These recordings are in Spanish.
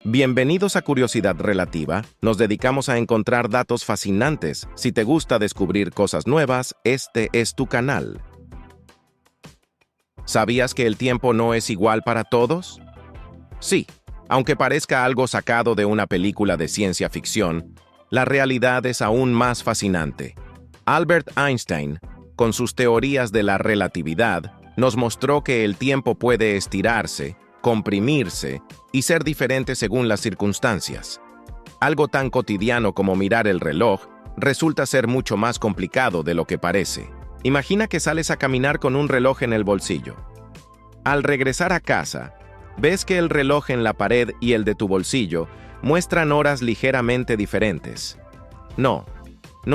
Bienvenidos a Curiosidad Relativa. Nos dedicamos a encontrar datos fascinantes. Si te gusta descubrir cosas nuevas, este es tu canal. ¿Sabías que el tiempo no es igual para todos? Sí, aunque parezca algo sacado de una película de ciencia ficción, la realidad es aún más fascinante. Albert Einstein, con sus teorías de la relatividad, nos mostró que el tiempo puede estirarse, comprimirse y ser diferente según las circunstancias. Algo tan cotidiano como mirar el reloj resulta ser mucho más complicado de lo que parece. Imagina que sales a caminar con un reloj en el bolsillo. Al regresar a casa, ves que el reloj en la pared y el de tu bolsillo muestran horas ligeramente diferentes. No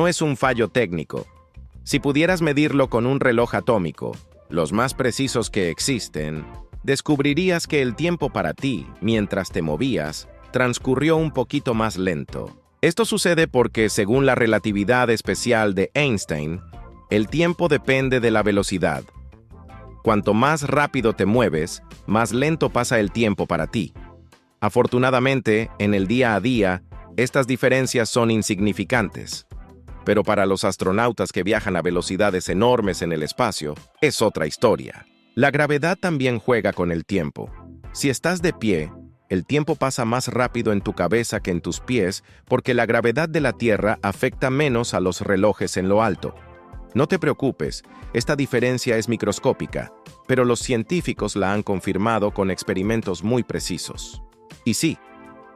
es un fallo técnico. Si pudieras medirlo con un reloj atómico, los más precisos que existen, descubrirías que el tiempo para ti, mientras te movías, transcurrió un poquito más lento. Esto sucede porque, según la relatividad especial de Einstein, el tiempo depende de la velocidad. Cuanto más rápido te mueves, más lento pasa el tiempo para ti. Afortunadamente, en el día a día, estas diferencias son insignificantes. Pero para los astronautas que viajan a velocidades enormes en el espacio, es otra historia. La gravedad también juega con el tiempo. Si estás de pie, el tiempo pasa más rápido en tu cabeza que en tus pies porque la gravedad de la Tierra afecta menos a los relojes en lo alto. No te preocupes, esta diferencia es microscópica, pero los científicos la han confirmado con experimentos muy precisos. Y sí,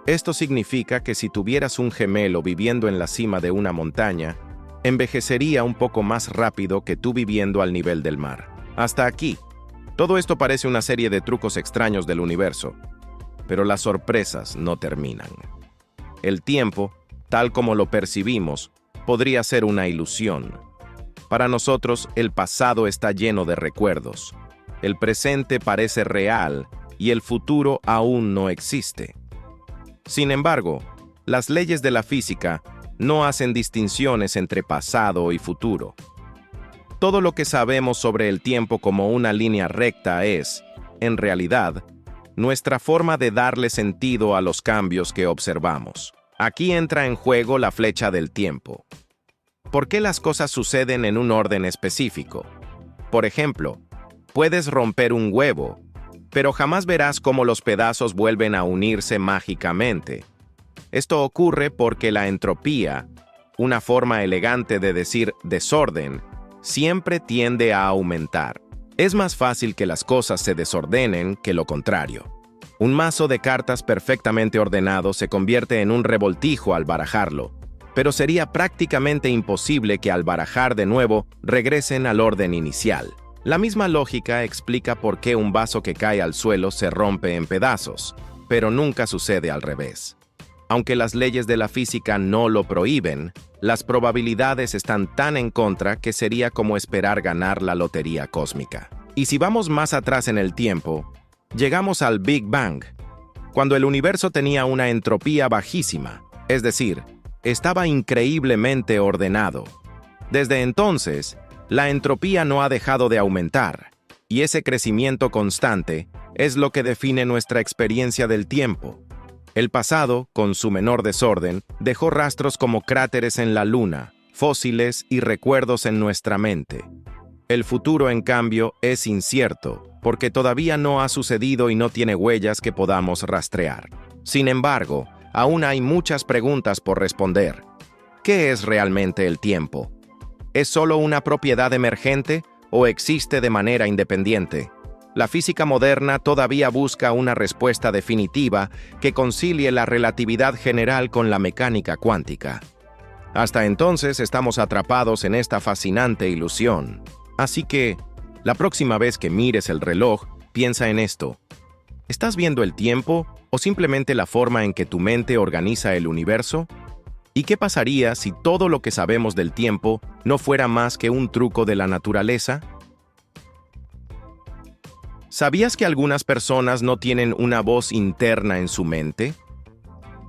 esto significa que si tuvieras un gemelo viviendo en la cima de una montaña, envejecería un poco más rápido que tú viviendo al nivel del mar. Hasta aquí. Todo esto parece una serie de trucos extraños del universo, pero las sorpresas no terminan. El tiempo, tal como lo percibimos, podría ser una ilusión. Para nosotros, el pasado está lleno de recuerdos. El presente parece real y el futuro aún no existe. Sin embargo, las leyes de la física no hacen distinciones entre pasado y futuro. Todo lo que sabemos sobre el tiempo como una línea recta es, en realidad, nuestra forma de darle sentido a los cambios que observamos. Aquí entra en juego la flecha del tiempo. ¿Por qué las cosas suceden en un orden específico? Por ejemplo, puedes romper un huevo, pero jamás verás cómo los pedazos vuelven a unirse mágicamente. Esto ocurre porque la entropía, una forma elegante de decir desorden, siempre tiende a aumentar. Es más fácil que las cosas se desordenen que lo contrario. Un mazo de cartas perfectamente ordenado se convierte en un revoltijo al barajarlo, pero sería prácticamente imposible que al barajar de nuevo regresen al orden inicial. La misma lógica explica por qué un vaso que cae al suelo se rompe en pedazos, pero nunca sucede al revés. Aunque las leyes de la física no lo prohíben, las probabilidades están tan en contra que sería como esperar ganar la lotería cósmica. Y si vamos más atrás en el tiempo, llegamos al Big Bang, cuando el universo tenía una entropía bajísima, es decir, estaba increíblemente ordenado. Desde entonces, la entropía no ha dejado de aumentar, y ese crecimiento constante es lo que define nuestra experiencia del tiempo. El pasado, con su menor desorden, dejó rastros como cráteres en la Luna, fósiles y recuerdos en nuestra mente. El futuro, en cambio, es incierto, porque todavía no ha sucedido y no tiene huellas que podamos rastrear. Sin embargo, aún hay muchas preguntas por responder. ¿Qué es realmente el tiempo? ¿Es solo una propiedad emergente o existe de manera independiente? La física moderna todavía busca una respuesta definitiva que concilie la relatividad general con la mecánica cuántica. Hasta entonces estamos atrapados en esta fascinante ilusión. Así que, la próxima vez que mires el reloj, piensa en esto. ¿Estás viendo el tiempo o simplemente la forma en que tu mente organiza el universo? ¿Y qué pasaría si todo lo que sabemos del tiempo no fuera más que un truco de la naturaleza? ¿Sabías que algunas personas no tienen una voz interna en su mente?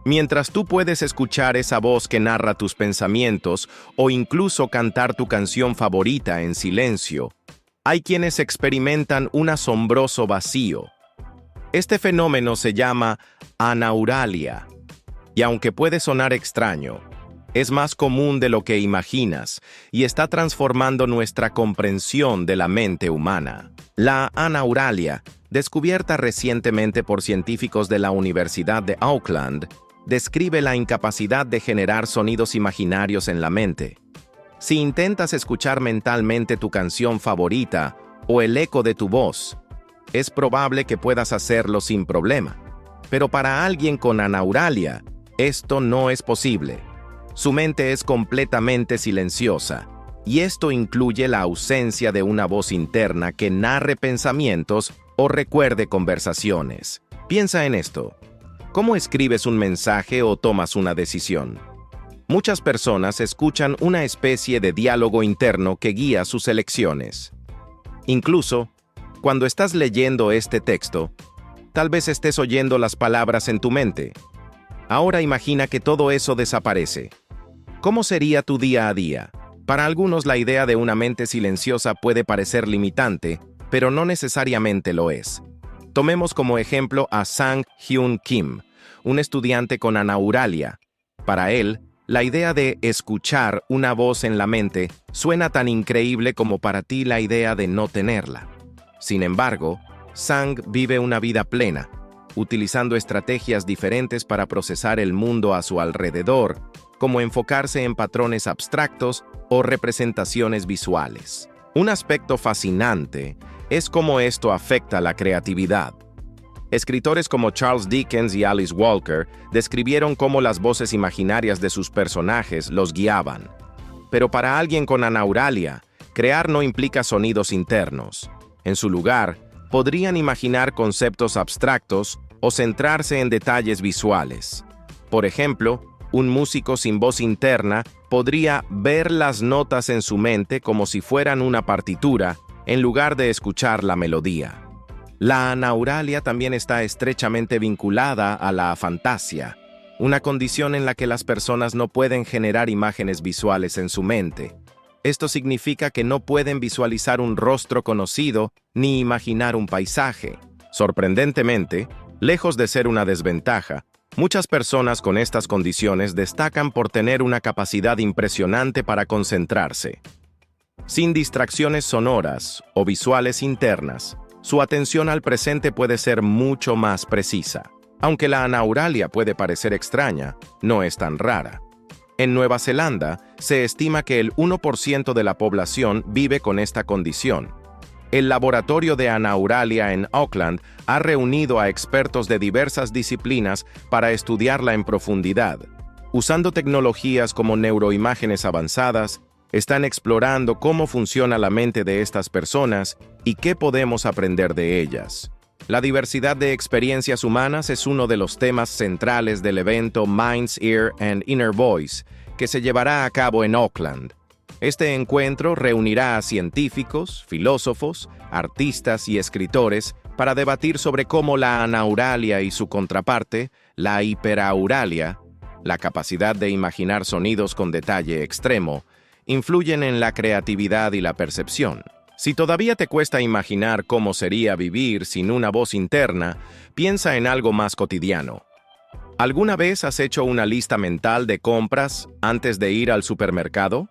Mientras tú puedes escuchar esa voz que narra tus pensamientos o incluso cantar tu canción favorita en silencio, hay quienes experimentan un asombroso vacío. Este fenómeno se llama anauralia, y aunque puede sonar extraño, es más común de lo que imaginas y está transformando nuestra comprensión de la mente humana. La anauralia, descubierta recientemente por científicos de la Universidad de Auckland, describe la incapacidad de generar sonidos imaginarios en la mente. Si intentas escuchar mentalmente tu canción favorita o el eco de tu voz, es probable que puedas hacerlo sin problema. Pero para alguien con anauralia, esto no es posible. Su mente es completamente silenciosa, y esto incluye la ausencia de una voz interna que narre pensamientos o recuerde conversaciones. Piensa en esto. ¿Cómo escribes un mensaje o tomas una decisión? Muchas personas escuchan una especie de diálogo interno que guía sus elecciones. Incluso, cuando estás leyendo este texto, tal vez estés oyendo las palabras en tu mente. Ahora imagina que todo eso desaparece. ¿Cómo sería tu día a día? Para algunos la idea de una mente silenciosa puede parecer limitante, pero no necesariamente lo es. Tomemos como ejemplo a Sang-Hyun Kim, un estudiante con anauralia. Para él, la idea de escuchar una voz en la mente suena tan increíble como para ti la idea de no tenerla. Sin embargo, Sang vive una vida plena, utilizando estrategias diferentes para procesar el mundo a su alrededor, como enfocarse en patrones abstractos o representaciones visuales. Un aspecto fascinante es cómo esto afecta la creatividad. Escritores como Charles Dickens y Alice Walker describieron cómo las voces imaginarias de sus personajes los guiaban. Pero para alguien con anauralia, crear no implica sonidos internos. En su lugar, podrían imaginar conceptos abstractos o centrarse en detalles visuales. Por ejemplo, un músico sin voz interna podría ver las notas en su mente como si fueran una partitura, en lugar de escuchar la melodía. La anauralia también está estrechamente vinculada a la afantasia, una condición en la que las personas no pueden generar imágenes visuales en su mente. Esto significa que no pueden visualizar un rostro conocido ni imaginar un paisaje. Sorprendentemente, lejos de ser una desventaja, muchas personas con estas condiciones destacan por tener una capacidad impresionante para concentrarse. Sin distracciones sonoras o visuales internas, su atención al presente puede ser mucho más precisa. Aunque la anauralia puede parecer extraña, no es tan rara. En Nueva Zelanda, se estima que el 1% de la población vive con esta condición. El laboratorio de anauralia en Auckland ha reunido a expertos de diversas disciplinas para estudiarla en profundidad. Usando tecnologías como neuroimágenes avanzadas, están explorando cómo funciona la mente de estas personas y qué podemos aprender de ellas. La diversidad de experiencias humanas es uno de los temas centrales del evento Minds, Ear and Inner Voice, que se llevará a cabo en Auckland. Este encuentro reunirá a científicos, filósofos, artistas y escritores para debatir sobre cómo la anauralia y su contraparte, la hiperauralia, la capacidad de imaginar sonidos con detalle extremo, influyen en la creatividad y la percepción. Si todavía te cuesta imaginar cómo sería vivir sin una voz interna, piensa en algo más cotidiano. ¿Alguna vez has hecho una lista mental de compras antes de ir al supermercado?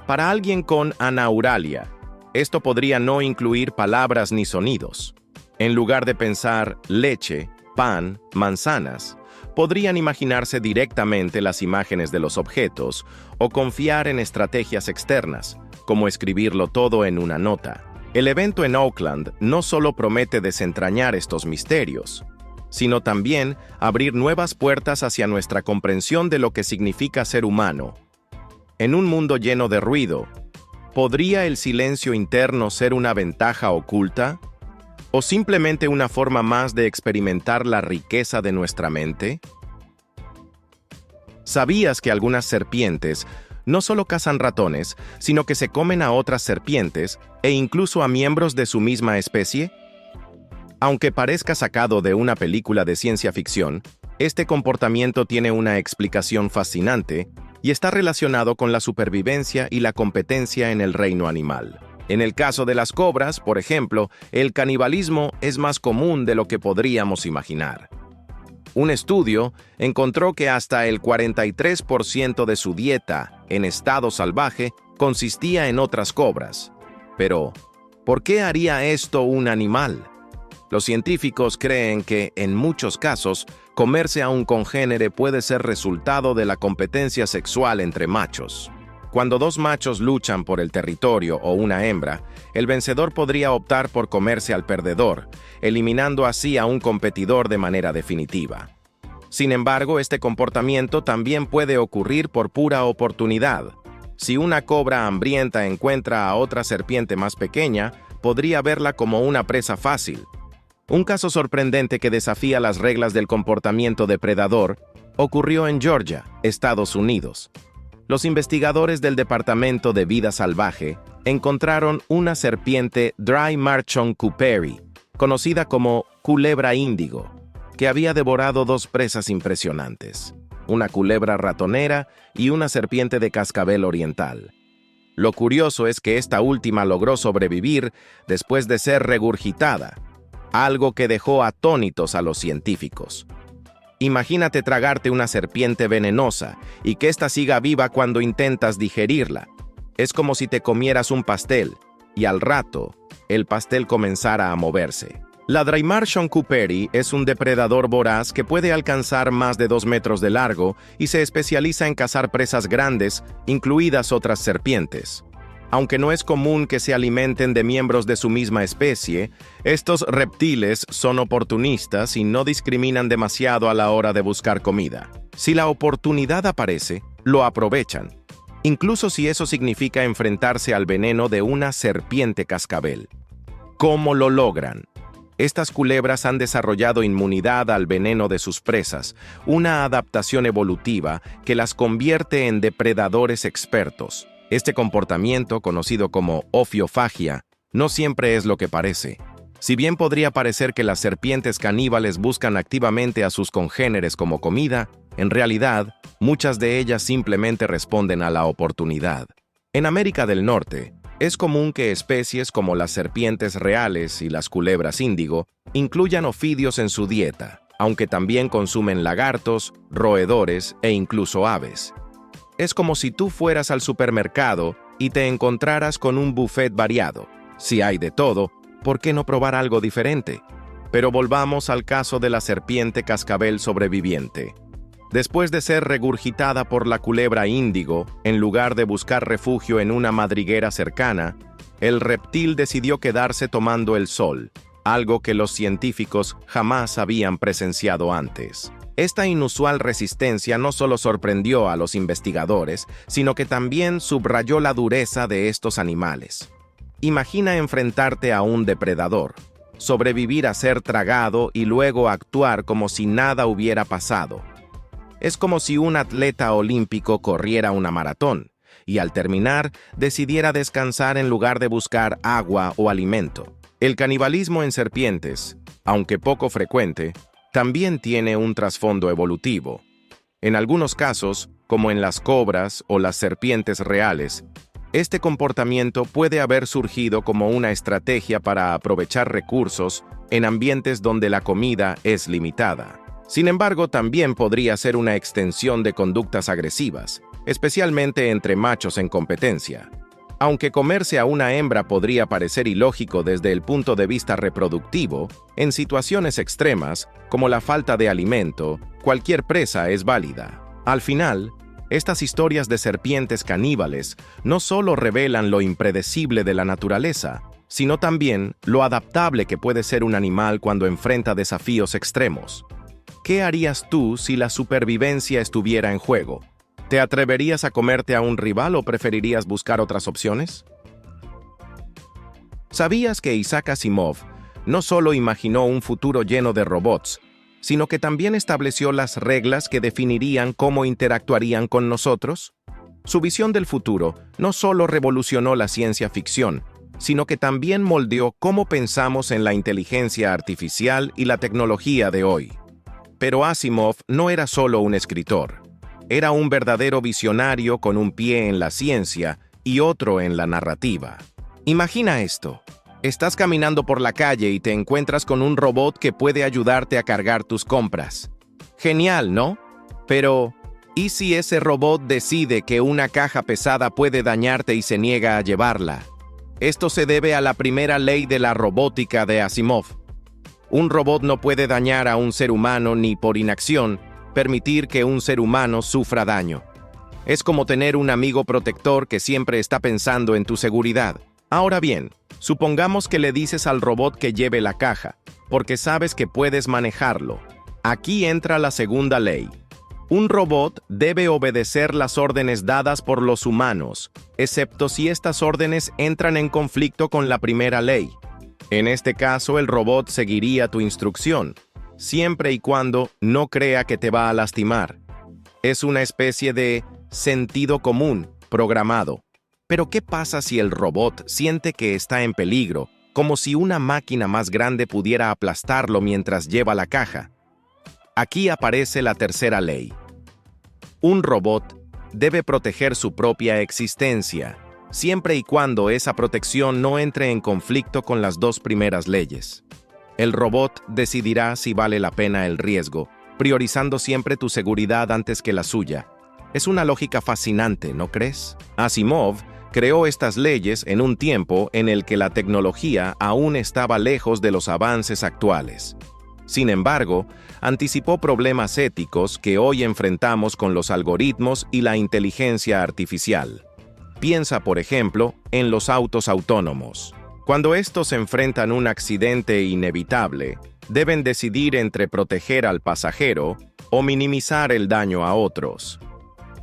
Para alguien con anauralia, esto podría no incluir palabras ni sonidos. En lugar de pensar leche, pan, manzanas, podrían imaginarse directamente las imágenes de los objetos o confiar en estrategias externas, como escribirlo todo en una nota. El evento en Auckland no solo promete desentrañar estos misterios, sino también abrir nuevas puertas hacia nuestra comprensión de lo que significa ser humano. En un mundo lleno de ruido, ¿podría el silencio interno ser una ventaja oculta? ¿O simplemente una forma más de experimentar la riqueza de nuestra mente? ¿Sabías que algunas serpientes no solo cazan ratones, sino que se comen a otras serpientes e incluso a miembros de su misma especie? Aunque parezca sacado de una película de ciencia ficción, este comportamiento tiene una explicación fascinante y está relacionado con la supervivencia y la competencia en el reino animal. En el caso de las cobras, por ejemplo, el canibalismo es más común de lo que podríamos imaginar. Un estudio encontró que hasta el 43% de su dieta en estado salvaje consistía en otras cobras. Pero, ¿por qué haría esto un animal? Los científicos creen que, en muchos casos, comerse a un congénere puede ser resultado de la competencia sexual entre machos. Cuando dos machos luchan por el territorio o una hembra, el vencedor podría optar por comerse al perdedor, eliminando así a un competidor de manera definitiva. Sin embargo, este comportamiento también puede ocurrir por pura oportunidad. Si una cobra hambrienta encuentra a otra serpiente más pequeña, podría verla como una presa fácil. Un caso sorprendente que desafía las reglas del comportamiento depredador ocurrió en Georgia, Estados Unidos. Los investigadores del Departamento de Vida Salvaje encontraron una serpiente Drymarchon cooperi, conocida como culebra índigo, que había devorado dos presas impresionantes, una culebra ratonera y una serpiente de cascabel oriental. Lo curioso es que esta última logró sobrevivir después de ser regurgitada, algo que dejó atónitos a los científicos. Imagínate tragarte una serpiente venenosa y que ésta siga viva cuando intentas digerirla. Es como si te comieras un pastel y al rato el pastel comenzara a moverse. La Drymarchon cooperi es un depredador voraz que puede alcanzar más de 2 metros de largo y se especializa en cazar presas grandes, incluidas otras serpientes. Aunque no es común que se alimenten de miembros de su misma especie, estos reptiles son oportunistas y no discriminan demasiado a la hora de buscar comida. Si la oportunidad aparece, lo aprovechan, incluso si eso significa enfrentarse al veneno de una serpiente cascabel. ¿Cómo lo logran? Estas culebras han desarrollado inmunidad al veneno de sus presas, una adaptación evolutiva que las convierte en depredadores expertos. Este comportamiento, conocido como ofiofagia, no siempre es lo que parece. Si bien podría parecer que las serpientes caníbales buscan activamente a sus congéneres como comida, en realidad, muchas de ellas simplemente responden a la oportunidad. En América del Norte, es común que especies como las serpientes reales y las culebras índigo incluyan ofidios en su dieta, aunque también consumen lagartos, roedores e incluso aves. Es como si tú fueras al supermercado y te encontraras con un buffet variado. Si hay de todo, ¿por qué no probar algo diferente? Pero volvamos al caso de la serpiente cascabel sobreviviente. Después de ser regurgitada por la culebra índigo, en lugar de buscar refugio en una madriguera cercana, el reptil decidió quedarse tomando el sol, algo que los científicos jamás habían presenciado antes. Esta inusual resistencia no solo sorprendió a los investigadores, sino que también subrayó la dureza de estos animales. Imagina enfrentarte a un depredador, sobrevivir a ser tragado y luego actuar como si nada hubiera pasado. Es como si un atleta olímpico corriera una maratón y al terminar decidiera descansar en lugar de buscar agua o alimento. El canibalismo en serpientes, aunque poco frecuente, también tiene un trasfondo evolutivo. En algunos casos, como en las cobras o las serpientes reales, este comportamiento puede haber surgido como una estrategia para aprovechar recursos en ambientes donde la comida es limitada. Sin embargo, también podría ser una extensión de conductas agresivas, especialmente entre machos en competencia. Aunque comerse a una hembra podría parecer ilógico desde el punto de vista reproductivo, en situaciones extremas, como la falta de alimento, cualquier presa es válida. Al final, estas historias de serpientes caníbales no solo revelan lo impredecible de la naturaleza, sino también lo adaptable que puede ser un animal cuando enfrenta desafíos extremos. ¿Qué harías tú si la supervivencia estuviera en juego? ¿Te atreverías a comerte a un rival o preferirías buscar otras opciones? ¿Sabías que Isaac Asimov no solo imaginó un futuro lleno de robots, sino que también estableció las reglas que definirían cómo interactuarían con nosotros? Su visión del futuro no solo revolucionó la ciencia ficción, sino que también moldeó cómo pensamos en la inteligencia artificial y la tecnología de hoy. Pero Asimov no era solo un escritor. Era un verdadero visionario con un pie en la ciencia y otro en la narrativa. Imagina esto. Estás caminando por la calle y te encuentras con un robot que puede ayudarte a cargar tus compras. Genial, ¿no? Pero, ¿y si ese robot decide que una caja pesada puede dañarte y se niega a llevarla? Esto se debe a la primera ley de la robótica de Asimov. Un robot no puede dañar a un ser humano ni, por inacción, permitir que un ser humano sufra daño. Es como tener un amigo protector que siempre está pensando en tu seguridad. Ahora bien, supongamos que le dices al robot que lleve la caja, porque sabes que puedes manejarlo. Aquí entra la segunda ley. Un robot debe obedecer las órdenes dadas por los humanos, excepto si estas órdenes entran en conflicto con la primera ley. En este caso, el robot seguiría tu instrucción, siempre y cuando no crea que te va a lastimar. Es una especie de sentido común programado. Pero ¿qué pasa si el robot siente que está en peligro, como si una máquina más grande pudiera aplastarlo mientras lleva la caja? Aquí aparece la tercera ley. Un robot debe proteger su propia existencia, siempre y cuando esa protección no entre en conflicto con las dos primeras leyes. El robot decidirá si vale la pena el riesgo, priorizando siempre tu seguridad antes que la suya. Es una lógica fascinante, ¿no crees? Asimov creó estas leyes en un tiempo en el que la tecnología aún estaba lejos de los avances actuales. Sin embargo, anticipó problemas éticos que hoy enfrentamos con los algoritmos y la inteligencia artificial. Piensa, por ejemplo, en los autos autónomos. Cuando estos enfrentan un accidente inevitable, deben decidir entre proteger al pasajero o minimizar el daño a otros.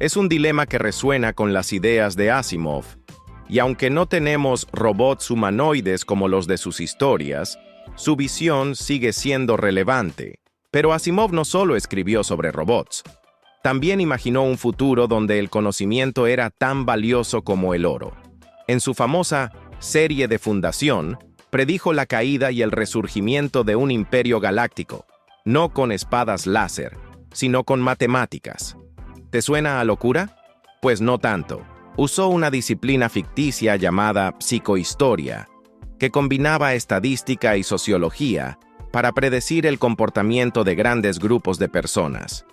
Es un dilema que resuena con las ideas de Asimov, y aunque no tenemos robots humanoides como los de sus historias, su visión sigue siendo relevante. Pero Asimov no solo escribió sobre robots, también imaginó un futuro donde el conocimiento era tan valioso como el oro. En su famosa serie de Fundación, predijo la caída y el resurgimiento de un imperio galáctico, no con espadas láser, sino con matemáticas. ¿Te suena a locura? Pues no tanto. Usó una disciplina ficticia llamada psicohistoria, que combinaba estadística y sociología para predecir el comportamiento de grandes grupos de personas.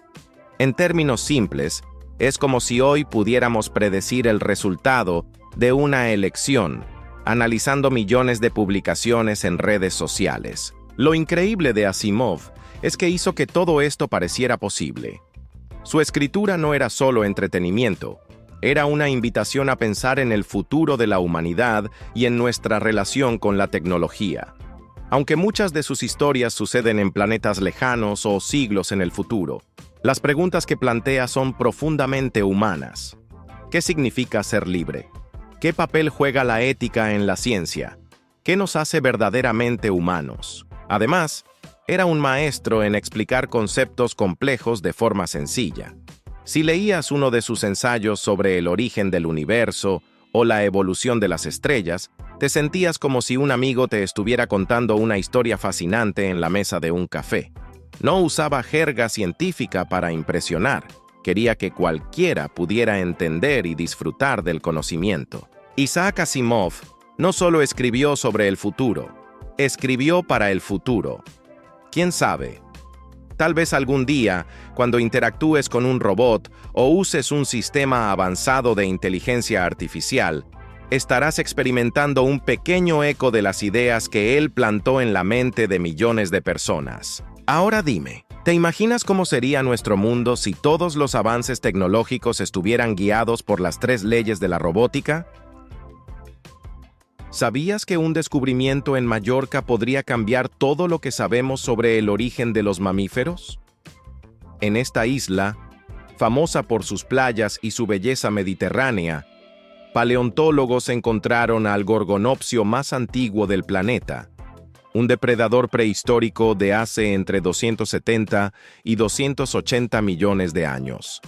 En términos simples, es como si hoy pudiéramos predecir el resultado de una elección, analizando millones de publicaciones en redes sociales. Lo increíble de Asimov es que hizo que todo esto pareciera posible. Su escritura no era solo entretenimiento, era una invitación a pensar en el futuro de la humanidad y en nuestra relación con la tecnología. Aunque muchas de sus historias suceden en planetas lejanos o siglos en el futuro, las preguntas que plantea son profundamente humanas. ¿Qué significa ser libre? ¿Qué papel juega la ética en la ciencia? ¿Qué nos hace verdaderamente humanos? Además, era un maestro en explicar conceptos complejos de forma sencilla. Si leías uno de sus ensayos sobre el origen del universo o la evolución de las estrellas, te sentías como si un amigo te estuviera contando una historia fascinante en la mesa de un café. No usaba jerga científica para impresionar, quería que cualquiera pudiera entender y disfrutar del conocimiento. Isaac Asimov no solo escribió sobre el futuro, escribió para el futuro. ¿Quién sabe? Tal vez algún día, cuando interactúes con un robot o uses un sistema avanzado de inteligencia artificial, estarás experimentando un pequeño eco de las ideas que él plantó en la mente de millones de personas. Ahora dime, ¿te imaginas cómo sería nuestro mundo si todos los avances tecnológicos estuvieran guiados por las 3 leyes de la robótica? ¿Sabías que un descubrimiento en Mallorca podría cambiar todo lo que sabemos sobre el origen de los mamíferos? En esta isla, famosa por sus playas y su belleza mediterránea, paleontólogos encontraron al gorgonopsio más antiguo del planeta, un depredador prehistórico de hace entre 270 y 280 millones de años.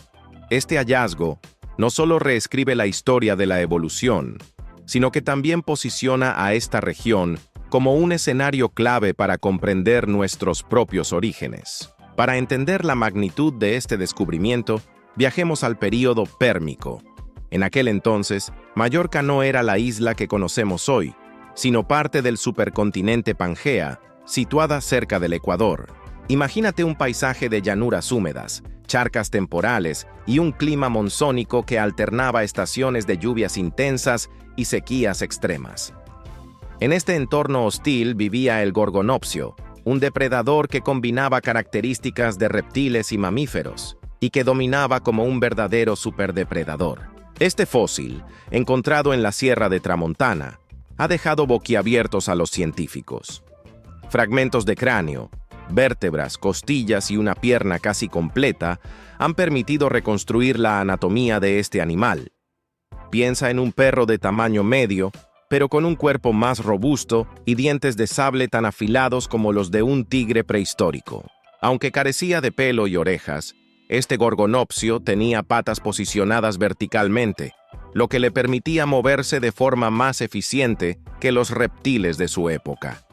Este hallazgo no solo reescribe la historia de la evolución, sino que también posiciona a esta región como un escenario clave para comprender nuestros propios orígenes. Para entender la magnitud de este descubrimiento, viajemos al período Pérmico, En aquel entonces, Mallorca no era la isla que conocemos hoy, sino parte del supercontinente Pangea, situada cerca del Ecuador. Imagínate un paisaje de llanuras húmedas, charcas temporales y un clima monzónico que alternaba estaciones de lluvias intensas y sequías extremas. En este entorno hostil vivía el gorgonopsio, un depredador que combinaba características de reptiles y mamíferos, y que dominaba como un verdadero superdepredador. Este fósil, encontrado en la Sierra de Tramontana, ha dejado boquiabiertos a los científicos. Fragmentos de cráneo, vértebras, costillas y una pierna casi completa han permitido reconstruir la anatomía de este animal. Piensa en un perro de tamaño medio, pero con un cuerpo más robusto y dientes de sable tan afilados como los de un tigre prehistórico. Aunque carecía de pelo y orejas, este gorgonopsio tenía patas posicionadas verticalmente, lo que le permitía moverse de forma más eficiente que los reptiles de su época.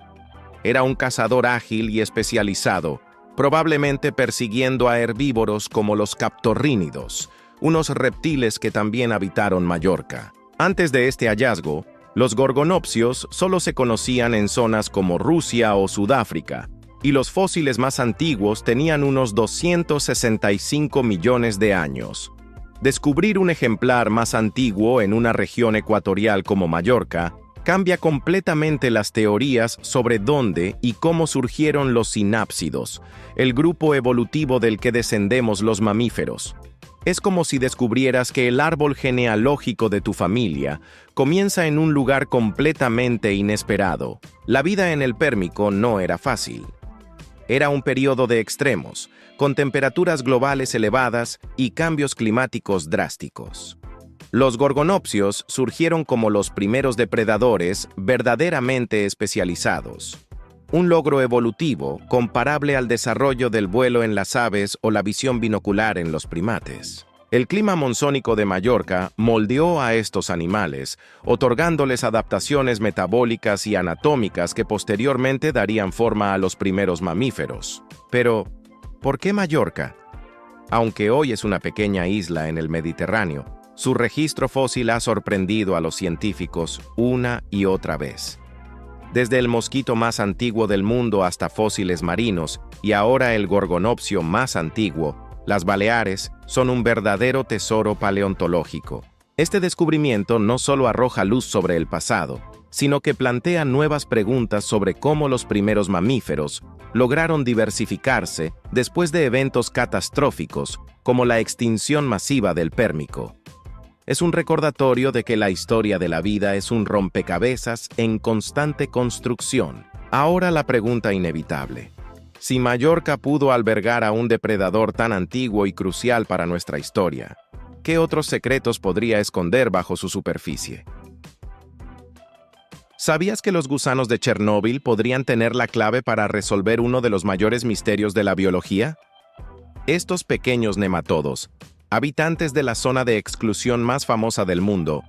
Era un cazador ágil y especializado, probablemente persiguiendo a herbívoros como los captorrínidos, unos reptiles que también habitaron Mallorca. Antes de este hallazgo, los gorgonopsios solo se conocían en zonas como Rusia o Sudáfrica, y los fósiles más antiguos tenían unos 265 millones de años. Descubrir un ejemplar más antiguo en una región ecuatorial como Mallorca cambia completamente las teorías sobre dónde y cómo surgieron los sinápsidos, el grupo evolutivo del que descendemos los mamíferos. Es como si descubrieras que el árbol genealógico de tu familia comienza en un lugar completamente inesperado. La vida en el Pérmico no era fácil. Era un periodo de extremos, con temperaturas globales elevadas y cambios climáticos drásticos. Los gorgonopsios surgieron como los primeros depredadores verdaderamente especializados. Un logro evolutivo comparable al desarrollo del vuelo en las aves o la visión binocular en los primates. El clima monzónico de Mallorca moldeó a estos animales, otorgándoles adaptaciones metabólicas y anatómicas que posteriormente darían forma a los primeros mamíferos. Pero, ¿por qué Mallorca? Aunque hoy es una pequeña isla en el Mediterráneo, su registro fósil ha sorprendido a los científicos una y otra vez. Desde el mosquito más antiguo del mundo hasta fósiles marinos, y ahora el gorgonopsio más antiguo, las Baleares son un verdadero tesoro paleontológico. Este descubrimiento no solo arroja luz sobre el pasado, sino que plantea nuevas preguntas sobre cómo los primeros mamíferos lograron diversificarse después de eventos catastróficos como la extinción masiva del Pérmico. Es un recordatorio de que la historia de la vida es un rompecabezas en constante construcción. Ahora la pregunta inevitable: si Mallorca pudo albergar a un depredador tan antiguo y crucial para nuestra historia, ¿qué otros secretos podría esconder bajo su superficie? ¿Sabías que los gusanos de Chernóbil podrían tener la clave para resolver uno de los mayores misterios de la biología? Estos pequeños nematodos, habitantes de la zona de exclusión más famosa del mundo,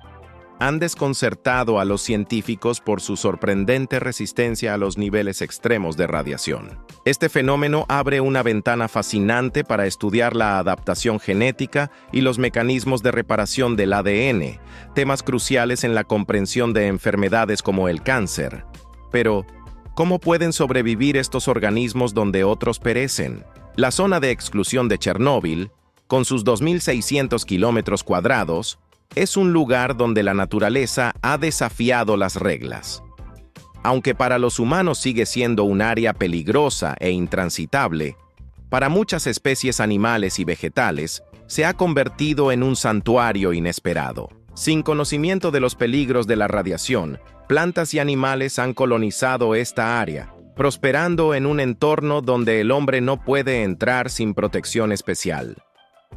han desconcertado a los científicos por su sorprendente resistencia a los niveles extremos de radiación. Este fenómeno abre una ventana fascinante para estudiar la adaptación genética y los mecanismos de reparación del ADN, temas cruciales en la comprensión de enfermedades como el cáncer. Pero, ¿cómo pueden sobrevivir estos organismos donde otros perecen? La zona de exclusión de Chernóbil, con sus 2.600 kilómetros cuadrados, es un lugar donde la naturaleza ha desafiado las reglas. Aunque para los humanos sigue siendo un área peligrosa e intransitable, para muchas especies animales y vegetales se ha convertido en un santuario inesperado. Sin conocimiento de los peligros de la radiación, plantas y animales han colonizado esta área, prosperando en un entorno donde el hombre no puede entrar sin protección especial.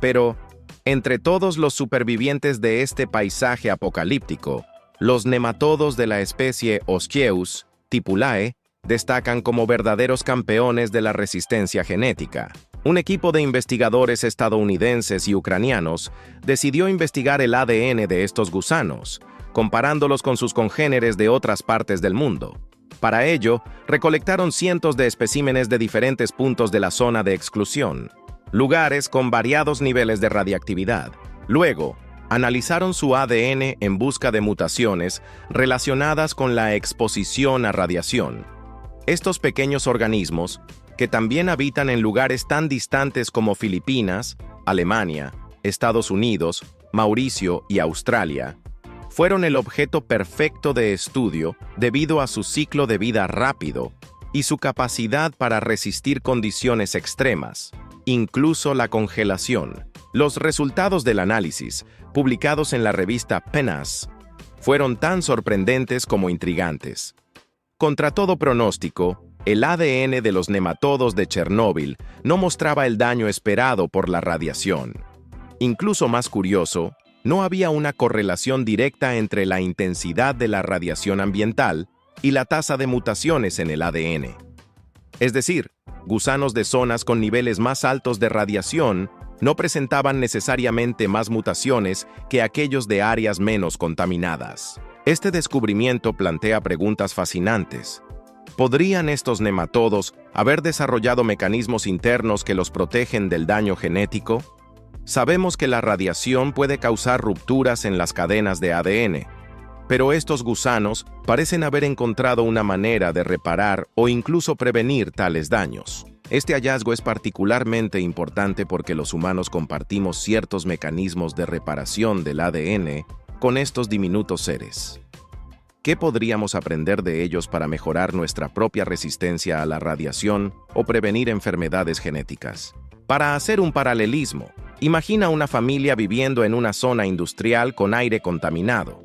Pero, entre todos los supervivientes de este paisaje apocalíptico, los nematodos de la especie Oschieus tipulae destacan como verdaderos campeones de la resistencia genética. Un equipo de investigadores estadounidenses y ucranianos decidió investigar el ADN de estos gusanos, comparándolos con sus congéneres de otras partes del mundo. Para ello, recolectaron cientos de especímenes de diferentes puntos de la zona de exclusión, lugares con variados niveles de radiactividad. Luego, Analizaron su ADN en busca de mutaciones relacionadas con la exposición a radiación. Estos pequeños organismos, que también habitan en lugares tan distantes como Filipinas, Alemania, Estados Unidos, Mauricio y Australia, fueron el objeto perfecto de estudio debido a su ciclo de vida rápido y su capacidad para resistir condiciones extremas, incluso la congelación. Los resultados del análisis, publicados en la revista PNAS, fueron tan sorprendentes como intrigantes. Contra todo pronóstico, el ADN de los nematodos de Chernóbil no mostraba el daño esperado por la radiación. Incluso más curioso, no había una correlación directa entre la intensidad de la radiación ambiental y la tasa de mutaciones en el ADN. Es decir, gusanos de zonas con niveles más altos de radiación no presentaban necesariamente más mutaciones que aquellos de áreas menos contaminadas. Este descubrimiento plantea preguntas fascinantes. ¿Podrían estos nematodos haber desarrollado mecanismos internos que los protegen del daño genético? Sabemos que la radiación puede causar rupturas en las cadenas de ADN, pero estos gusanos parecen haber encontrado una manera de reparar o incluso prevenir tales daños. Este hallazgo es particularmente importante porque los humanos compartimos ciertos mecanismos de reparación del ADN con estos diminutos seres. ¿Qué podríamos aprender de ellos para mejorar nuestra propia resistencia a la radiación o prevenir enfermedades genéticas? Para hacer un paralelismo, imagina una familia viviendo en una zona industrial con aire contaminado.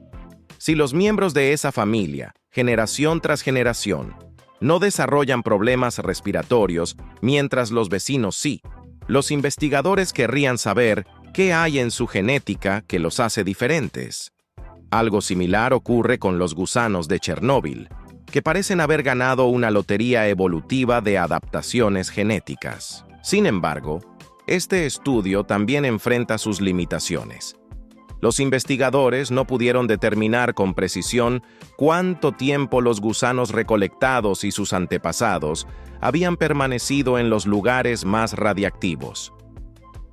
Si los miembros de esa familia, generación tras generación, no desarrollan problemas respiratorios, mientras los vecinos sí, los investigadores querrían saber qué hay en su genética que los hace diferentes. Algo similar ocurre con los gusanos de Chernóbil, que parecen haber ganado una lotería evolutiva de adaptaciones genéticas. Sin embargo, este estudio también enfrenta sus limitaciones. Los investigadores no pudieron determinar con precisión cuánto tiempo los gusanos recolectados y sus antepasados habían permanecido en los lugares más radiactivos.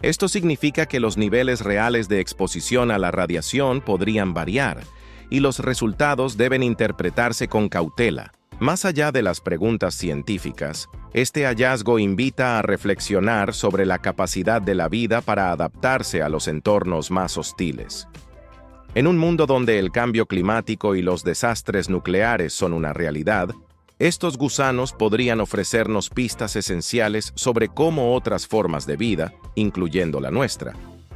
Esto significa que los niveles reales de exposición a la radiación podrían variar, y los resultados deben interpretarse con cautela. Más allá de las preguntas científicas, este hallazgo invita a reflexionar sobre la capacidad de la vida para adaptarse a los entornos más hostiles. En un mundo donde el cambio climático y los desastres nucleares son una realidad, estos gusanos podrían ofrecernos pistas esenciales sobre cómo otras formas de vida, incluyendo la nuestra,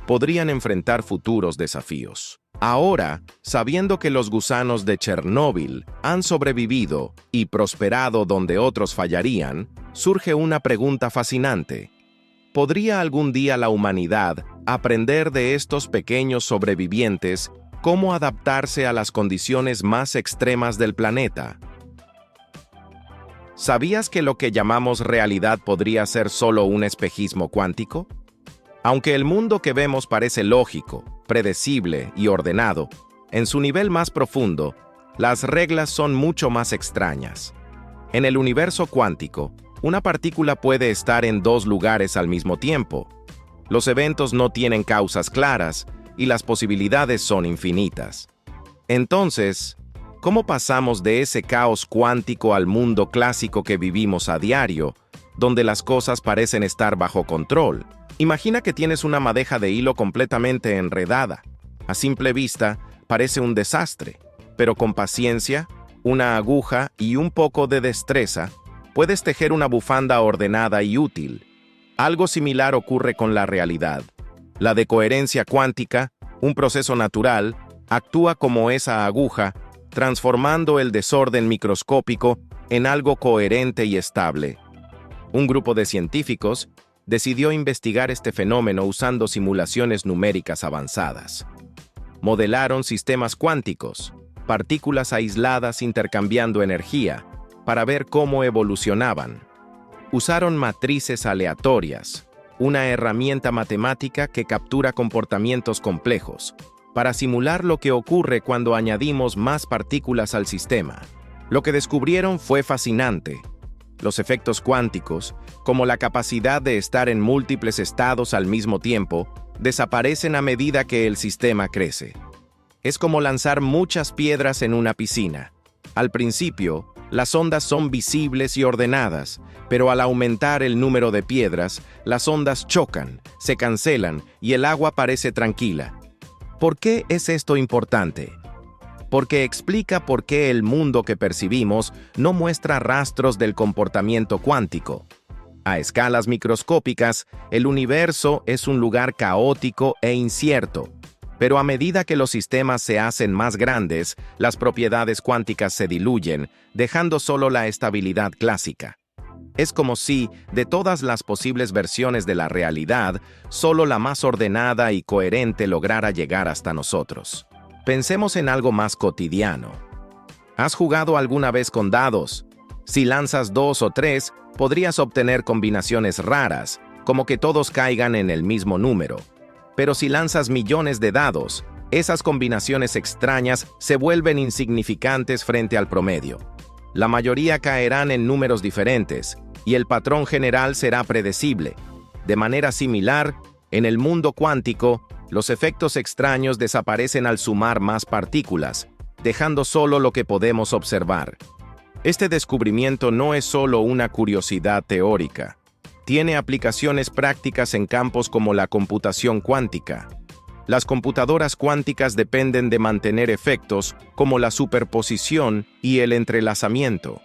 podrían enfrentar futuros desafíos. Ahora, sabiendo que los gusanos de Chernóbil han sobrevivido y prosperado donde otros fallarían, surge una pregunta fascinante. ¿Podría algún día la humanidad aprender de estos pequeños sobrevivientes cómo adaptarse a las condiciones más extremas del planeta? ¿Sabías que lo que llamamos realidad podría ser solo un espejismo cuántico? Aunque el mundo que vemos parece lógico, predecible y ordenado, en su nivel más profundo, las reglas son mucho más extrañas. En el universo cuántico, una partícula puede estar en dos lugares al mismo tiempo. Los eventos no tienen causas claras y las posibilidades son infinitas. Entonces, ¿cómo pasamos de ese caos cuántico al mundo clásico que vivimos a diario, donde las cosas parecen estar bajo control? Imagina que tienes una madeja de hilo completamente enredada. A simple vista, parece un desastre, pero con paciencia, una aguja y un poco de destreza, puedes tejer una bufanda ordenada y útil. Algo similar ocurre con la realidad. La decoherencia cuántica, un proceso natural, actúa como esa aguja, transformando el desorden microscópico en algo coherente y estable. Un grupo de científicos decidió investigar este fenómeno usando simulaciones numéricas avanzadas. Modelaron sistemas cuánticos, partículas aisladas intercambiando energía, para ver cómo evolucionaban. Usaron matrices aleatorias, una herramienta matemática que captura comportamientos complejos, para simular lo que ocurre cuando añadimos más partículas al sistema. Lo que descubrieron fue fascinante. los efectos cuánticos, como la capacidad de estar en múltiples estados al mismo tiempo, desaparecen a medida que el sistema crece. Es como lanzar muchas piedras en una piscina. Al principio, las ondas son visibles y ordenadas, pero al aumentar el número de piedras, las ondas chocan, se cancelan y el agua parece tranquila. ¿Por qué es esto importante? Porque explica por qué el mundo que percibimos no muestra rastros del comportamiento cuántico. A escalas microscópicas, el universo es un lugar caótico e incierto, pero a medida que los sistemas se hacen más grandes, las propiedades cuánticas se diluyen, dejando solo la estabilidad clásica. Es como si, de todas las posibles versiones de la realidad, solo la más ordenada y coherente lograra llegar hasta nosotros. Pensemos en algo más cotidiano. ¿Has jugado alguna vez con dados? Si lanzas 2 o 3, podrías obtener combinaciones raras, como que todos caigan en el mismo número. Pero si lanzas millones de dados, esas combinaciones extrañas se vuelven insignificantes frente al promedio. La mayoría caerán en números diferentes, y el patrón general será predecible. De manera similar, en el mundo cuántico, los efectos extraños desaparecen al sumar más partículas, dejando solo lo que podemos observar. Este descubrimiento no es solo una curiosidad teórica. Tiene aplicaciones prácticas en campos como la computación cuántica. Las computadoras cuánticas dependen de mantener efectos como la superposición y el entrelazamiento.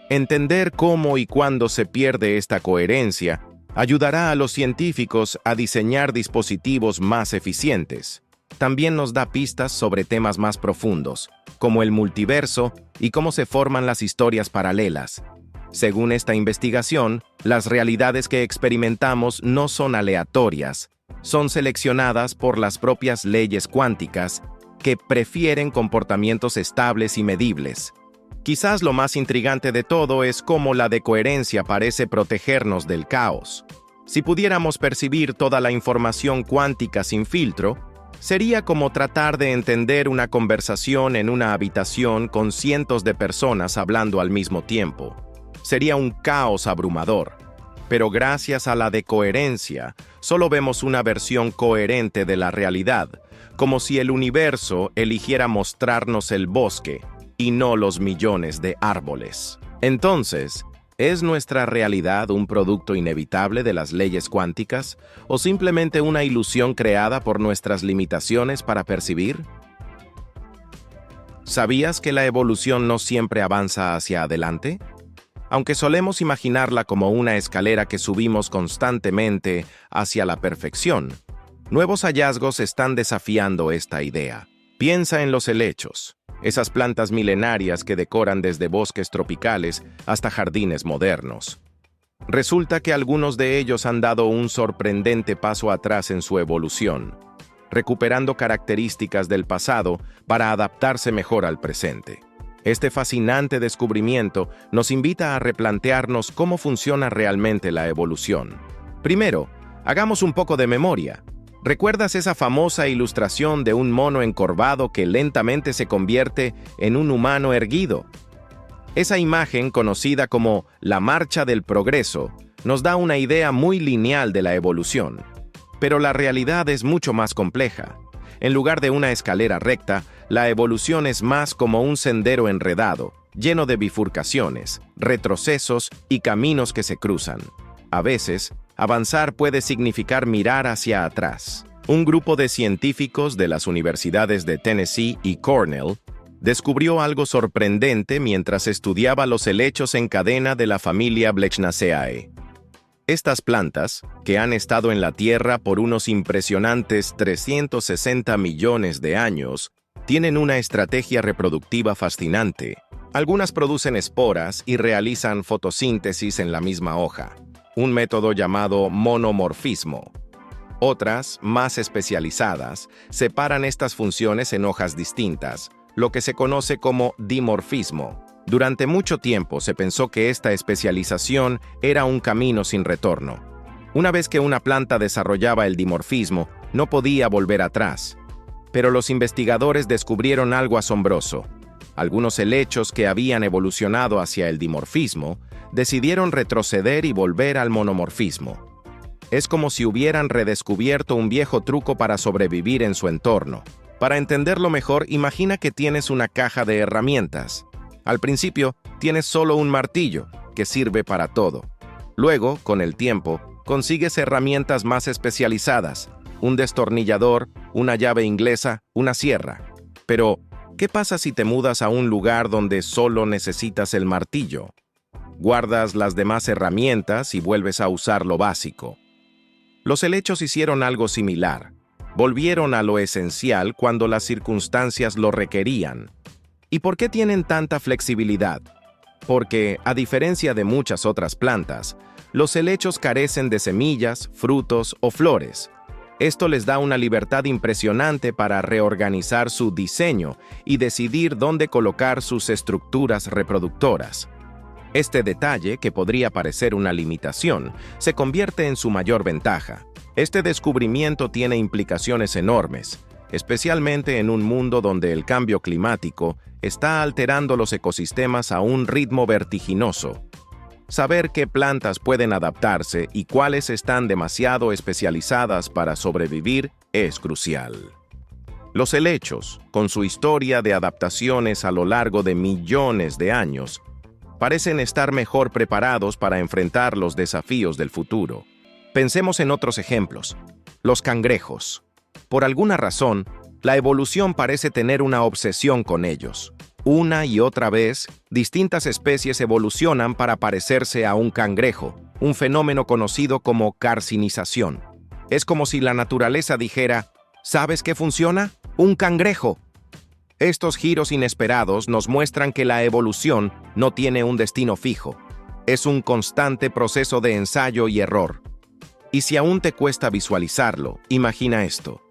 Entender cómo y cuándo se pierde esta coherencia ayudará a los científicos a diseñar dispositivos más eficientes. También nos da pistas sobre temas más profundos, como el multiverso y cómo se forman las historias paralelas. Según esta investigación, las realidades que experimentamos no son aleatorias, son seleccionadas por las propias leyes cuánticas que prefieren comportamientos estables y medibles. Quizás lo más intrigante de todo es cómo la decoherencia parece protegernos del caos. Si pudiéramos percibir toda la información cuántica sin filtro, sería como tratar de entender una conversación en una habitación con cientos de personas hablando al mismo tiempo. Sería un caos abrumador. Pero gracias a la decoherencia, solo vemos una versión coherente de la realidad, como si el universo eligiera mostrarnos el bosque y no los millones de árboles. Entonces, ¿es nuestra realidad un producto inevitable de las leyes cuánticas o simplemente una ilusión creada por nuestras limitaciones para percibir? ¿Sabías que la evolución no siempre avanza hacia adelante? Aunque solemos imaginarla como una escalera que subimos constantemente hacia la perfección, nuevos hallazgos están desafiando esta idea. Piensa en los helechos, esas plantas milenarias que decoran desde bosques tropicales hasta jardines modernos. Resulta que algunos de ellos han dado un sorprendente paso atrás en su evolución, recuperando características del pasado para adaptarse mejor al presente. Este fascinante descubrimiento nos invita a replantearnos cómo funciona realmente la evolución. Primero, hagamos un poco de memoria. ¿Recuerdas esa famosa ilustración de un mono encorvado que lentamente se convierte en un humano erguido? Esa imagen, conocida como la marcha del progreso, nos da una idea muy lineal de la evolución. Pero la realidad es mucho más compleja. En lugar de una escalera recta, la evolución es más como un sendero enredado, lleno de bifurcaciones, retrocesos y caminos que se cruzan. A veces, avanzar puede significar mirar hacia atrás. Un grupo de científicos de las universidades de Tennessee y Cornell descubrió algo sorprendente mientras estudiaba los helechos en cadena de la familia Blechnaceae. Estas plantas, que han estado en la Tierra por unos impresionantes 360 millones de años, tienen una estrategia reproductiva fascinante. Algunas producen esporas y realizan fotosíntesis en la misma hoja, un método llamado monomorfismo. Otras, más especializadas, separan estas funciones en hojas distintas, lo que se conoce como dimorfismo. Durante mucho tiempo se pensó que esta especialización era un camino sin retorno. Una vez que una planta desarrollaba el dimorfismo, no podía volver atrás. Pero los investigadores descubrieron algo asombroso. Algunos helechos que habían evolucionado hacia el dimorfismo decidieron retroceder y volver al monomorfismo. Es como si hubieran redescubierto un viejo truco para sobrevivir en su entorno. Para entenderlo mejor, imagina que tienes una caja de herramientas. Al principio, tienes solo un martillo, que sirve para todo. Luego, con el tiempo, consigues herramientas más especializadas, un destornillador, una llave inglesa, una sierra. Pero, ¿qué pasa si te mudas a un lugar donde solo necesitas el martillo? Guardas las demás herramientas y vuelves a usar lo básico. Los helechos hicieron algo similar. Volvieron a lo esencial cuando las circunstancias lo requerían. ¿Y por qué tienen tanta flexibilidad? Porque, a diferencia de muchas otras plantas, los helechos carecen de semillas, frutos o flores. Esto les da una libertad impresionante para reorganizar su diseño y decidir dónde colocar sus estructuras reproductoras. Este detalle, que podría parecer una limitación, se convierte en su mayor ventaja. Este descubrimiento tiene implicaciones enormes, especialmente en un mundo donde el cambio climático está alterando los ecosistemas a un ritmo vertiginoso. Saber qué plantas pueden adaptarse y cuáles están demasiado especializadas para sobrevivir es crucial. Los helechos, con su historia de adaptaciones a lo largo de millones de años, parecen estar mejor preparados para enfrentar los desafíos del futuro. Pensemos en otros ejemplos. Los cangrejos. Por alguna razón, la evolución parece tener una obsesión con ellos. Una y otra vez, distintas especies evolucionan para parecerse a un cangrejo, un fenómeno conocido como carcinización. Es como si la naturaleza dijera, ¿sabes qué funciona? ¡Un cangrejo! Estos giros inesperados nos muestran que la evolución no tiene un destino fijo. Es un constante proceso de ensayo y error. Y si aún te cuesta visualizarlo, imagina esto.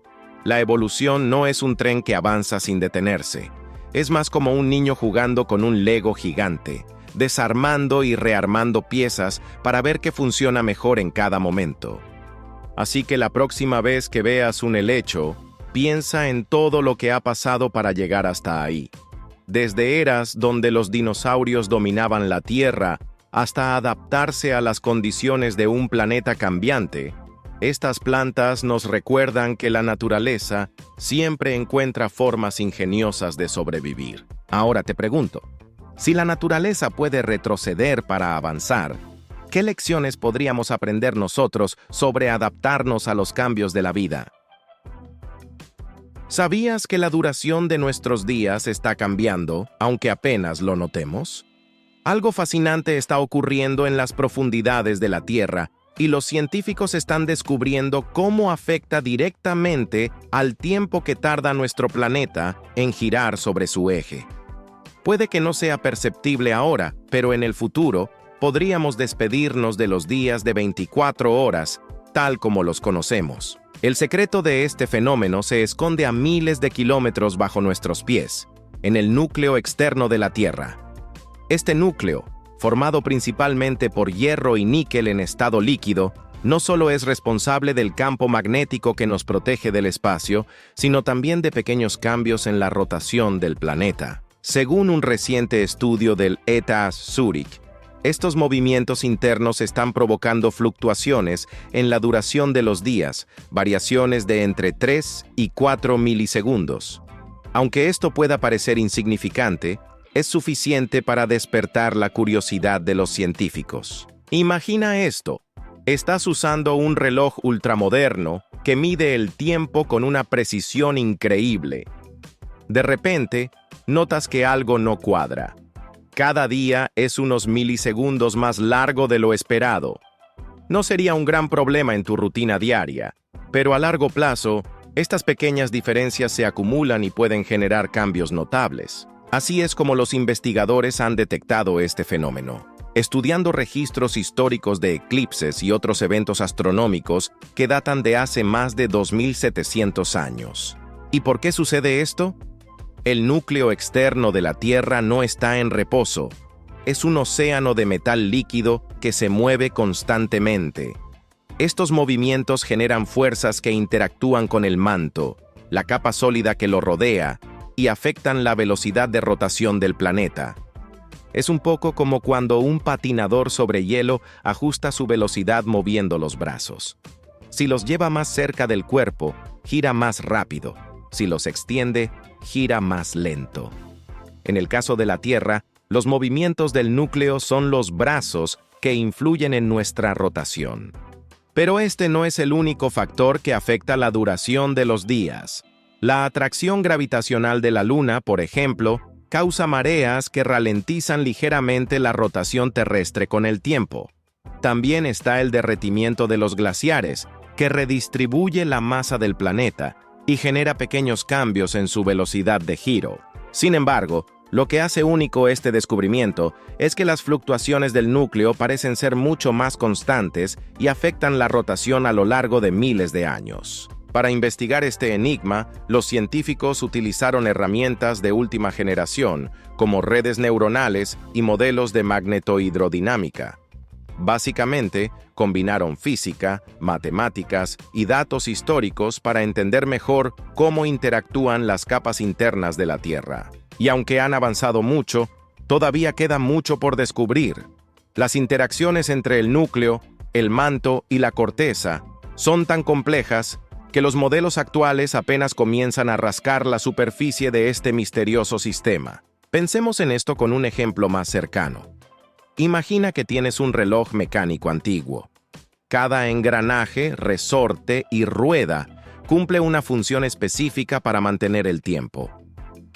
La evolución no es un tren que avanza sin detenerse. Es más como un niño jugando con un Lego gigante, desarmando y rearmando piezas para ver qué funciona mejor en cada momento. Así que la próxima vez que veas un helecho, piensa en todo lo que ha pasado para llegar hasta ahí. Desde eras donde los dinosaurios dominaban la Tierra hasta adaptarse a las condiciones de un planeta cambiante, estas plantas nos recuerdan que la naturaleza siempre encuentra formas ingeniosas de sobrevivir. Ahora te pregunto, si la naturaleza puede retroceder para avanzar, ¿qué lecciones podríamos aprender nosotros sobre adaptarnos a los cambios de la vida? ¿Sabías que la duración de nuestros días está cambiando, aunque apenas lo notemos? Algo fascinante está ocurriendo en las profundidades de la Tierra, y los científicos están descubriendo cómo afecta directamente al tiempo que tarda nuestro planeta en girar sobre su eje. Puede que no sea perceptible ahora, pero en el futuro podríamos despedirnos de los días de 24 horas, tal como los conocemos. El secreto de este fenómeno se esconde a miles de kilómetros bajo nuestros pies, en el núcleo externo de la Tierra. Este núcleo, formado principalmente por hierro y níquel en estado líquido, no solo es responsable del campo magnético que nos protege del espacio, sino también de pequeños cambios en la rotación del planeta. Según un reciente estudio del ETH Zurich, estos movimientos internos están provocando fluctuaciones en la duración de los días, variaciones de entre 3 y 4 milisegundos. Aunque esto pueda parecer insignificante, es suficiente para despertar la curiosidad de los científicos. Imagina esto. Estás usando un reloj ultramoderno que mide el tiempo con una precisión increíble. De repente, notas que algo no cuadra. Cada día es unos milisegundos más largo de lo esperado. No sería un gran problema en tu rutina diaria, pero a largo plazo, estas pequeñas diferencias se acumulan y pueden generar cambios notables. Así es como los investigadores han detectado este fenómeno, estudiando registros históricos de eclipses y otros eventos astronómicos que datan de hace más de 2700 años. ¿Y por qué sucede esto? El núcleo externo de la Tierra no está en reposo. Es un océano de metal líquido que se mueve constantemente. Estos movimientos generan fuerzas que interactúan con el manto, la capa sólida que lo rodea, y afectan la velocidad de rotación del planeta. Es un poco como cuando un patinador sobre hielo ajusta su velocidad moviendo los brazos. Si los lleva más cerca del cuerpo, gira más rápido. Si los extiende, gira más lento. En el caso de la Tierra, los movimientos del núcleo son los brazos que influyen en nuestra rotación. Pero este no es el único factor que afecta la duración de los días. La atracción gravitacional de la Luna, por ejemplo, causa mareas que ralentizan ligeramente la rotación terrestre con el tiempo. También está el derretimiento de los glaciares, que redistribuye la masa del planeta y genera pequeños cambios en su velocidad de giro. Sin embargo, lo que hace único este descubrimiento es que las fluctuaciones del núcleo parecen ser mucho más constantes y afectan la rotación a lo largo de miles de años. Para investigar este enigma, los científicos utilizaron herramientas de última generación, como redes neuronales y modelos de magnetohidrodinámica. Básicamente, combinaron física, matemáticas y datos históricos para entender mejor cómo interactúan las capas internas de la Tierra. Y aunque han avanzado mucho, todavía queda mucho por descubrir. Las interacciones entre el núcleo, el manto y la corteza son tan complejas que los modelos actuales apenas comienzan a rascar la superficie de este misterioso sistema. Pensemos en esto con un ejemplo más cercano. Imagina que tienes un reloj mecánico antiguo. Cada engranaje, resorte y rueda cumple una función específica para mantener el tiempo.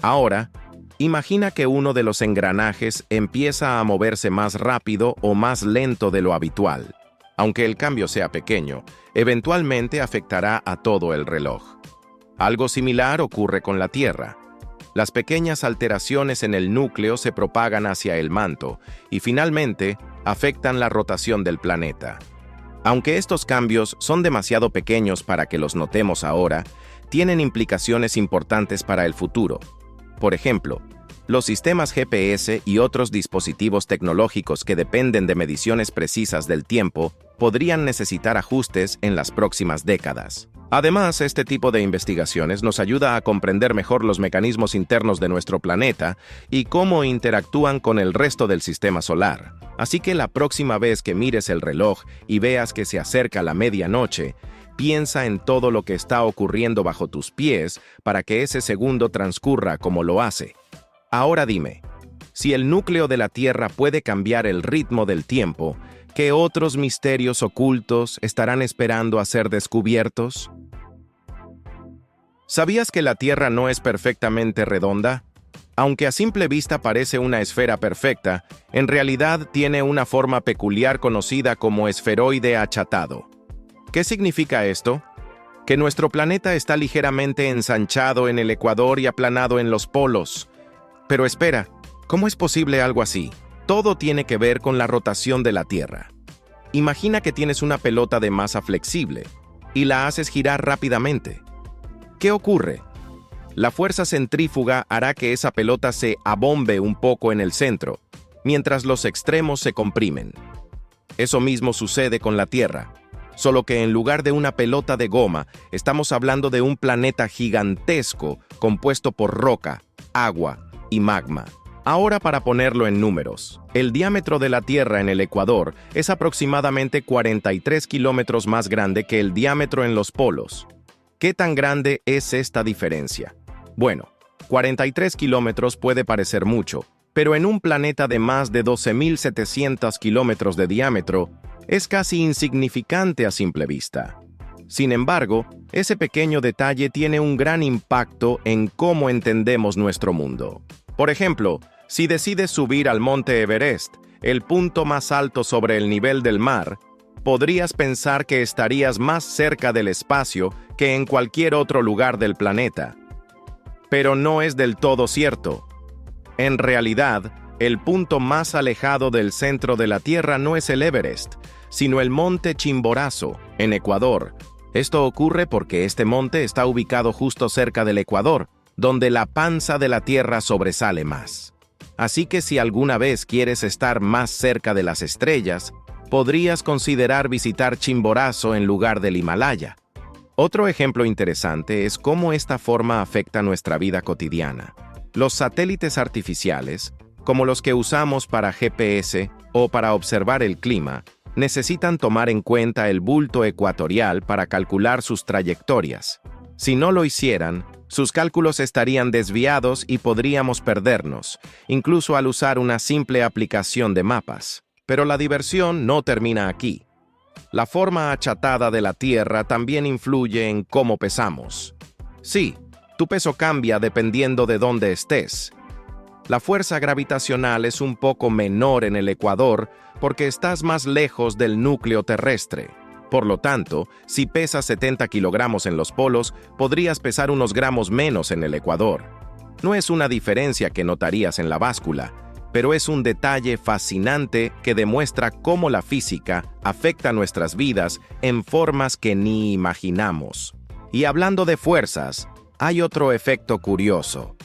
Ahora, imagina que uno de los engranajes empieza a moverse más rápido o más lento de lo habitual. Aunque el cambio sea pequeño, eventualmente afectará a todo el reloj. Algo similar ocurre con la Tierra. Las pequeñas alteraciones en el núcleo se propagan hacia el manto y finalmente afectan la rotación del planeta. Aunque estos cambios son demasiado pequeños para que los notemos ahora, tienen implicaciones importantes para el futuro. Por ejemplo, los sistemas GPS y otros dispositivos tecnológicos que dependen de mediciones precisas del tiempo podrían necesitar ajustes en las próximas décadas. Además, este tipo de investigaciones nos ayuda a comprender mejor los mecanismos internos de nuestro planeta y cómo interactúan con el resto del sistema solar. Así que la próxima vez que mires el reloj y veas que se acerca la medianoche, piensa en todo lo que está ocurriendo bajo tus pies para que ese segundo transcurra como lo hace. Ahora dime, si el núcleo de la Tierra puede cambiar el ritmo del tiempo, ¿qué otros misterios ocultos estarán esperando a ser descubiertos? ¿Sabías que la Tierra no es perfectamente redonda? Aunque a simple vista parece una esfera perfecta, en realidad tiene una forma peculiar conocida como esferoide achatado. ¿Qué significa esto? Que nuestro planeta está ligeramente ensanchado en el ecuador y aplanado en los polos. Pero espera, ¿cómo es posible algo así? Todo tiene que ver con la rotación de la Tierra. Imagina que tienes una pelota de masa flexible y la haces girar rápidamente. ¿Qué ocurre? La fuerza centrífuga hará que esa pelota se abombe un poco en el centro, mientras los extremos se comprimen. Eso mismo sucede con la Tierra, solo que en lugar de una pelota de goma, estamos hablando de un planeta gigantesco compuesto por roca, agua y magma. Ahora, para ponerlo en números, el diámetro de la Tierra en el Ecuador es aproximadamente 43 kilómetros más grande que el diámetro en los polos. ¿Qué tan grande es esta diferencia? Bueno, 43 kilómetros puede parecer mucho, pero en un planeta de más de 12.700 kilómetros de diámetro, es casi insignificante a simple vista. Sin embargo, ese pequeño detalle tiene un gran impacto en cómo entendemos nuestro mundo. Por ejemplo, si decides subir al Monte Everest, el punto más alto sobre el nivel del mar, podrías pensar que estarías más cerca del espacio que en cualquier otro lugar del planeta. Pero no es del todo cierto. En realidad, el punto más alejado del centro de la Tierra no es el Everest, sino el Monte Chimborazo, en Ecuador. Esto ocurre porque este monte está ubicado justo cerca del Ecuador, donde la panza de la Tierra sobresale más. Así que si alguna vez quieres estar más cerca de las estrellas, podrías considerar visitar Chimborazo en lugar del Himalaya. Otro ejemplo interesante es cómo esta forma afecta nuestra vida cotidiana. Los satélites artificiales, como los que usamos para GPS o para observar el clima, necesitan tomar en cuenta el bulto ecuatorial para calcular sus trayectorias. Si no lo hicieran, sus cálculos estarían desviados y podríamos perdernos, incluso al usar una simple aplicación de mapas. Pero la diversión no termina aquí. La forma achatada de la Tierra también influye en cómo pesamos. Sí, tu peso cambia dependiendo de dónde estés. La fuerza gravitacional es un poco menor en el ecuador porque estás más lejos del núcleo terrestre. Por lo tanto, si pesas 70 kilogramos en los polos, podrías pesar unos gramos menos en el ecuador. No es una diferencia que notarías en la báscula, pero es un detalle fascinante que demuestra cómo la física afecta nuestras vidas en formas que ni imaginamos. Y hablando de fuerzas, hay otro efecto curioso.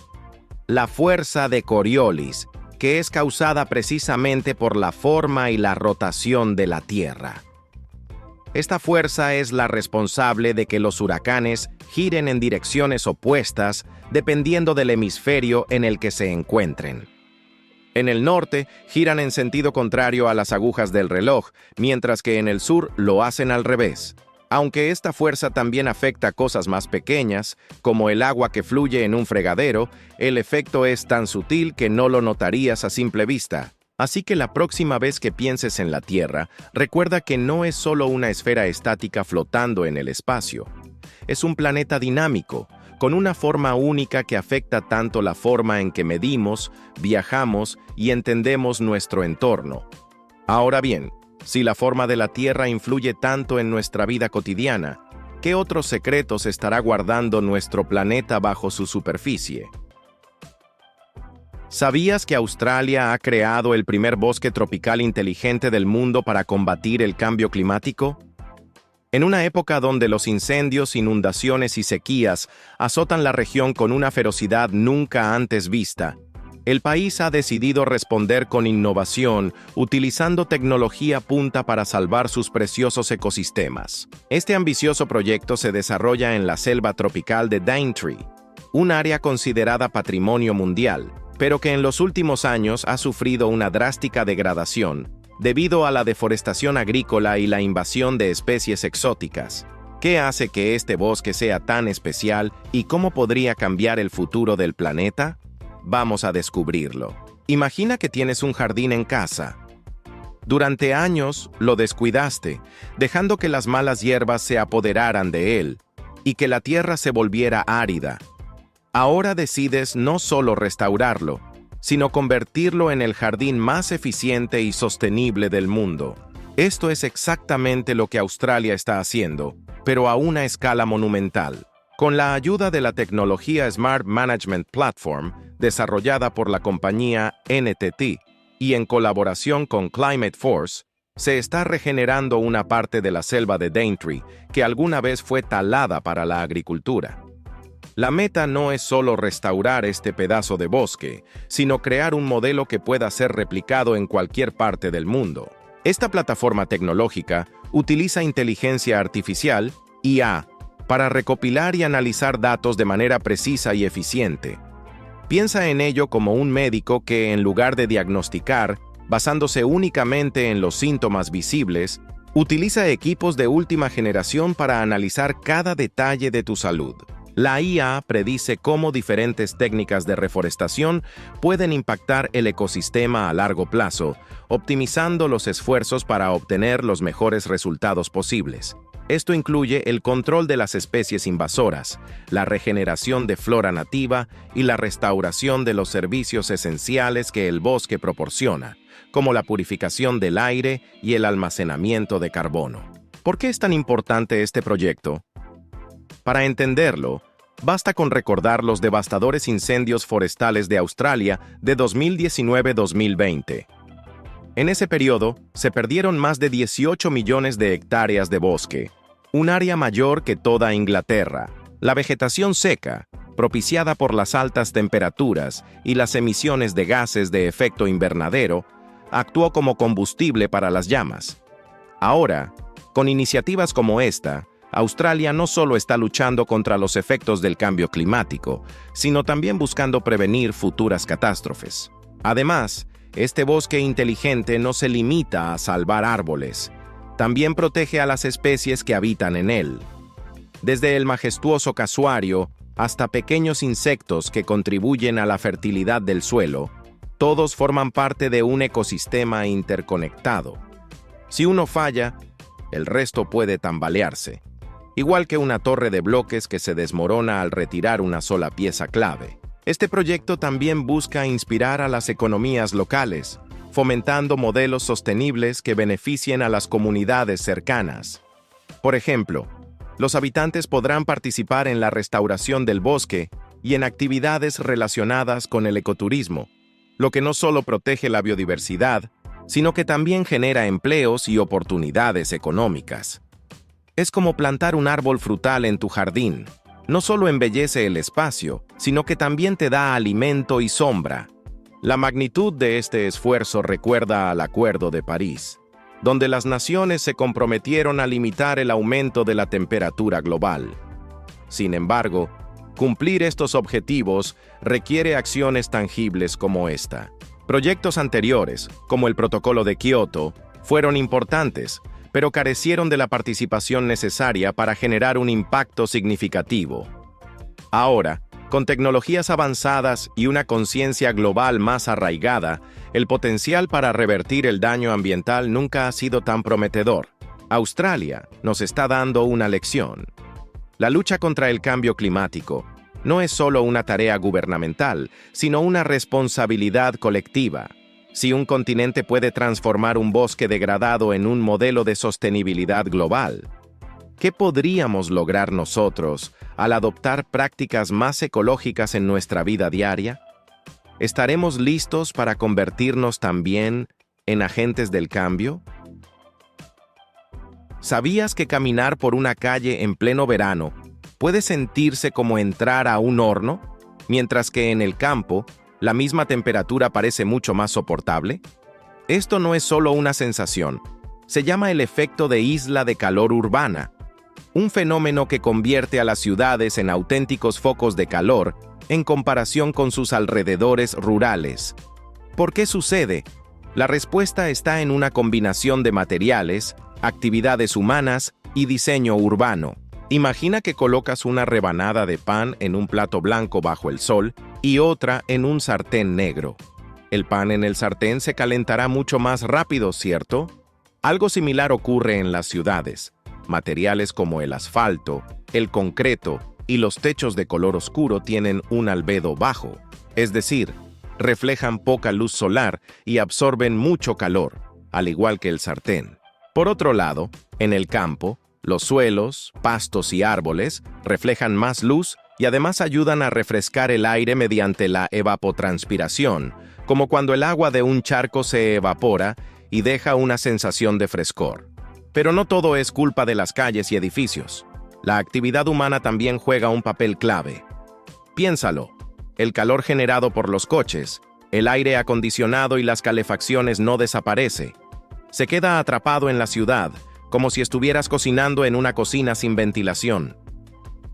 La fuerza de Coriolis, que es causada precisamente por la forma y la rotación de la Tierra. Esta fuerza es la responsable de que los huracanes giren en direcciones opuestas dependiendo del hemisferio en el que se encuentren. En el norte, giran en sentido contrario a las agujas del reloj, mientras que en el sur lo hacen al revés. Aunque esta fuerza también afecta cosas más pequeñas, como el agua que fluye en un fregadero, el efecto es tan sutil que no lo notarías a simple vista. Así que la próxima vez que pienses en la Tierra, recuerda que no es solo una esfera estática flotando en el espacio. Es un planeta dinámico, con una forma única que afecta tanto la forma en que medimos, viajamos y entendemos nuestro entorno. Ahora bien, si la forma de la Tierra influye tanto en nuestra vida cotidiana, ¿qué otros secretos estará guardando nuestro planeta bajo su superficie? ¿Sabías que Australia ha creado el primer bosque tropical inteligente del mundo para combatir el cambio climático? En una época donde los incendios, inundaciones y sequías azotan la región con una ferocidad nunca antes vista, el país ha decidido responder con innovación, utilizando tecnología punta para salvar sus preciosos ecosistemas. Este ambicioso proyecto se desarrolla en la selva tropical de Daintree, un área considerada patrimonio mundial, pero que en los últimos años ha sufrido una drástica degradación debido a la deforestación agrícola y la invasión de especies exóticas. ¿Qué hace que este bosque sea tan especial y cómo podría cambiar el futuro del planeta? Vamos a descubrirlo. Imagina que tienes un jardín en casa. Durante años lo descuidaste, dejando que las malas hierbas se apoderaran de él y que la tierra se volviera árida. Ahora decides no solo restaurarlo, sino convertirlo en el jardín más eficiente y sostenible del mundo. Esto es exactamente lo que Australia está haciendo, pero a una escala monumental. Con la ayuda de la tecnología Smart Management Platform, desarrollada por la compañía NTT, y en colaboración con Climate Force, se está regenerando una parte de la selva de Daintree que alguna vez fue talada para la agricultura. La meta no es solo restaurar este pedazo de bosque, sino crear un modelo que pueda ser replicado en cualquier parte del mundo. Esta plataforma tecnológica utiliza inteligencia artificial, IA, para recopilar y analizar datos de manera precisa y eficiente. Piensa en ello como un médico que, en lugar de diagnosticar, basándose únicamente en los síntomas visibles, utiliza equipos de última generación para analizar cada detalle de tu salud. La IA predice cómo diferentes técnicas de reforestación pueden impactar el ecosistema a largo plazo, optimizando los esfuerzos para obtener los mejores resultados posibles. Esto incluye el control de las especies invasoras, la regeneración de flora nativa y la restauración de los servicios esenciales que el bosque proporciona, como la purificación del aire y el almacenamiento de carbono. ¿Por qué es tan importante este proyecto? Para entenderlo, basta con recordar los devastadores incendios forestales de Australia de 2019-2020. En ese periodo, se perdieron más de 18 millones de hectáreas de bosque, un área mayor que toda Inglaterra. La vegetación seca, propiciada por las altas temperaturas y las emisiones de gases de efecto invernadero, actuó como combustible para las llamas. Ahora, con iniciativas como esta, Australia no solo está luchando contra los efectos del cambio climático, sino también buscando prevenir futuras catástrofes. Además, este bosque inteligente no se limita a salvar árboles, también protege a las especies que habitan en él. Desde el majestuoso casuario hasta pequeños insectos que contribuyen a la fertilidad del suelo, todos forman parte de un ecosistema interconectado. Si uno falla, el resto puede tambalearse, igual que una torre de bloques que se desmorona al retirar una sola pieza clave. Este proyecto también busca inspirar a las economías locales, fomentando modelos sostenibles que beneficien a las comunidades cercanas. Por ejemplo, los habitantes podrán participar en la restauración del bosque y en actividades relacionadas con el ecoturismo, lo que no solo protege la biodiversidad, sino que también genera empleos y oportunidades económicas. Es como plantar un árbol frutal en tu jardín. No solo embellece el espacio, sino que también te da alimento y sombra. La magnitud de este esfuerzo recuerda al Acuerdo de París, donde las naciones se comprometieron a limitar el aumento de la temperatura global. Sin embargo, cumplir estos objetivos requiere acciones tangibles como esta. Proyectos anteriores, como el Protocolo de Kioto, fueron importantes, pero carecieron de la participación necesaria para generar un impacto significativo. Ahora, con tecnologías avanzadas y una conciencia global más arraigada, el potencial para revertir el daño ambiental nunca ha sido tan prometedor. Australia nos está dando una lección. La lucha contra el cambio climático no es solo una tarea gubernamental, sino una responsabilidad colectiva. Si un continente puede transformar un bosque degradado en un modelo de sostenibilidad global, ¿qué podríamos lograr nosotros al adoptar prácticas más ecológicas en nuestra vida diaria? ¿Estaremos listos para convertirnos también en agentes del cambio? ¿Sabías que caminar por una calle en pleno verano puede sentirse como entrar a un horno, mientras que en el campo la misma temperatura parece mucho más soportable? Esto no es solo una sensación, se llama el efecto de isla de calor urbana, un fenómeno que convierte a las ciudades en auténticos focos de calor en comparación con sus alrededores rurales. ¿Por qué sucede? La respuesta está en una combinación de materiales, actividades humanas y diseño urbano. Imagina que colocas una rebanada de pan en un plato blanco bajo el sol y otra en un sartén negro. El pan en el sartén se calentará mucho más rápido, ¿cierto? Algo similar ocurre en las ciudades. Materiales como el asfalto, el concreto y los techos de color oscuro tienen un albedo bajo, es decir, reflejan poca luz solar y absorben mucho calor, al igual que el sartén. Por otro lado, en el campo, los suelos, pastos y árboles reflejan más luz y además ayudan a refrescar el aire mediante la evapotranspiración, como cuando el agua de un charco se evapora y deja una sensación de frescor. Pero no todo es culpa de las calles y edificios. La actividad humana también juega un papel clave. Piénsalo, el calor generado por los coches, el aire acondicionado y las calefacciones no desaparece. Se queda atrapado en la ciudad, como si estuvieras cocinando en una cocina sin ventilación.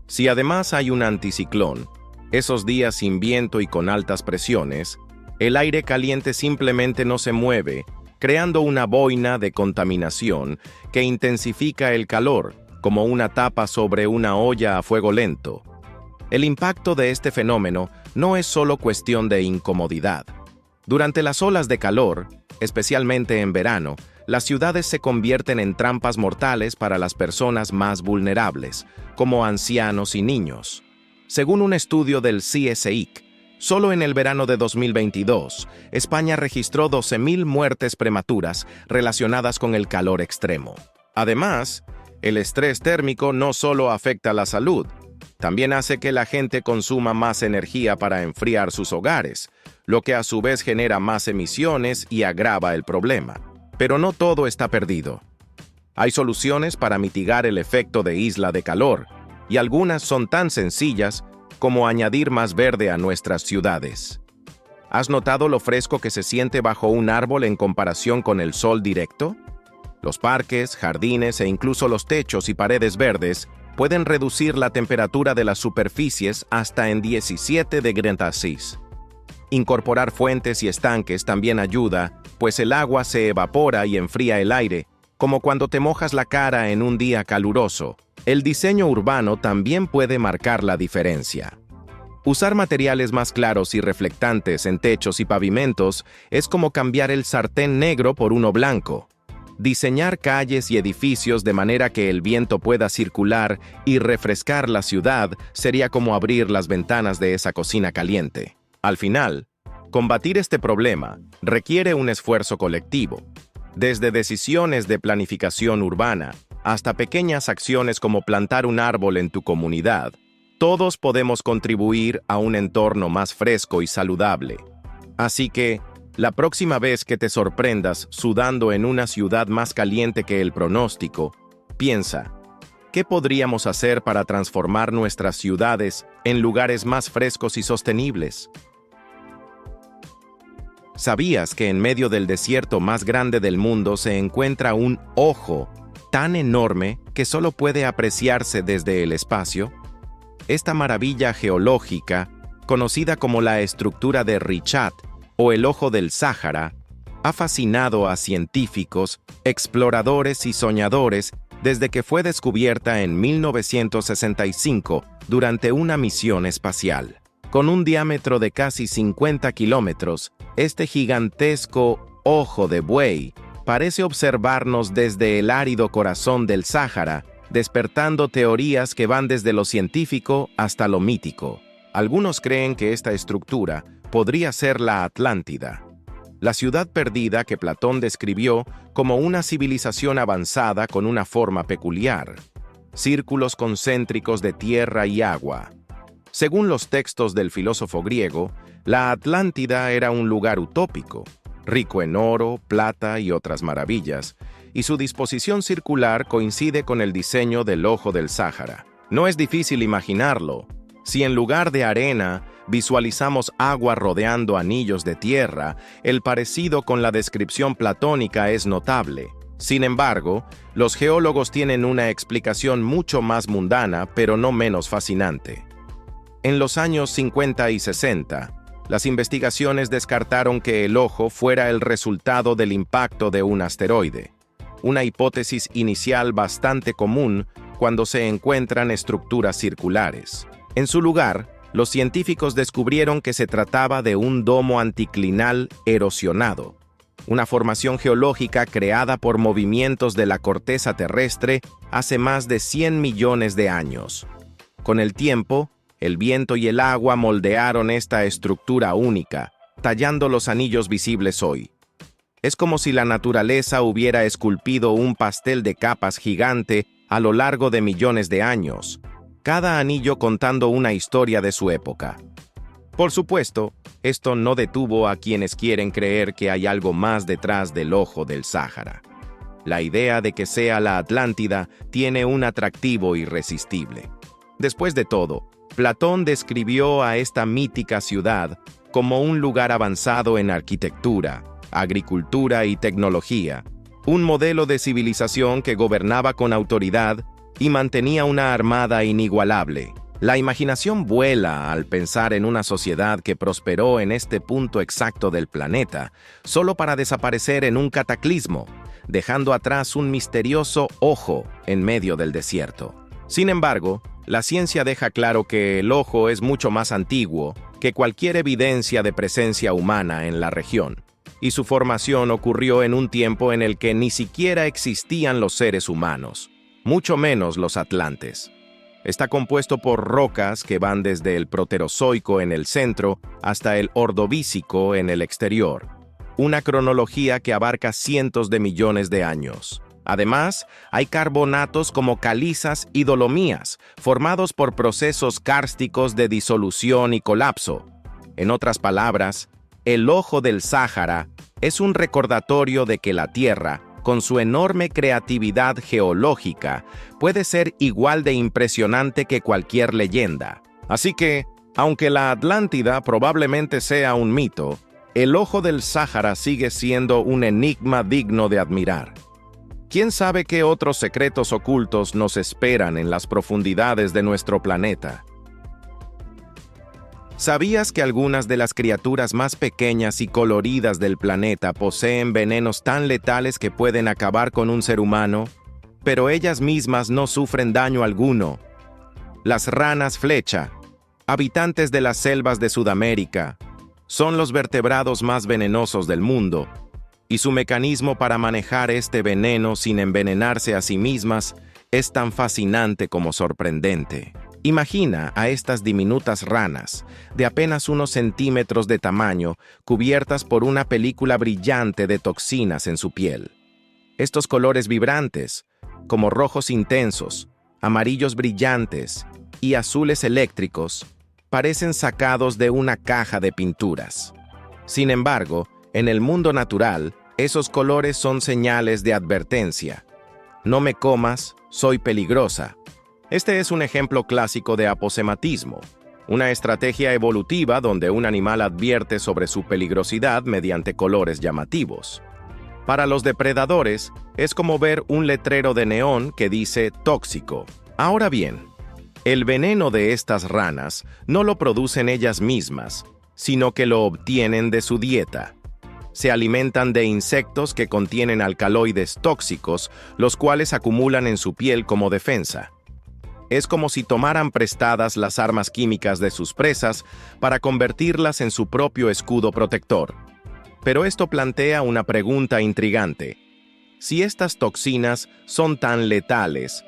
Si además hay un anticiclón, esos días sin viento y con altas presiones, el aire caliente simplemente no se mueve, creando una boina de contaminación que intensifica el calor, como una tapa sobre una olla a fuego lento. El impacto de este fenómeno no es solo cuestión de incomodidad. Durante las olas de calor, especialmente en verano, las ciudades se convierten en trampas mortales para las personas más vulnerables, como ancianos y niños. Según un estudio del CSIC, solo en el verano de 2022, España registró 12.000 muertes prematuras relacionadas con el calor extremo. Además, el estrés térmico no solo afecta la salud, también hace que la gente consuma más energía para enfriar sus hogares, lo que a su vez genera más emisiones y agrava el problema. Pero no todo está perdido. Hay soluciones para mitigar el efecto de isla de calor, y algunas son tan sencillas como añadir más verde a nuestras ciudades. ¿Has notado lo fresco que se siente bajo un árbol en comparación con el sol directo? Los parques, jardines e incluso los techos y paredes verdes pueden reducir la temperatura de las superficies hasta en 17 degrees Celsius. Incorporar fuentes y estanques también ayuda, pues el agua se evapora y enfría el aire, como cuando te mojas la cara en un día caluroso. El diseño urbano también puede marcar la diferencia. Usar materiales más claros y reflectantes en techos y pavimentos es como cambiar el sartén negro por uno blanco. Diseñar calles y edificios de manera que el viento pueda circular y refrescar la ciudad sería como abrir las ventanas de esa cocina caliente. Al final, combatir este problema requiere un esfuerzo colectivo, desde decisiones de planificación urbana hasta pequeñas acciones como plantar un árbol en tu comunidad. Todos podemos contribuir a un entorno más fresco y saludable. Así que, la próxima vez que te sorprendas sudando en una ciudad más caliente que el pronóstico, piensa, ¿qué podríamos hacer para transformar nuestras ciudades en lugares más frescos y sostenibles? ¿Sabías que en medio del desierto más grande del mundo se encuentra un ojo tan enorme que solo puede apreciarse desde el espacio? Esta maravilla geológica, conocida como la estructura de Richat o el ojo del Sáhara, ha fascinado a científicos, exploradores y soñadores desde que fue descubierta en 1965 durante una misión espacial. Con un diámetro de casi 50 kilómetros, este gigantesco ojo de buey parece observarnos desde el árido corazón del Sáhara, despertando teorías que van desde lo científico hasta lo mítico. Algunos creen que esta estructura podría ser la Atlántida, la ciudad perdida que Platón describió como una civilización avanzada con una forma peculiar, círculos concéntricos de tierra y agua. Según los textos del filósofo griego, la Atlántida era un lugar utópico, rico en oro, plata y otras maravillas, y su disposición circular coincide con el diseño del ojo del Sáhara. No es difícil imaginarlo. Si en lugar de arena visualizamos agua rodeando anillos de tierra, el parecido con la descripción platónica es notable. Sin embargo, los geólogos tienen una explicación mucho más mundana, pero no menos fascinante. En los años 50 y 60, las investigaciones descartaron que el ojo fuera el resultado del impacto de un asteroide, una hipótesis inicial bastante común cuando se encuentran estructuras circulares. En su lugar, los científicos descubrieron que se trataba de un domo anticlinal erosionado, una formación geológica creada por movimientos de la corteza terrestre hace más de 100 millones de años. Con el tiempo, el viento y el agua moldearon esta estructura única, tallando los anillos visibles hoy. Es como si la naturaleza hubiera esculpido un pastel de capas gigante a lo largo de millones de años, cada anillo contando una historia de su época. Por supuesto, esto no detuvo a quienes quieren creer que hay algo más detrás del ojo del Sáhara. La idea de que sea la Atlántida tiene un atractivo irresistible. Después de todo, Platón describió a esta mítica ciudad como un lugar avanzado en arquitectura, agricultura y tecnología, un modelo de civilización que gobernaba con autoridad y mantenía una armada inigualable. La imaginación vuela al pensar en una sociedad que prosperó en este punto exacto del planeta, solo para desaparecer en un cataclismo, dejando atrás un misterioso ojo en medio del desierto. Sin embargo, la ciencia deja claro que el ojo es mucho más antiguo que cualquier evidencia de presencia humana en la región, y su formación ocurrió en un tiempo en el que ni siquiera existían los seres humanos, mucho menos los atlantes. Está compuesto por rocas que van desde el Proterozoico en el centro hasta el Ordovícico en el exterior, una cronología que abarca cientos de millones de años. Además, hay carbonatos como calizas y dolomías, formados por procesos kársticos de disolución y colapso. En otras palabras, el ojo del Sáhara es un recordatorio de que la Tierra, con su enorme creatividad geológica, puede ser igual de impresionante que cualquier leyenda. Así que, aunque la Atlántida probablemente sea un mito, el ojo del Sáhara sigue siendo un enigma digno de admirar. ¿Quién sabe qué otros secretos ocultos nos esperan en las profundidades de nuestro planeta? ¿Sabías que algunas de las criaturas más pequeñas y coloridas del planeta poseen venenos tan letales que pueden acabar con un ser humano, pero ellas mismas no sufren daño alguno? Las ranas flecha, habitantes de las selvas de Sudamérica, son los vertebrados más venenosos del mundo, y su mecanismo para manejar este veneno sin envenenarse a sí mismas es tan fascinante como sorprendente. Imagina a estas diminutas ranas, de apenas unos centímetros de tamaño, cubiertas por una película brillante de toxinas en su piel. Estos colores vibrantes, como rojos intensos, amarillos brillantes y azules eléctricos, parecen sacados de una caja de pinturas. Sin embargo, en el mundo natural, esos colores son señales de advertencia. No me comas, soy peligrosa. Este es un ejemplo clásico de aposematismo, una estrategia evolutiva donde un animal advierte sobre su peligrosidad mediante colores llamativos. Para los depredadores, es como ver un letrero de neón que dice tóxico. Ahora bien, el veneno de estas ranas no lo producen ellas mismas, sino que lo obtienen de su dieta. Se alimentan de insectos que contienen alcaloides tóxicos, los cuales acumulan en su piel como defensa. Es como si tomaran prestadas las armas químicas de sus presas para convertirlas en su propio escudo protector. Pero esto plantea una pregunta intrigante. Si estas toxinas son tan letales,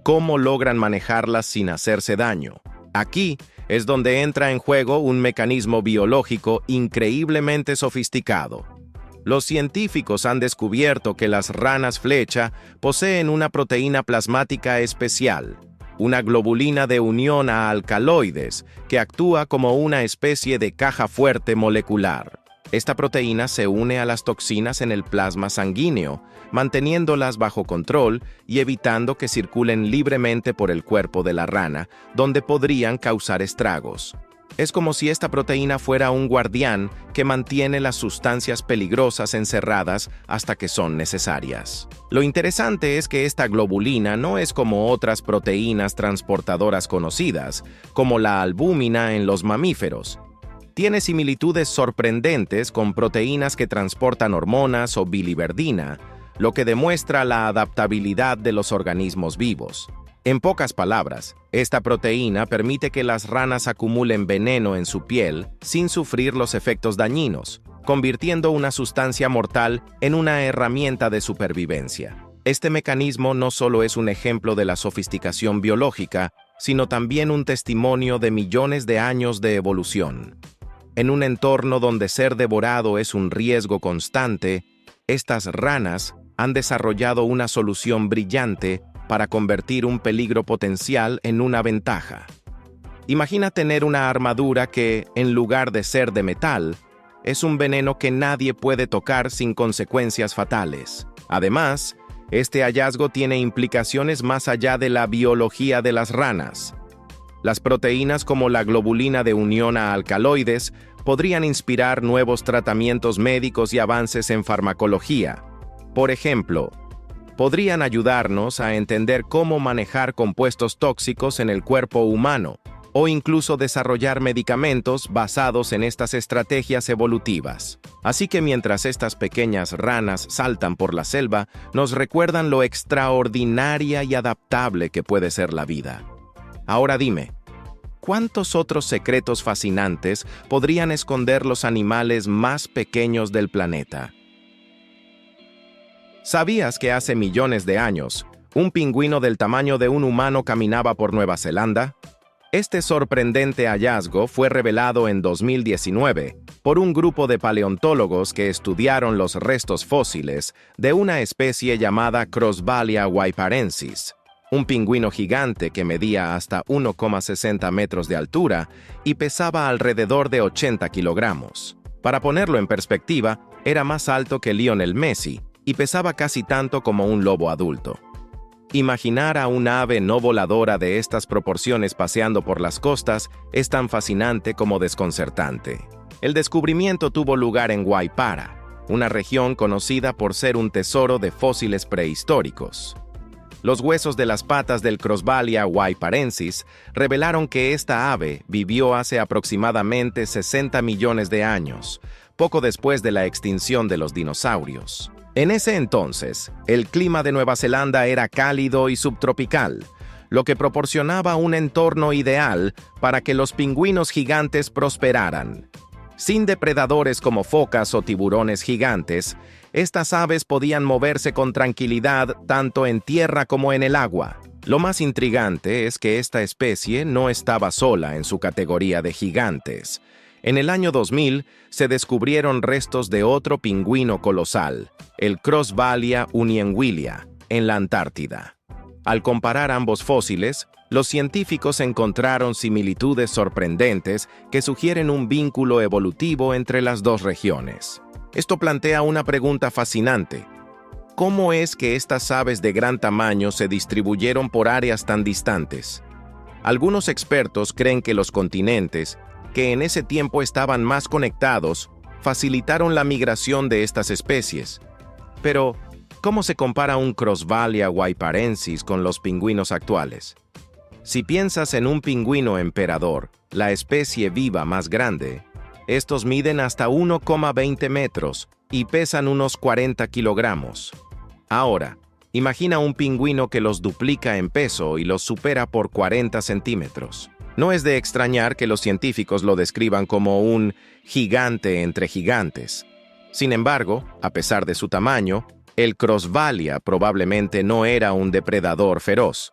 ¿cómo logran manejarlas sin hacerse daño? Aquí es donde entra en juego un mecanismo biológico increíblemente sofisticado. Los científicos han descubierto que las ranas flecha poseen una proteína plasmática especial, una globulina de unión a alcaloides que actúa como una especie de caja fuerte molecular. Esta proteína se une a las toxinas en el plasma sanguíneo, manteniéndolas bajo control y evitando que circulen libremente por el cuerpo de la rana, donde podrían causar estragos. Es como si esta proteína fuera un guardián que mantiene las sustancias peligrosas encerradas hasta que son necesarias. Lo interesante es que esta globulina no es como otras proteínas transportadoras conocidas, como la albúmina en los mamíferos. Tiene similitudes sorprendentes con proteínas que transportan hormonas o biliverdina, lo que demuestra la adaptabilidad de los organismos vivos. En pocas palabras, esta proteína permite que las ranas acumulen veneno en su piel sin sufrir los efectos dañinos, convirtiendo una sustancia mortal en una herramienta de supervivencia. Este mecanismo no solo es un ejemplo de la sofisticación biológica, sino también un testimonio de millones de años de evolución. En un entorno donde ser devorado es un riesgo constante, estas ranas han desarrollado una solución brillante para convertir un peligro potencial en una ventaja. Imagina tener una armadura que, en lugar de ser de metal, es un veneno que nadie puede tocar sin consecuencias fatales. Además, este hallazgo tiene implicaciones más allá de la biología de las ranas. Las proteínas como la globulina de unión a alcaloides podrían inspirar nuevos tratamientos médicos y avances en farmacología. Por ejemplo, podrían ayudarnos a entender cómo manejar compuestos tóxicos en el cuerpo humano, o incluso desarrollar medicamentos basados en estas estrategias evolutivas. Así que mientras estas pequeñas ranas saltan por la selva, nos recuerdan lo extraordinaria y adaptable que puede ser la vida. Ahora dime, ¿cuántos otros secretos fascinantes podrían esconder los animales más pequeños del planeta? ¿Sabías que hace millones de años, un pingüino del tamaño de un humano caminaba por Nueva Zelanda? Este sorprendente hallazgo fue revelado en 2019 por un grupo de paleontólogos que estudiaron los restos fósiles de una especie llamada Crossbalia waiparensis, un pingüino gigante que medía hasta 1,60 metros de altura y pesaba alrededor de 80 kilogramos. Para ponerlo en perspectiva, era más alto que Lionel Messi y pesaba casi tanto como un lobo adulto. Imaginar a un ave no voladora de estas proporciones paseando por las costas es tan fascinante como desconcertante. El descubrimiento tuvo lugar en Waipara, una región conocida por ser un tesoro de fósiles prehistóricos. Los huesos de las patas del Crossbalia guayparensis revelaron que esta ave vivió hace aproximadamente 60 millones de años, poco después de la extinción de los dinosaurios. En ese entonces, el clima de Nueva Zelanda era cálido y subtropical, lo que proporcionaba un entorno ideal para que los pingüinos gigantes prosperaran. Sin depredadores como focas o tiburones gigantes, estas aves podían moverse con tranquilidad tanto en tierra como en el agua. Lo más intrigante es que esta especie no estaba sola en su categoría de gigantes. En el año 2000 se descubrieron restos de otro pingüino colosal, el Crossbalia unienwilia, en la Antártida. Al comparar ambos fósiles, los científicos encontraron similitudes sorprendentes que sugieren un vínculo evolutivo entre las dos regiones. Esto plantea una pregunta fascinante. ¿Cómo es que estas aves de gran tamaño se distribuyeron por áreas tan distantes? Algunos expertos creen que los continentes, que en ese tiempo estaban más conectados, facilitaron la migración de estas especies. Pero, ¿cómo se compara un Crossbalia guayparensis con los pingüinos actuales? Si piensas en un pingüino emperador, la especie viva más grande, estos miden hasta 1,20 metros y pesan unos 40 kilogramos. Ahora, imagina un pingüino que los duplica en peso y los supera por 40 centímetros. No es de extrañar que los científicos lo describan como un gigante entre gigantes. Sin embargo, a pesar de su tamaño, el Crossbalia probablemente no era un depredador feroz.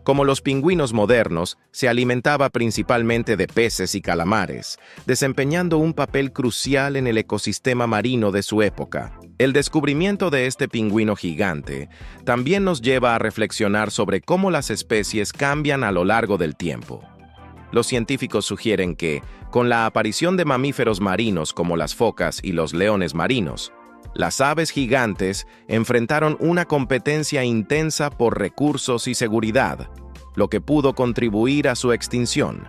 Como los pingüinos modernos, se alimentaba principalmente de peces y calamares, desempeñando un papel crucial en el ecosistema marino de su época. El descubrimiento de este pingüino gigante también nos lleva a reflexionar sobre cómo las especies cambian a lo largo del tiempo. Los científicos sugieren que, con la aparición de mamíferos marinos como las focas y los leones marinos, las aves gigantes enfrentaron una competencia intensa por recursos y seguridad, lo que pudo contribuir a su extinción.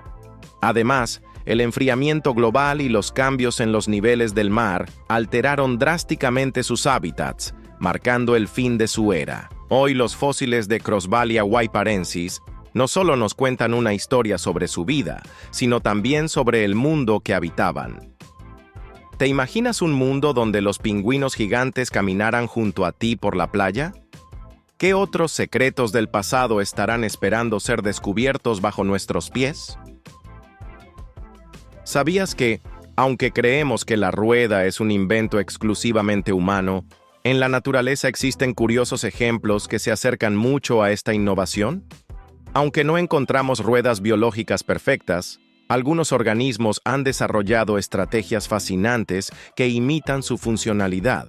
Además, el enfriamiento global y los cambios en los niveles del mar alteraron drásticamente sus hábitats, marcando el fin de su era. Hoy los fósiles de Crossbalia guayparensis no solo nos cuentan una historia sobre su vida, sino también sobre el mundo que habitaban. ¿Te imaginas un mundo donde los pingüinos gigantes caminaran junto a ti por la playa? ¿Qué otros secretos del pasado estarán esperando ser descubiertos bajo nuestros pies? ¿Sabías que, aunque creemos que la rueda es un invento exclusivamente humano, en la naturaleza existen curiosos ejemplos que se acercan mucho a esta innovación? Aunque no encontramos ruedas biológicas perfectas, algunos organismos han desarrollado estrategias fascinantes que imitan su funcionalidad.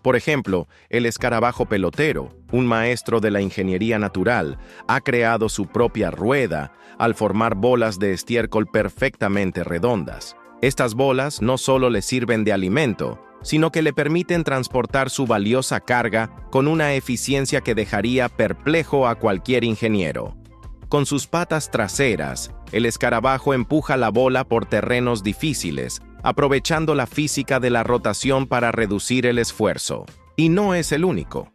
Por ejemplo, el escarabajo pelotero, un maestro de la ingeniería natural, ha creado su propia rueda al formar bolas de estiércol perfectamente redondas. Estas bolas no solo le sirven de alimento, sino que le permiten transportar su valiosa carga con una eficiencia que dejaría perplejo a cualquier ingeniero. Con sus patas traseras, el escarabajo empuja la bola por terrenos difíciles, aprovechando la física de la rotación para reducir el esfuerzo. Y no es el único.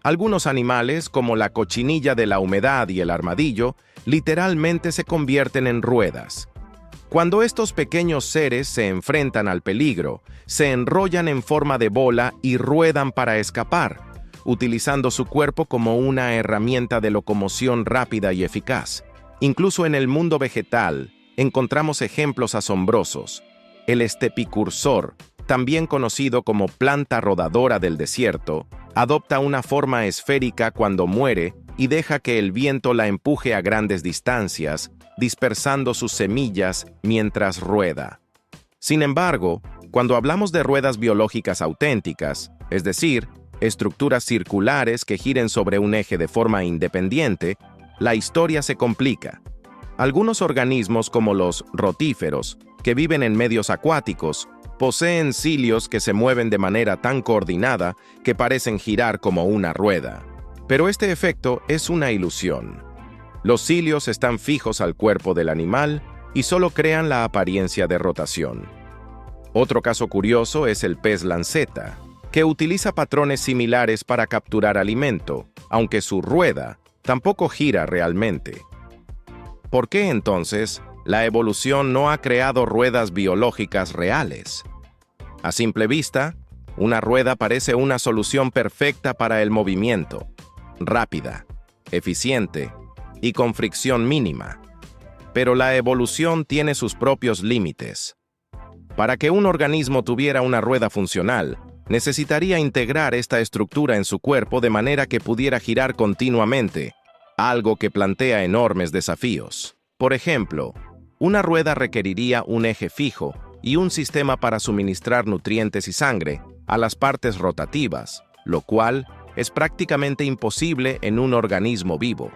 Algunos animales, como la cochinilla de la humedad y el armadillo, literalmente se convierten en ruedas. Cuando estos pequeños seres se enfrentan al peligro, se enrollan en forma de bola y ruedan para escapar, utilizando su cuerpo como una herramienta de locomoción rápida y eficaz. Incluso en el mundo vegetal, encontramos ejemplos asombrosos. El estepicursor, también conocido como planta rodadora del desierto, adopta una forma esférica cuando muere y deja que el viento la empuje a grandes distancias, dispersando sus semillas mientras rueda. Sin embargo, cuando hablamos de ruedas biológicas auténticas, es decir, estructuras circulares que giren sobre un eje de forma independiente, la historia se complica. Algunos organismos como los rotíferos, que viven en medios acuáticos, poseen cilios que se mueven de manera tan coordinada que parecen girar como una rueda. Pero este efecto es una ilusión. Los cilios están fijos al cuerpo del animal y solo crean la apariencia de rotación. Otro caso curioso es el pez lanceta, que utiliza patrones similares para capturar alimento, aunque su rueda tampoco gira realmente. ¿Por qué entonces la evolución no ha creado ruedas biológicas reales? A simple vista, una rueda parece una solución perfecta para el movimiento, rápida, eficiente y con fricción mínima. Pero la evolución tiene sus propios límites. Para que un organismo tuviera una rueda funcional, necesitaría integrar esta estructura en su cuerpo de manera que pudiera girar continuamente, algo que plantea enormes desafíos. Por ejemplo, una rueda requeriría un eje fijo y un sistema para suministrar nutrientes y sangre a las partes rotativas, lo cual es prácticamente imposible en un organismo vivo.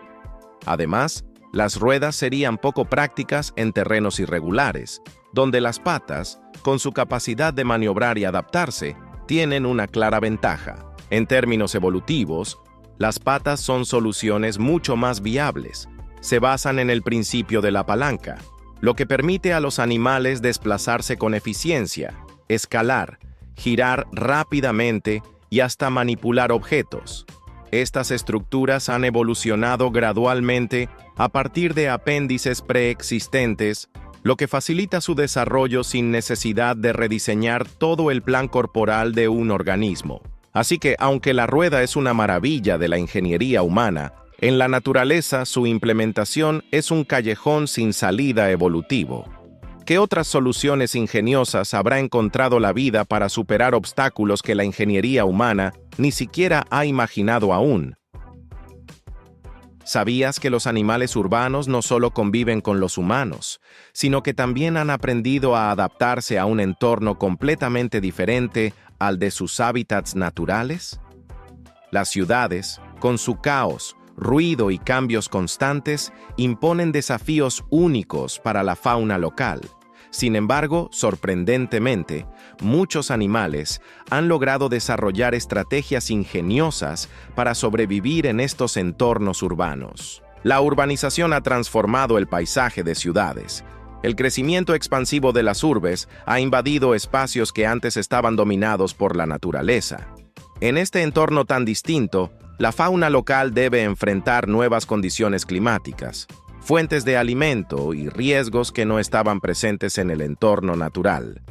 Además, las ruedas serían poco prácticas en terrenos irregulares, donde las patas, con su capacidad de maniobrar y adaptarse, tienen una clara ventaja. En términos evolutivos, las patas son soluciones mucho más viables. Se basan en el principio de la palanca, lo que permite a los animales desplazarse con eficiencia, escalar, girar rápidamente y hasta manipular objetos. Estas estructuras han evolucionado gradualmente a partir de apéndices preexistentes, lo que facilita su desarrollo sin necesidad de rediseñar todo el plan corporal de un organismo. Así que, aunque la rueda es una maravilla de la ingeniería humana, en la naturaleza su implementación es un callejón sin salida evolutivo. ¿Qué otras soluciones ingeniosas habrá encontrado la vida para superar obstáculos que la ingeniería humana ni siquiera ha imaginado aún? ¿Sabías que los animales urbanos no solo conviven con los humanos, sino que también han aprendido a adaptarse a un entorno completamente diferente al de sus hábitats naturales? Las ciudades, con su caos, ruido y cambios constantes, imponen desafíos únicos para la fauna local. Sin embargo, sorprendentemente, muchos animales han logrado desarrollar estrategias ingeniosas para sobrevivir en estos entornos urbanos. La urbanización ha transformado el paisaje de ciudades. El crecimiento expansivo de las urbes ha invadido espacios que antes estaban dominados por la naturaleza. En este entorno tan distinto, la fauna local debe enfrentar nuevas condiciones climáticas, fuentes de alimento y riesgos que no estaban presentes en el entorno natural.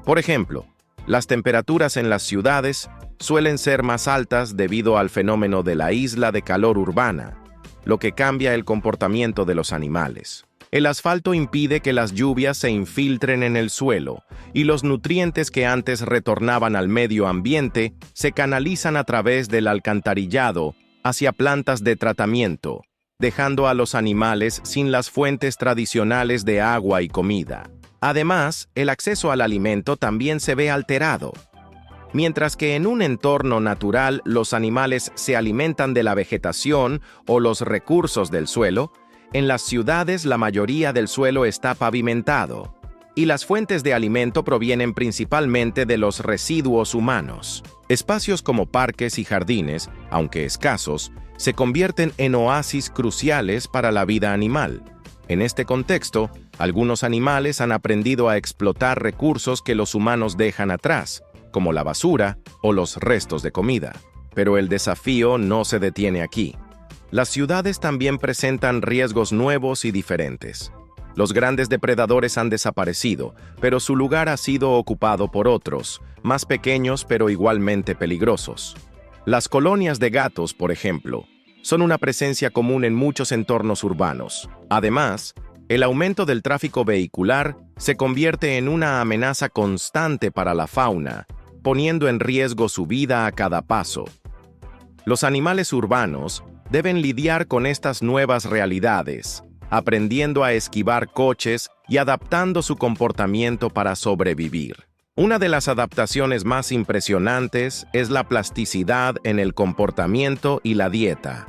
Por ejemplo, las temperaturas en las ciudades suelen ser más altas debido al fenómeno de la isla de calor urbana, lo que cambia el comportamiento de los animales. El asfalto impide que las lluvias se infiltren en el suelo y los nutrientes que antes retornaban al medio ambiente se canalizan a través del alcantarillado hacia plantas de tratamiento, dejando a los animales sin las fuentes tradicionales de agua y comida. Además, el acceso al alimento también se ve alterado. Mientras que en un entorno natural los animales se alimentan de la vegetación o los recursos del suelo, en las ciudades la mayoría del suelo está pavimentado, y las fuentes de alimento provienen principalmente de los residuos humanos. Espacios como parques y jardines, aunque escasos, se convierten en oasis cruciales para la vida animal. En este contexto, algunos animales han aprendido a explotar recursos que los humanos dejan atrás, como la basura o los restos de comida. Pero el desafío no se detiene aquí. Las ciudades también presentan riesgos nuevos y diferentes. Los grandes depredadores han desaparecido, pero su lugar ha sido ocupado por otros, más pequeños pero igualmente peligrosos. Las colonias de gatos, por ejemplo, son una presencia común en muchos entornos urbanos. Además, el aumento del tráfico vehicular se convierte en una amenaza constante para la fauna, poniendo en riesgo su vida a cada paso. Los animales urbanos deben lidiar con estas nuevas realidades, aprendiendo a esquivar coches y adaptando su comportamiento para sobrevivir. Una de las adaptaciones más impresionantes es la plasticidad en el comportamiento y la dieta.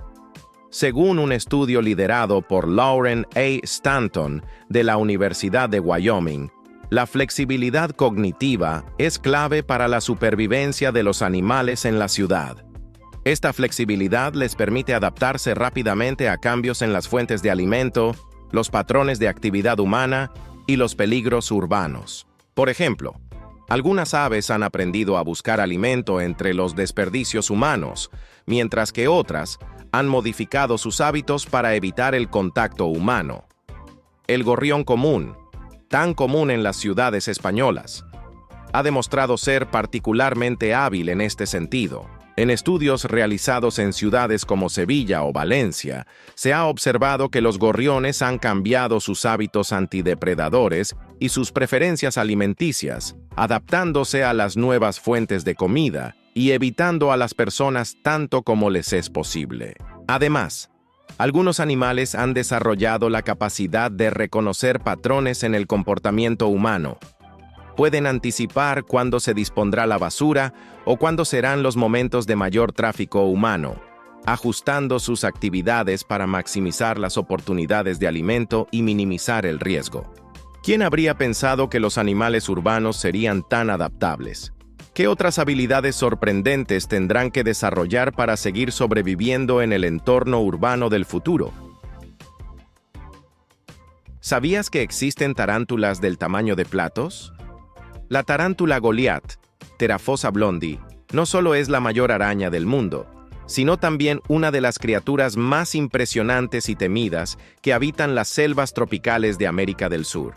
Según un estudio liderado por Lauren A. Stanton de la Universidad de Wyoming, la flexibilidad cognitiva es clave para la supervivencia de los animales en la ciudad. Esta flexibilidad les permite adaptarse rápidamente a cambios en las fuentes de alimento, los patrones de actividad humana y los peligros urbanos. Por ejemplo, Algunas aves han aprendido a buscar alimento entre los desperdicios humanos, mientras que otras han modificado sus hábitos para evitar el contacto humano. El gorrión común, tan común en las ciudades españolas, ha demostrado ser particularmente hábil en este sentido. En estudios realizados en ciudades como Sevilla o Valencia, se ha observado que los gorriones han cambiado sus hábitos antidepredadores y sus preferencias alimenticias, adaptándose a las nuevas fuentes de comida y evitando a las personas tanto como les es posible. Además, algunos animales han desarrollado la capacidad de reconocer patrones en el comportamiento humano. Pueden anticipar cuándo se dispondrá la basura o cuándo serán los momentos de mayor tráfico humano, ajustando sus actividades para maximizar las oportunidades de alimento y minimizar el riesgo. ¿Quién habría pensado que los animales urbanos serían tan adaptables? ¿Qué otras habilidades sorprendentes tendrán que desarrollar para seguir sobreviviendo en el entorno urbano del futuro? ¿Sabías que existen tarántulas del tamaño de platos? La tarántula Goliath, Theraphosa blondi, no solo es la mayor araña del mundo, sino también una de las criaturas más impresionantes y temidas que habitan las selvas tropicales de América del Sur.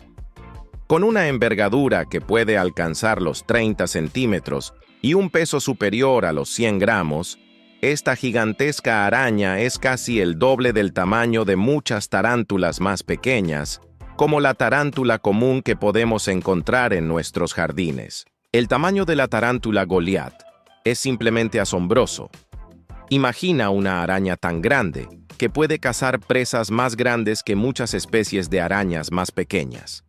Con una envergadura que puede alcanzar los 30 centímetros y un peso superior a los 100 gramos, esta gigantesca araña es casi el doble del tamaño de muchas tarántulas más pequeñas, como la tarántula común que podemos encontrar en nuestros jardines. El tamaño de la tarántula Goliath es simplemente asombroso. Imagina una araña tan grande que puede cazar presas más grandes que muchas especies de arañas más pequeñas.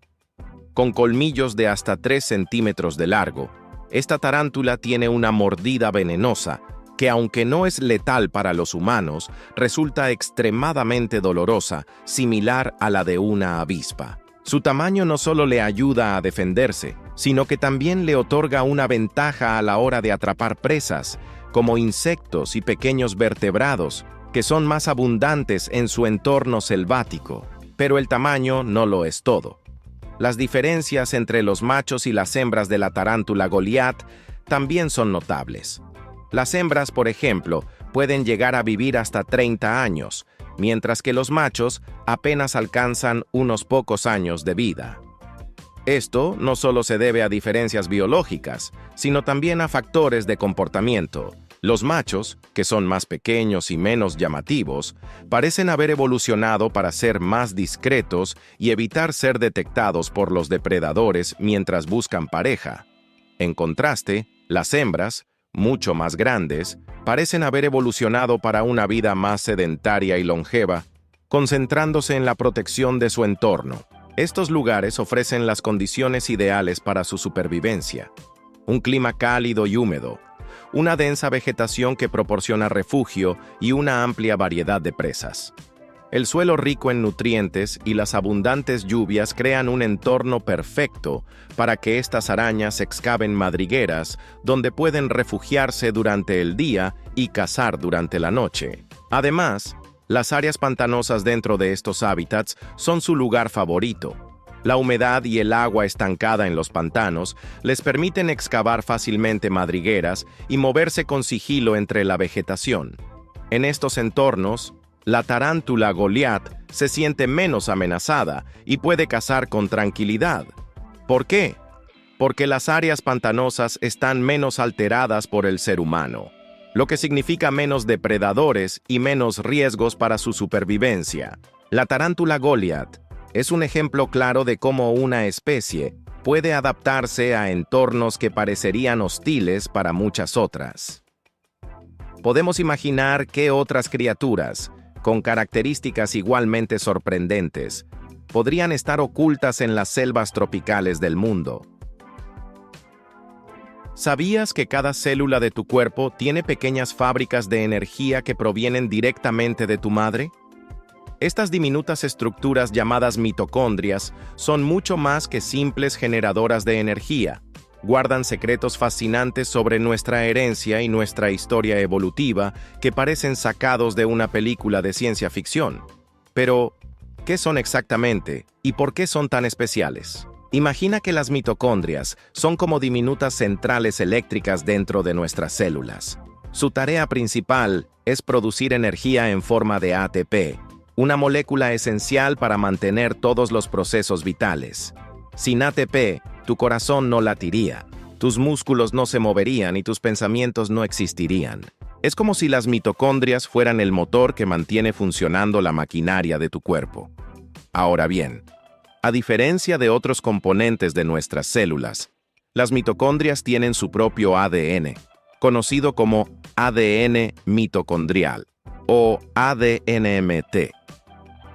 Con colmillos de hasta 3 centímetros de largo, esta tarántula tiene una mordida venenosa que, aunque no es letal para los humanos, resulta extremadamente dolorosa, similar a la de una avispa. Su tamaño no solo le ayuda a defenderse, sino que también le otorga una ventaja a la hora de atrapar presas, como insectos y pequeños vertebrados, que son más abundantes en su entorno selvático. Pero el tamaño no lo es todo. Las diferencias entre los machos y las hembras de la tarántula Goliath también son notables. Las hembras, por ejemplo, pueden llegar a vivir hasta 30 años, mientras que los machos apenas alcanzan unos pocos años de vida. Esto no solo se debe a diferencias biológicas, sino también a factores de comportamiento. Los machos, que son más pequeños y menos llamativos, parecen haber evolucionado para ser más discretos y evitar ser detectados por los depredadores mientras buscan pareja. En contraste, las hembras, mucho más grandes, parecen haber evolucionado para una vida más sedentaria y longeva, concentrándose en la protección de su entorno. Estos lugares ofrecen las condiciones ideales para su supervivencia. Un clima cálido y húmedo, una densa vegetación que proporciona refugio y una amplia variedad de presas. El suelo rico en nutrientes y las abundantes lluvias crean un entorno perfecto para que estas arañas excaven madrigueras donde pueden refugiarse durante el día y cazar durante la noche. Además, las áreas pantanosas dentro de estos hábitats son su lugar favorito. La humedad y el agua estancada en los pantanos les permiten excavar fácilmente madrigueras y moverse con sigilo entre la vegetación. En estos entornos, la tarántula Goliath se siente menos amenazada y puede cazar con tranquilidad. ¿Por qué? Porque las áreas pantanosas están menos alteradas por el ser humano, lo que significa menos depredadores y menos riesgos para su supervivencia. La tarántula Goliath es un ejemplo claro de cómo una especie puede adaptarse a entornos que parecerían hostiles para muchas otras. Podemos imaginar qué otras criaturas, con características igualmente sorprendentes, podrían estar ocultas en las selvas tropicales del mundo. ¿Sabías que cada célula de tu cuerpo tiene pequeñas fábricas de energía que provienen directamente de tu madre? Estas diminutas estructuras llamadas mitocondrias son mucho más que simples generadoras de energía. Guardan secretos fascinantes sobre nuestra herencia y nuestra historia evolutiva que parecen sacados de una película de ciencia ficción. Pero, ¿qué son exactamente y por qué son tan especiales? Imagina que las mitocondrias son como diminutas centrales eléctricas dentro de nuestras células. Su tarea principal es producir energía en forma de ATP, una molécula esencial para mantener todos los procesos vitales. Sin ATP, tu corazón no latiría, tus músculos no se moverían y tus pensamientos no existirían. Es como si las mitocondrias fueran el motor que mantiene funcionando la maquinaria de tu cuerpo. Ahora bien, a diferencia de otros componentes de nuestras células, las mitocondrias tienen su propio ADN, conocido como ADN mitocondrial o ADNMT.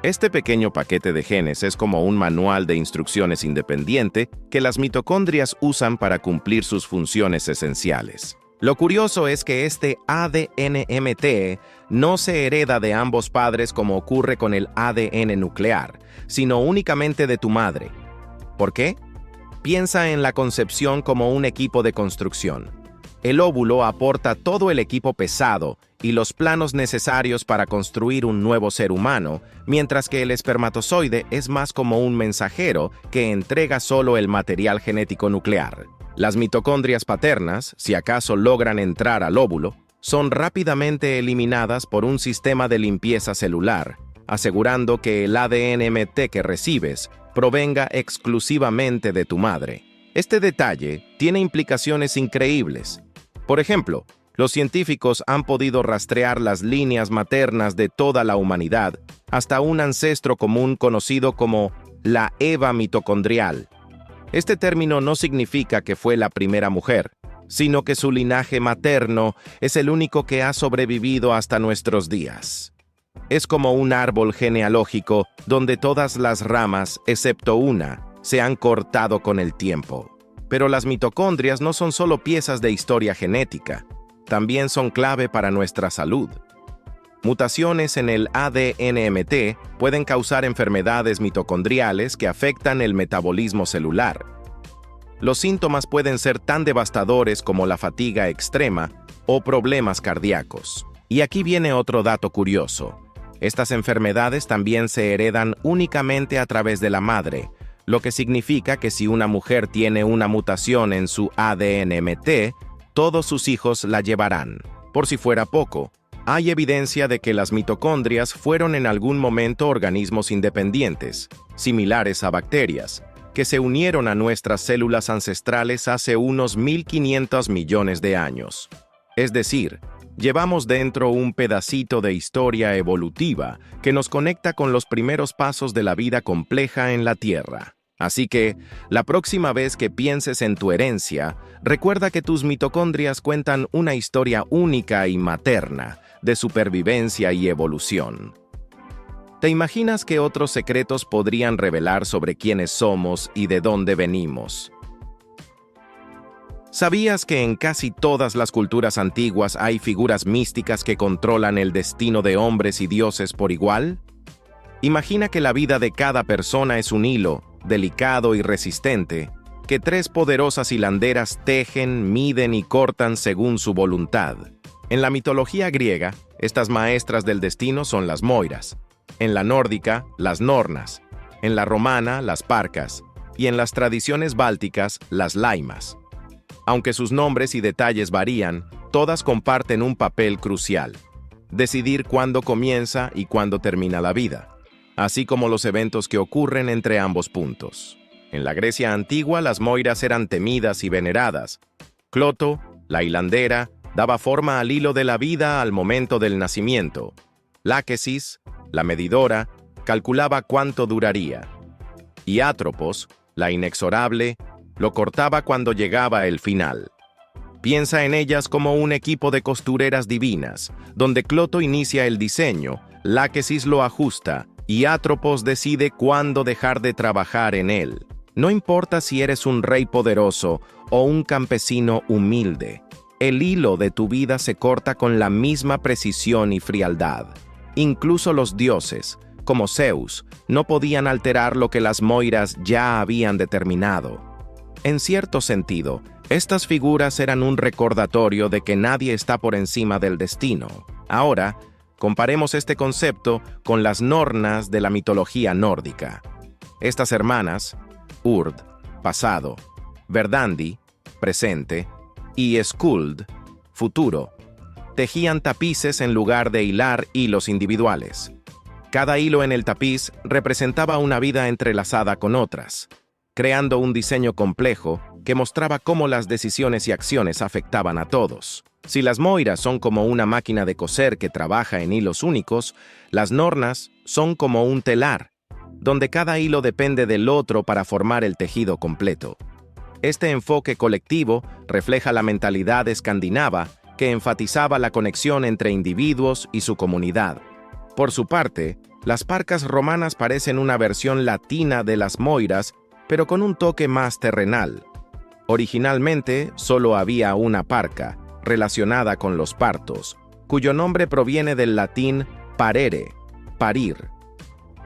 Este pequeño paquete de genes es como un manual de instrucciones independiente que las mitocondrias usan para cumplir sus funciones esenciales. Lo curioso es que este ADNMT no se hereda de ambos padres como ocurre con el ADN nuclear, sino únicamente de tu madre. ¿Por qué? Piensa en la concepción como un equipo de construcción. El óvulo aporta todo el equipo pesado y los planos necesarios para construir un nuevo ser humano, mientras que el espermatozoide es más como un mensajero que entrega solo el material genético nuclear. Las mitocondrias paternas, si acaso logran entrar al óvulo, son rápidamente eliminadas por un sistema de limpieza celular, asegurando que el ADNMT que recibes provenga exclusivamente de tu madre. Este detalle tiene implicaciones increíbles. Por ejemplo, los científicos han podido rastrear las líneas maternas de toda la humanidad hasta un ancestro común conocido como la Eva mitocondrial. Este término no significa que fue la primera mujer, sino que su linaje materno es el único que ha sobrevivido hasta nuestros días. Es como un árbol genealógico donde todas las ramas, excepto una, se han cortado con el tiempo. Pero las mitocondrias no son solo piezas de historia genética, también son clave para nuestra salud. Mutaciones en el ADNMT pueden causar enfermedades mitocondriales que afectan el metabolismo celular. Los síntomas pueden ser tan devastadores como la fatiga extrema o problemas cardíacos. Y aquí viene otro dato curioso. Estas enfermedades también se heredan únicamente a través de la madre, lo que significa que si una mujer tiene una mutación en su ADNMT, todos sus hijos la llevarán. Por si fuera poco, hay evidencia de que las mitocondrias fueron en algún momento organismos independientes, similares a bacterias, que se unieron a nuestras células ancestrales hace unos 1500 millones de años. Es decir, llevamos dentro un pedacito de historia evolutiva que nos conecta con los primeros pasos de la vida compleja en la Tierra. Así que, la próxima vez que pienses en tu herencia, recuerda que tus mitocondrias cuentan una historia única y materna de supervivencia y evolución. ¿Te imaginas qué otros secretos podrían revelar sobre quiénes somos y de dónde venimos? ¿Sabías que en casi todas las culturas antiguas hay figuras místicas que controlan el destino de hombres y dioses por igual? Imagina que la vida de cada persona es un hilo, delicado y resistente, que tres poderosas hilanderas tejen, miden y cortan según su voluntad. En la mitología griega, estas maestras del destino son las Moiras, en la nórdica, las Nornas, en la romana, las Parcas, y en las tradiciones bálticas, las Laimas. Aunque sus nombres y detalles varían, todas comparten un papel crucial: decidir cuándo comienza y cuándo termina la vida, así como los eventos que ocurren entre ambos puntos. En la Grecia antigua, las Moiras eran temidas y veneradas. Cloto, la hilandera, daba forma al hilo de la vida al momento del nacimiento. Láquesis, la medidora, calculaba cuánto duraría. Y Atropos, la inexorable, lo cortaba cuando llegaba el final. Piensa en ellas como un equipo de costureras divinas, donde Cloto inicia el diseño, Láquesis lo ajusta, y Atropos decide cuándo dejar de trabajar en él. No importa si eres un rey poderoso o un campesino humilde, el hilo de tu vida se corta con la misma precisión y frialdad. Incluso los dioses, como Zeus, no podían alterar lo que las Moiras ya habían determinado. En cierto sentido, estas figuras eran un recordatorio de que nadie está por encima del destino. Ahora, comparemos este concepto con las Nornas de la mitología nórdica. Estas hermanas, Urd, pasado, verdandi, presente, y skuld, futuro. Tejían tapices en lugar de hilar hilos individuales. Cada hilo en el tapiz representaba una vida entrelazada con otras, creando un diseño complejo que mostraba cómo las decisiones y acciones afectaban a todos. Si las moiras son como una máquina de coser que trabaja en hilos únicos, las nornas son como un telar, donde cada hilo depende del otro para formar el tejido completo. Este enfoque colectivo refleja la mentalidad escandinava que enfatizaba la conexión entre individuos y su comunidad. Por su parte, las parcas romanas parecen una versión latina de las moiras, pero con un toque más terrenal. Originalmente, solo había una parca, relacionada con los partos, cuyo nombre proviene del latín parere, parir.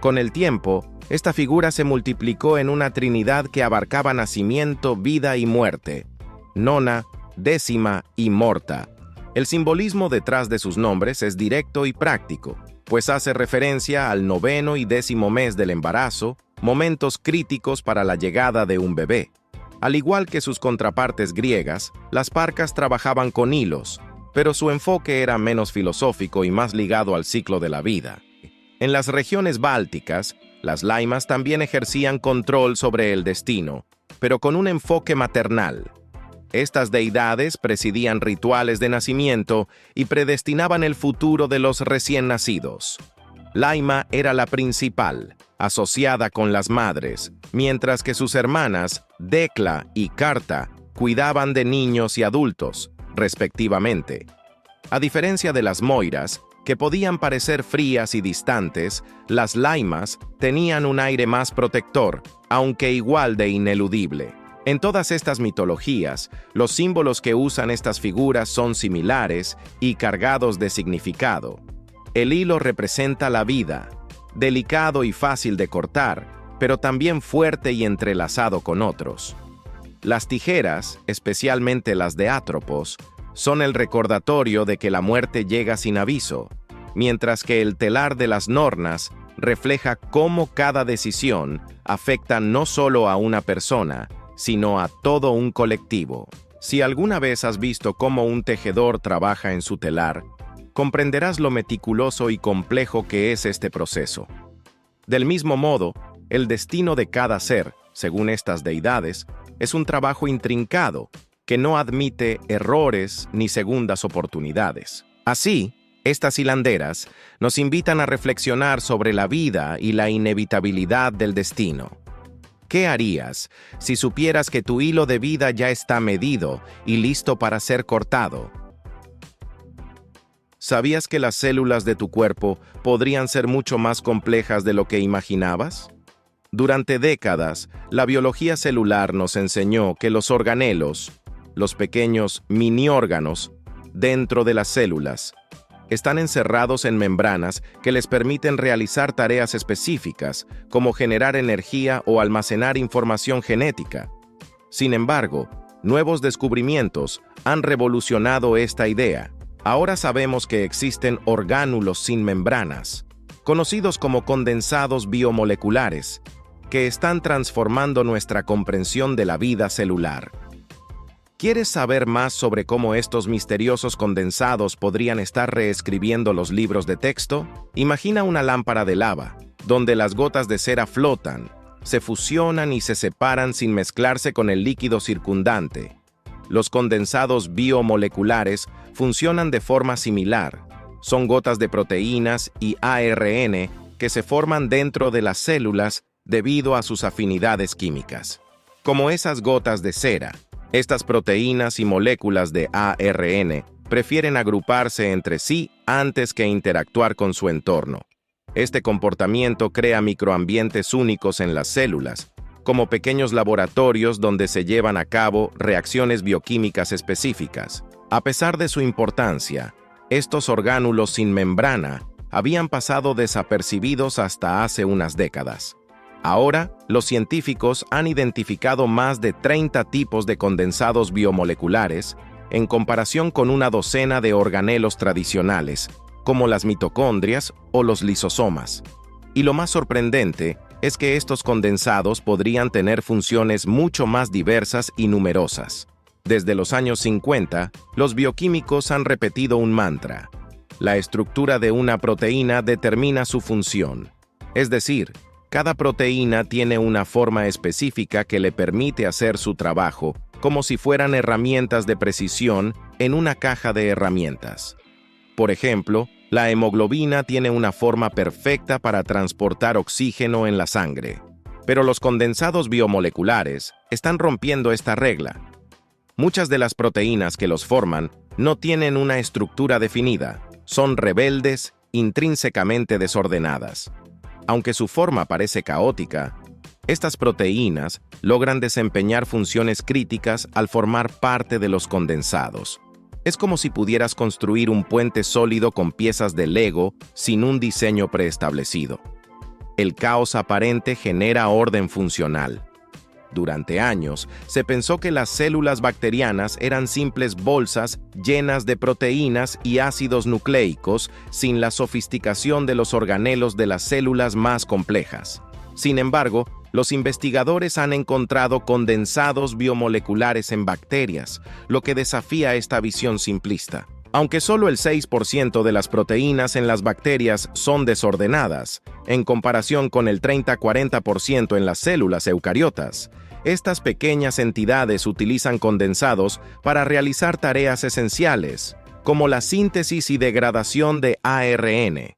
Con el tiempo, esta figura se multiplicó en una trinidad que abarcaba nacimiento, vida y muerte, nona, décima y morta. El simbolismo detrás de sus nombres es directo y práctico, pues hace referencia al 9º y 10º mes del embarazo, momentos críticos para la llegada de un bebé. Al igual que sus contrapartes griegas, las parcas trabajaban con hilos, pero su enfoque era menos filosófico y más ligado al ciclo de la vida. En las regiones bálticas, las laimas también ejercían control sobre el destino, pero con un enfoque maternal. Estas deidades presidían rituales de nacimiento y predestinaban el futuro de los recién nacidos. Laima era la principal, asociada con las madres, mientras que sus hermanas, Decla y Carta, cuidaban de niños y adultos, respectivamente. A diferencia de las moiras, que podían parecer frías y distantes, las laimas tenían un aire más protector, aunque igual de ineludible. En todas estas mitologías, los símbolos que usan estas figuras son similares y cargados de significado. El hilo representa la vida, delicado y fácil de cortar, pero también fuerte y entrelazado con otros. Las tijeras, especialmente las de Atropos, son el recordatorio de que la muerte llega sin aviso, mientras que el telar de las nornas refleja cómo cada decisión afecta no solo a una persona, sino a todo un colectivo. Si alguna vez has visto cómo un tejedor trabaja en su telar, comprenderás lo meticuloso y complejo que es este proceso. Del mismo modo, el destino de cada ser, según estas deidades, es un trabajo intrincado que no admite errores ni segundas oportunidades. Así, estas hilanderas nos invitan a reflexionar sobre la vida y la inevitabilidad del destino. ¿Qué harías si supieras que tu hilo de vida ya está medido y listo para ser cortado? ¿Sabías que las células de tu cuerpo podrían ser mucho más complejas de lo que imaginabas? Durante décadas, la biología celular nos enseñó que los organelos, los pequeños mini-órganos, dentro de las células, están encerrados en membranas que les permiten realizar tareas específicas, como generar energía o almacenar información genética. Sin embargo, nuevos descubrimientos han revolucionado esta idea. Ahora sabemos que existen orgánulos sin membranas, conocidos como condensados biomoleculares, que están transformando nuestra comprensión de la vida celular. ¿Quieres saber más sobre cómo estos misteriosos condensados podrían estar reescribiendo los libros de texto? Imagina una lámpara de lava, donde las gotas de cera flotan, se fusionan y se separan sin mezclarse con el líquido circundante. Los condensados biomoleculares funcionan de forma similar. Son gotas de proteínas y ARN que se forman dentro de las células debido a sus afinidades químicas. Como esas gotas de cera, estas proteínas y moléculas de ARN prefieren agruparse entre sí antes que interactuar con su entorno. Este comportamiento crea microambientes únicos en las células, como pequeños laboratorios donde se llevan a cabo reacciones bioquímicas específicas. A pesar de su importancia, estos orgánulos sin membrana habían pasado desapercibidos hasta hace unas décadas. Ahora, los científicos han identificado más de 30 tipos de condensados biomoleculares, en comparación con una docena de organelos tradicionales, como las mitocondrias o los lisosomas. Y lo más sorprendente es que estos condensados podrían tener funciones mucho más diversas y numerosas. Desde los años 50, los bioquímicos han repetido un mantra: la estructura de una proteína determina su función. Es decir, cada proteína tiene una forma específica que le permite hacer su trabajo, como si fueran herramientas de precisión en una caja de herramientas. Por ejemplo, la hemoglobina tiene una forma perfecta para transportar oxígeno en la sangre. Pero los condensados biomoleculares están rompiendo esta regla. Muchas de las proteínas que los forman no tienen una estructura definida, son rebeldes, intrínsecamente desordenadas. Aunque su forma parece caótica, estas proteínas logran desempeñar funciones críticas al formar parte de los condensados. Es como si pudieras construir un puente sólido con piezas de Lego sin un diseño preestablecido. El caos aparente genera orden funcional. Durante años, se pensó que las células bacterianas eran simples bolsas llenas de proteínas y ácidos nucleicos sin la sofisticación de los organelos de las células más complejas. Sin embargo, los investigadores han encontrado condensados biomoleculares en bacterias, lo que desafía esta visión simplista. Aunque solo el 6% de las proteínas en las bacterias son desordenadas, en comparación con el 30-40% en las células eucariotas, estas pequeñas entidades utilizan condensados para realizar tareas esenciales, como la síntesis y degradación de ARN.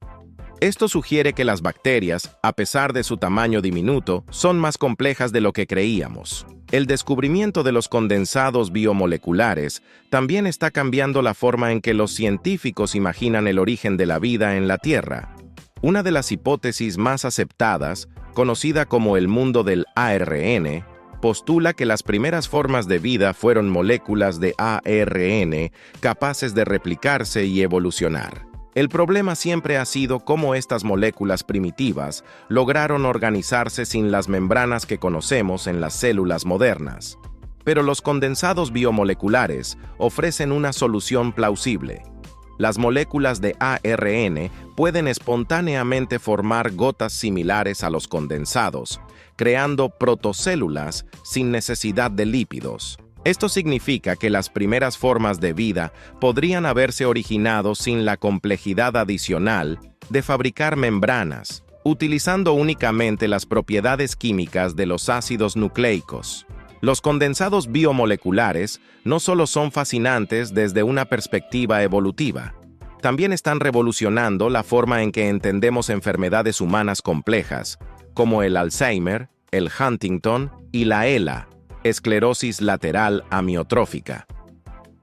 Esto sugiere que las bacterias, a pesar de su tamaño diminuto, son más complejas de lo que creíamos. El descubrimiento de los condensados biomoleculares también está cambiando la forma en que los científicos imaginan el origen de la vida en la Tierra. Una de las hipótesis más aceptadas, conocida como el mundo del ARN, postula que las primeras formas de vida fueron moléculas de ARN capaces de replicarse y evolucionar. El problema siempre ha sido cómo estas moléculas primitivas lograron organizarse sin las membranas que conocemos en las células modernas. Pero los condensados biomoleculares ofrecen una solución plausible. Las moléculas de ARN pueden espontáneamente formar gotas similares a los condensados, creando protocélulas sin necesidad de lípidos. Esto significa que las primeras formas de vida podrían haberse originado sin la complejidad adicional de fabricar membranas, utilizando únicamente las propiedades químicas de los ácidos nucleicos. Los condensados biomoleculares no solo son fascinantes desde una perspectiva evolutiva, también están revolucionando la forma en que entendemos enfermedades humanas complejas, como el Alzheimer, el Huntington y la ELA, esclerosis lateral amiotrófica.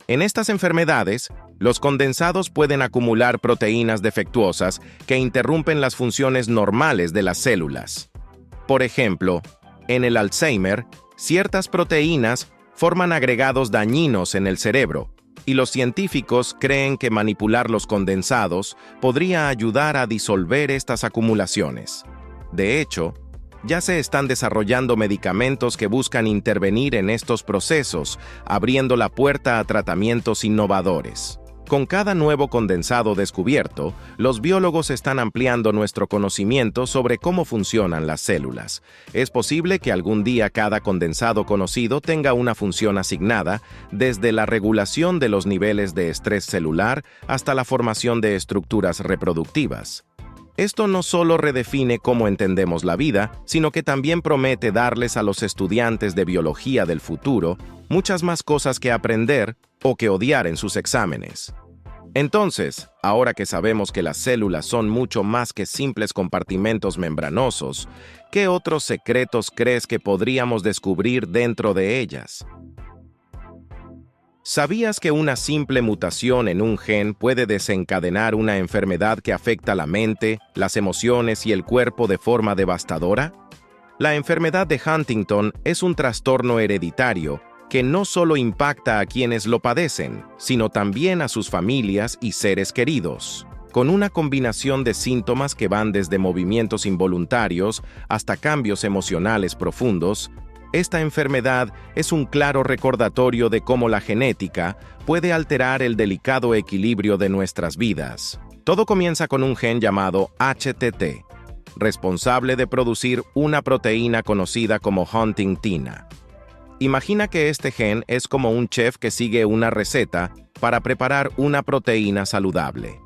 En estas enfermedades, los condensados pueden acumular proteínas defectuosas que interrumpen las funciones normales de las células. Por ejemplo, en el Alzheimer, ciertas proteínas forman agregados dañinos en el cerebro, y los científicos creen que manipular los condensados podría ayudar a disolver estas acumulaciones. De hecho, ya se están desarrollando medicamentos que buscan intervenir en estos procesos, abriendo la puerta a tratamientos innovadores. Con cada nuevo condensado descubierto, los biólogos están ampliando nuestro conocimiento sobre cómo funcionan las células. Es posible que algún día cada condensado conocido tenga una función asignada, desde la regulación de los niveles de estrés celular hasta la formación de estructuras reproductivas. Esto no solo redefine cómo entendemos la vida, sino que también promete darles a los estudiantes de biología del futuro muchas más cosas que aprender o que odiar en sus exámenes. Entonces, ahora que sabemos que las células son mucho más que simples compartimentos membranosos, ¿qué otros secretos crees que podríamos descubrir dentro de ellas? ¿Sabías que una simple mutación en un gen puede desencadenar una enfermedad que afecta la mente, las emociones y el cuerpo de forma devastadora? La enfermedad de Huntington es un trastorno hereditario que no solo impacta a quienes lo padecen, sino también a sus familias y seres queridos, con una combinación de síntomas que van desde movimientos involuntarios hasta cambios emocionales profundos. Esta enfermedad es un claro recordatorio de cómo la genética puede alterar el delicado equilibrio de nuestras vidas. Todo comienza con un gen llamado HTT. responsable de producir una proteína conocida como huntingtina. Imagina que este gen es como un chef que sigue una receta para preparar una proteína saludable.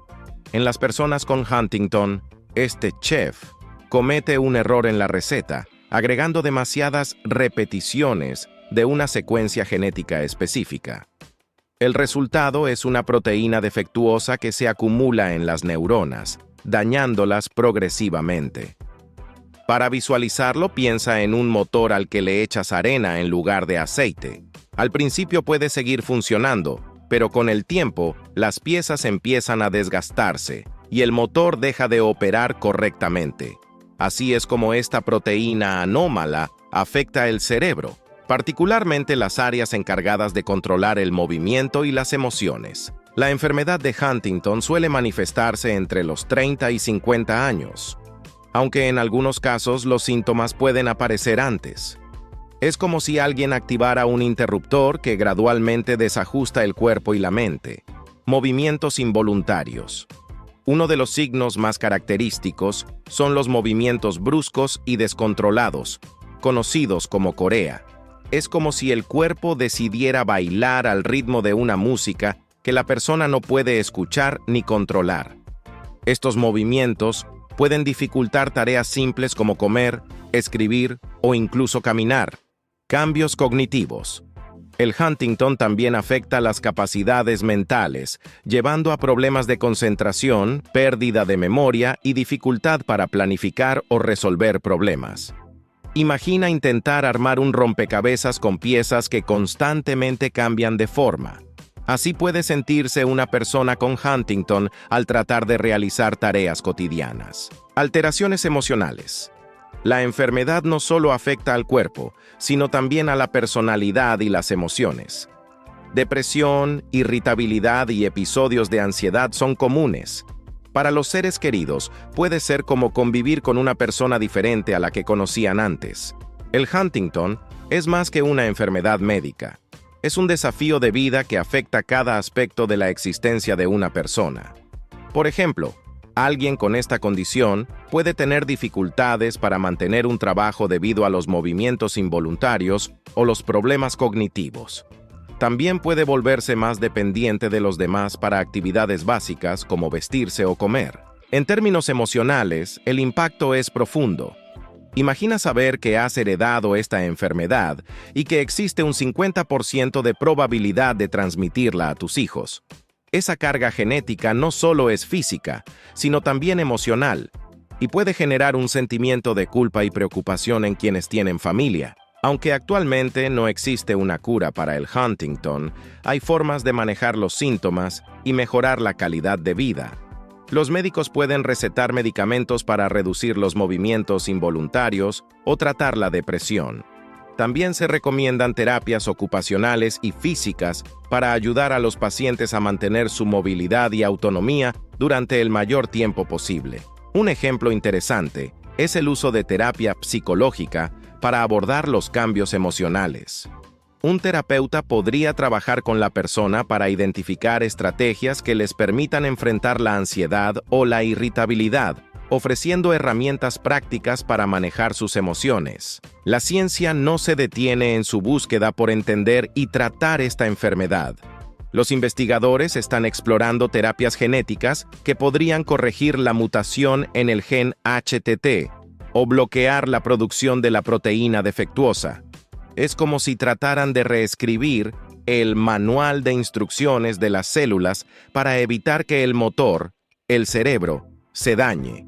En las personas con Huntington, este chef comete un error en la receta, agregando demasiadas repeticiones de una secuencia genética específica. El resultado es una proteína defectuosa que se acumula en las neuronas, dañándolas progresivamente. Para visualizarlo, piensa en un motor al que le echas arena en lugar de aceite. Al principio puede seguir funcionando, pero con el tiempo, las piezas empiezan a desgastarse y el motor deja de operar correctamente. Así es como esta proteína anómala afecta el cerebro, particularmente las áreas encargadas de controlar el movimiento y las emociones. La enfermedad de Huntington suele manifestarse entre los 30 y 50 años, aunque en algunos casos los síntomas pueden aparecer antes. Es como si alguien activara un interruptor que gradualmente desajusta el cuerpo y la mente. Movimientos involuntarios. Uno de los signos más característicos son los movimientos bruscos y descontrolados, conocidos como corea. Es como si el cuerpo decidiera bailar al ritmo de una música que la persona no puede escuchar ni controlar. Estos movimientos pueden dificultar tareas simples como comer, escribir o incluso caminar. Cambios cognitivos. El Huntington también afecta las capacidades mentales, llevando a problemas de concentración, pérdida de memoria y dificultad para planificar o resolver problemas. Imagina intentar armar un rompecabezas con piezas que constantemente cambian de forma. Así puede sentirse una persona con Huntington al tratar de realizar tareas cotidianas. Alteraciones emocionales. La enfermedad no solo afecta al cuerpo, sino también a la personalidad y las emociones. Depresión, irritabilidad y episodios de ansiedad son comunes. Para los seres queridos, puede ser como convivir con una persona diferente a la que conocían antes. El Huntington es más que una enfermedad médica. Es un desafío de vida que afecta cada aspecto de la existencia de una persona. Por ejemplo, alguien con esta condición puede tener dificultades para mantener un trabajo debido a los movimientos involuntarios o los problemas cognitivos. También puede volverse más dependiente de los demás para actividades básicas como vestirse o comer. En términos emocionales, el impacto es profundo. Imagina saber que has heredado esta enfermedad y que existe un 50% de probabilidad de transmitirla a tus hijos. Esa carga genética no solo es física, sino también emocional, y puede generar un sentimiento de culpa y preocupación en quienes tienen familia. Aunque actualmente no existe una cura para el Huntington, hay formas de manejar los síntomas y mejorar la calidad de vida. Los médicos pueden recetar medicamentos para reducir los movimientos involuntarios o tratar la depresión. También se recomiendan terapias ocupacionales y físicas para ayudar a los pacientes a mantener su movilidad y autonomía durante el mayor tiempo posible. Un ejemplo interesante es el uso de terapia psicológica para abordar los cambios emocionales. Un terapeuta podría trabajar con la persona para identificar estrategias que les permitan enfrentar la ansiedad o la irritabilidad, ofreciendo herramientas prácticas para manejar sus emociones. La ciencia no se detiene en su búsqueda por entender y tratar esta enfermedad. Los investigadores están explorando terapias genéticas que podrían corregir la mutación en el gen HTT o bloquear la producción de la proteína defectuosa. Es como si trataran de reescribir el manual de instrucciones de las células para evitar que el motor, el cerebro, se dañe.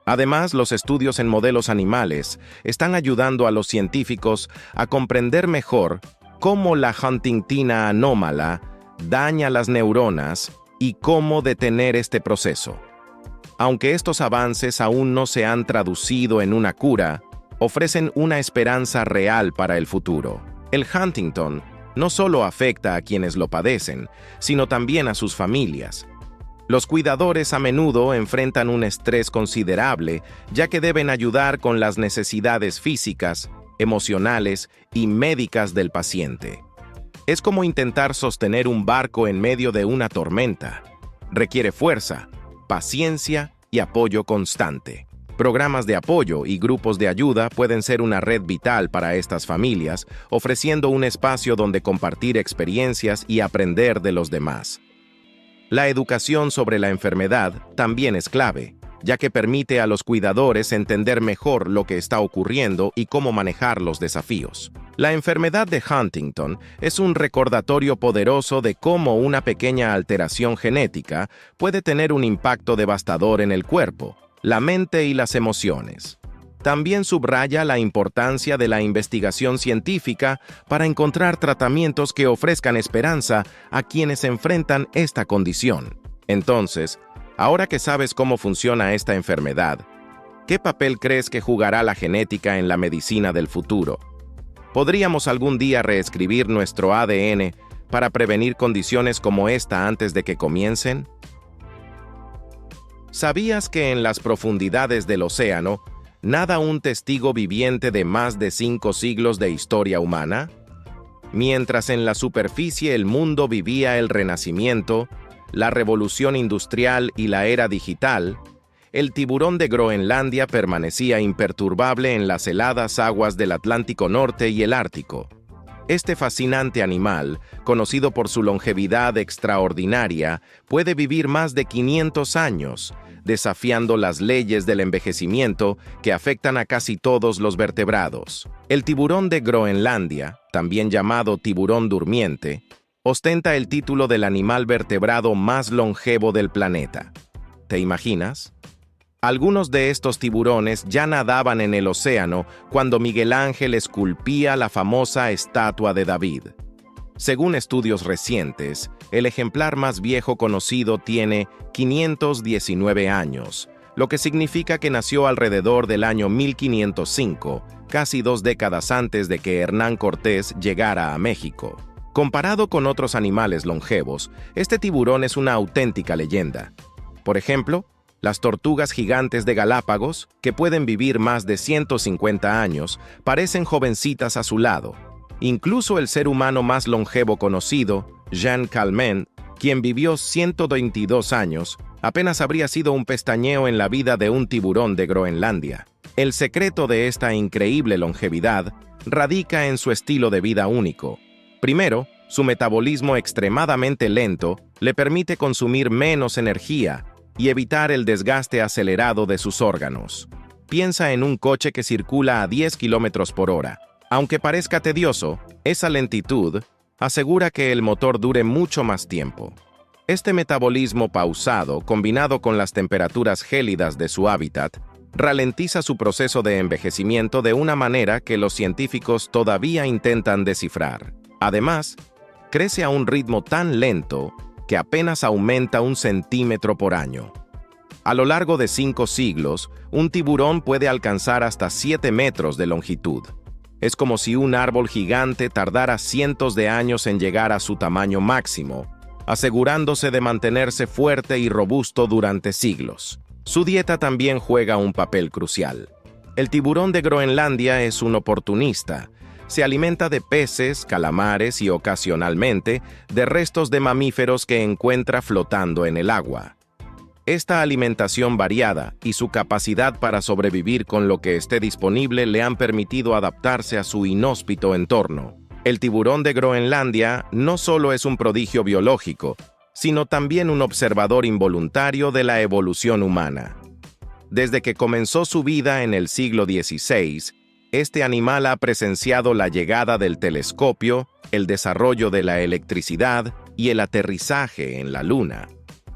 Además, los estudios en modelos animales están ayudando a los científicos a comprender mejor cómo la huntingtina anómala daña las neuronas y cómo detener este proceso. Aunque estos avances aún no se han traducido en una cura, ofrecen una esperanza real para el futuro. El Huntington no solo afecta a quienes lo padecen, sino también a sus familias. Los cuidadores a menudo enfrentan un estrés considerable, ya que deben ayudar con las necesidades físicas, emocionales y médicas del paciente. Es como intentar sostener un barco en medio de una tormenta. Requiere fuerza, paciencia y apoyo constante. Programas de apoyo y grupos de ayuda pueden ser una red vital para estas familias, ofreciendo un espacio donde compartir experiencias y aprender de los demás. La educación sobre la enfermedad también es clave, ya que permite a los cuidadores entender mejor lo que está ocurriendo y cómo manejar los desafíos. La enfermedad de Huntington es un recordatorio poderoso de cómo una pequeña alteración genética puede tener un impacto devastador en el cuerpo, la mente y las emociones. También subraya la importancia de la investigación científica para encontrar tratamientos que ofrezcan esperanza a quienes enfrentan esta condición. Entonces, ahora que sabes cómo funciona esta enfermedad, ¿qué papel crees que jugará la genética en la medicina del futuro? ¿Podríamos algún día reescribir nuestro ADN para prevenir condiciones como esta antes de que comiencen? ¿Sabías que en las profundidades del océano nada un testigo viviente de más de 5 siglos de historia humana? Mientras en la superficie el mundo vivía el Renacimiento, la revolución industrial y la era digital, el tiburón de Groenlandia permanecía imperturbable en las heladas aguas del Atlántico Norte y el Ártico. Este fascinante animal, conocido por su longevidad extraordinaria, puede vivir más de 500 años, desafiando las leyes del envejecimiento que afectan a casi todos los vertebrados. El tiburón de Groenlandia, también llamado tiburón durmiente, ostenta el título del animal vertebrado más longevo del planeta. ¿Te imaginas? Algunos de estos tiburones ya nadaban en el océano cuando Miguel Ángel esculpía la famosa estatua de David. Según estudios recientes, el ejemplar más viejo conocido tiene 519 años, lo que significa que nació alrededor del año 1505, casi 2 décadas antes de que Hernán Cortés llegara a México. Comparado con otros animales longevos, este tiburón es una auténtica leyenda. Por ejemplo, las tortugas gigantes de Galápagos, que pueden vivir más de 150 años, parecen jovencitas a su lado. Incluso el ser humano más longevo conocido, Jean Calment, quien vivió 122 años, apenas habría sido un pestañeo en la vida de un tiburón de Groenlandia. El secreto de esta increíble longevidad radica en su estilo de vida único. Primero, su metabolismo extremadamente lento le permite consumir menos energía y evitar el desgaste acelerado de sus órganos. Piensa en un coche que circula a 10 km por hora. Aunque parezca tedioso, esa lentitud asegura que el motor dure mucho más tiempo. Este metabolismo pausado, combinado con las temperaturas gélidas de su hábitat, ralentiza su proceso de envejecimiento de una manera que los científicos todavía intentan descifrar. Además, crece a un ritmo tan lento que apenas aumenta 1 centímetro por año. A lo largo de 5 siglos, un tiburón puede alcanzar hasta 7 metros de longitud. Es como si un árbol gigante tardara cientos de años en llegar a su tamaño máximo, asegurándose de mantenerse fuerte y robusto durante siglos. Su dieta también juega un papel crucial. El tiburón de Groenlandia es un oportunista. Se alimenta de peces, calamares y ocasionalmente de restos de mamíferos que encuentra flotando en el agua. Esta alimentación variada y su capacidad para sobrevivir con lo que esté disponible le han permitido adaptarse a su inhóspito entorno. El tiburón de Groenlandia no solo es un prodigio biológico, sino también un observador involuntario de la evolución humana. Desde que comenzó su vida en el siglo XVI, este animal ha presenciado la llegada del telescopio, el desarrollo de la electricidad y el aterrizaje en la Luna.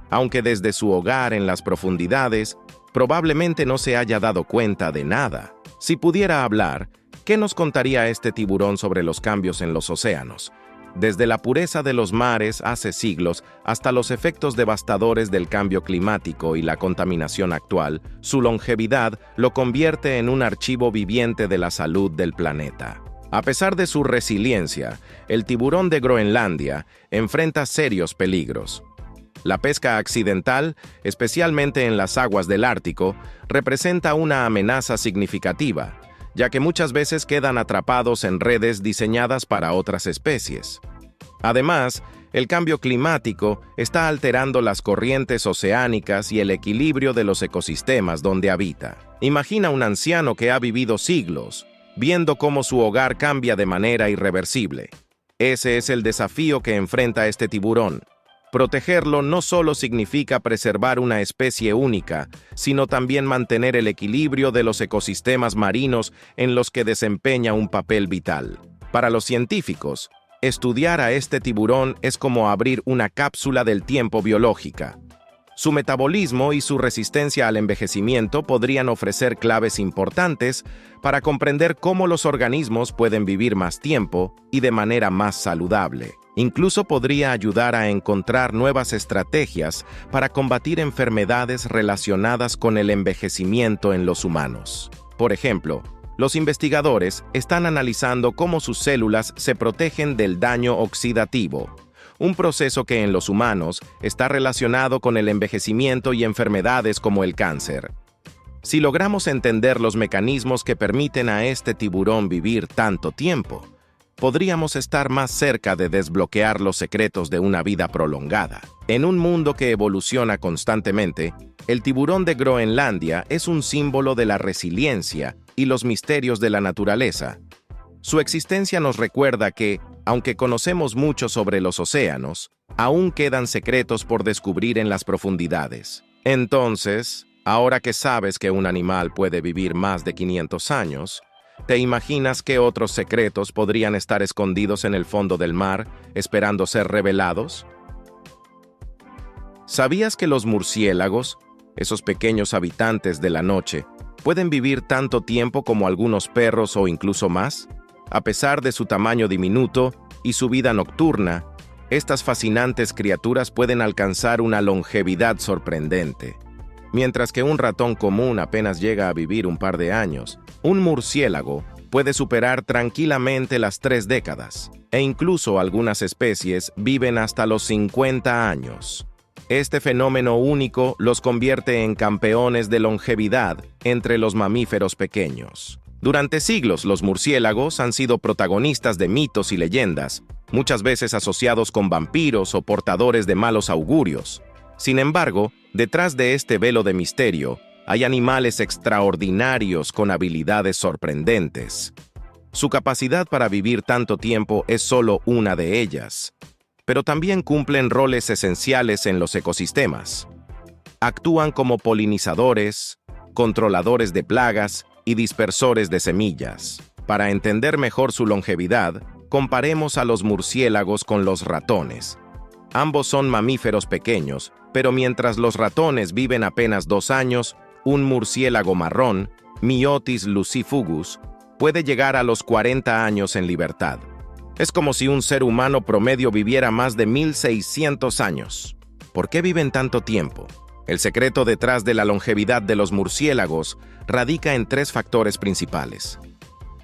Aunque desde su hogar en las profundidades, probablemente no se haya dado cuenta de nada. Si pudiera hablar, ¿qué nos contaría este tiburón sobre los cambios en los océanos? Desde la pureza de los mares hace siglos hasta los efectos devastadores del cambio climático y la contaminación actual, su longevidad lo convierte en un archivo viviente de la salud del planeta. A pesar de su resiliencia, el tiburón de Groenlandia enfrenta serios peligros. La pesca accidental, especialmente en las aguas del Ártico, representa una amenaza significativa, ya que muchas veces quedan atrapados en redes diseñadas para otras especies. Además, El cambio climático está alterando las corrientes oceánicas y el equilibrio de los ecosistemas donde habita. Imagina un anciano que ha vivido siglos, viendo cómo su hogar cambia de manera irreversible. Ese es el desafío que enfrenta este tiburón. Protegerlo no solo significa preservar una especie única, sino también mantener el equilibrio de los ecosistemas marinos en los que desempeña un papel vital. Para los científicos, estudiar a este tiburón es como abrir una cápsula del tiempo biológica. Su metabolismo y su resistencia al envejecimiento podrían ofrecer claves importantes para comprender cómo los organismos pueden vivir más tiempo y de manera más saludable. Incluso podría ayudar a encontrar nuevas estrategias para combatir enfermedades relacionadas con el envejecimiento en los humanos. Por ejemplo, los investigadores están analizando cómo sus células se protegen del daño oxidativo, un proceso que en los humanos está relacionado con el envejecimiento y enfermedades como el cáncer. Si logramos entender los mecanismos que permiten a este tiburón vivir tanto tiempo, podríamos estar más cerca de desbloquear los secretos de una vida prolongada. En un mundo que evoluciona constantemente, el tiburón de Groenlandia es un símbolo de la resiliencia y los misterios de la naturaleza. Su existencia nos recuerda que, aunque conocemos mucho sobre los océanos, aún quedan secretos por descubrir en las profundidades. Entonces, ahora que sabes que un animal puede vivir más de 500 años, ¿te imaginas qué otros secretos podrían estar escondidos en el fondo del mar, esperando ser revelados? ¿Sabías que los murciélagos, esos pequeños habitantes de la noche, pueden vivir tanto tiempo como algunos perros o incluso más? A pesar de su tamaño diminuto y su vida nocturna, estas fascinantes criaturas pueden alcanzar una longevidad sorprendente. Mientras que un ratón común apenas llega a vivir un par de años, un murciélago puede superar tranquilamente las 3 décadas, e incluso algunas especies viven hasta los 50 años. Este fenómeno único los convierte en campeones de longevidad entre los mamíferos pequeños. Durante siglos, los murciélagos han sido protagonistas de mitos y leyendas, muchas veces asociados con vampiros o portadores de malos augurios. Sin embargo, detrás de este velo de misterio, hay animales extraordinarios con habilidades sorprendentes. Su capacidad para vivir tanto tiempo es solo una de ellas, pero también cumplen roles esenciales en los ecosistemas. Actúan como polinizadores, controladores de plagas y dispersores de semillas. Para entender mejor su longevidad, comparemos a los murciélagos con los ratones. Ambos son mamíferos pequeños, pero mientras los ratones viven apenas 2 años, un murciélago marrón, Myotis lucifugus, puede llegar a los 40 años en libertad. Es como si un ser humano promedio viviera más de 1600 años. ¿Por qué viven tanto tiempo? El secreto detrás de la longevidad de los murciélagos radica en 3 factores principales.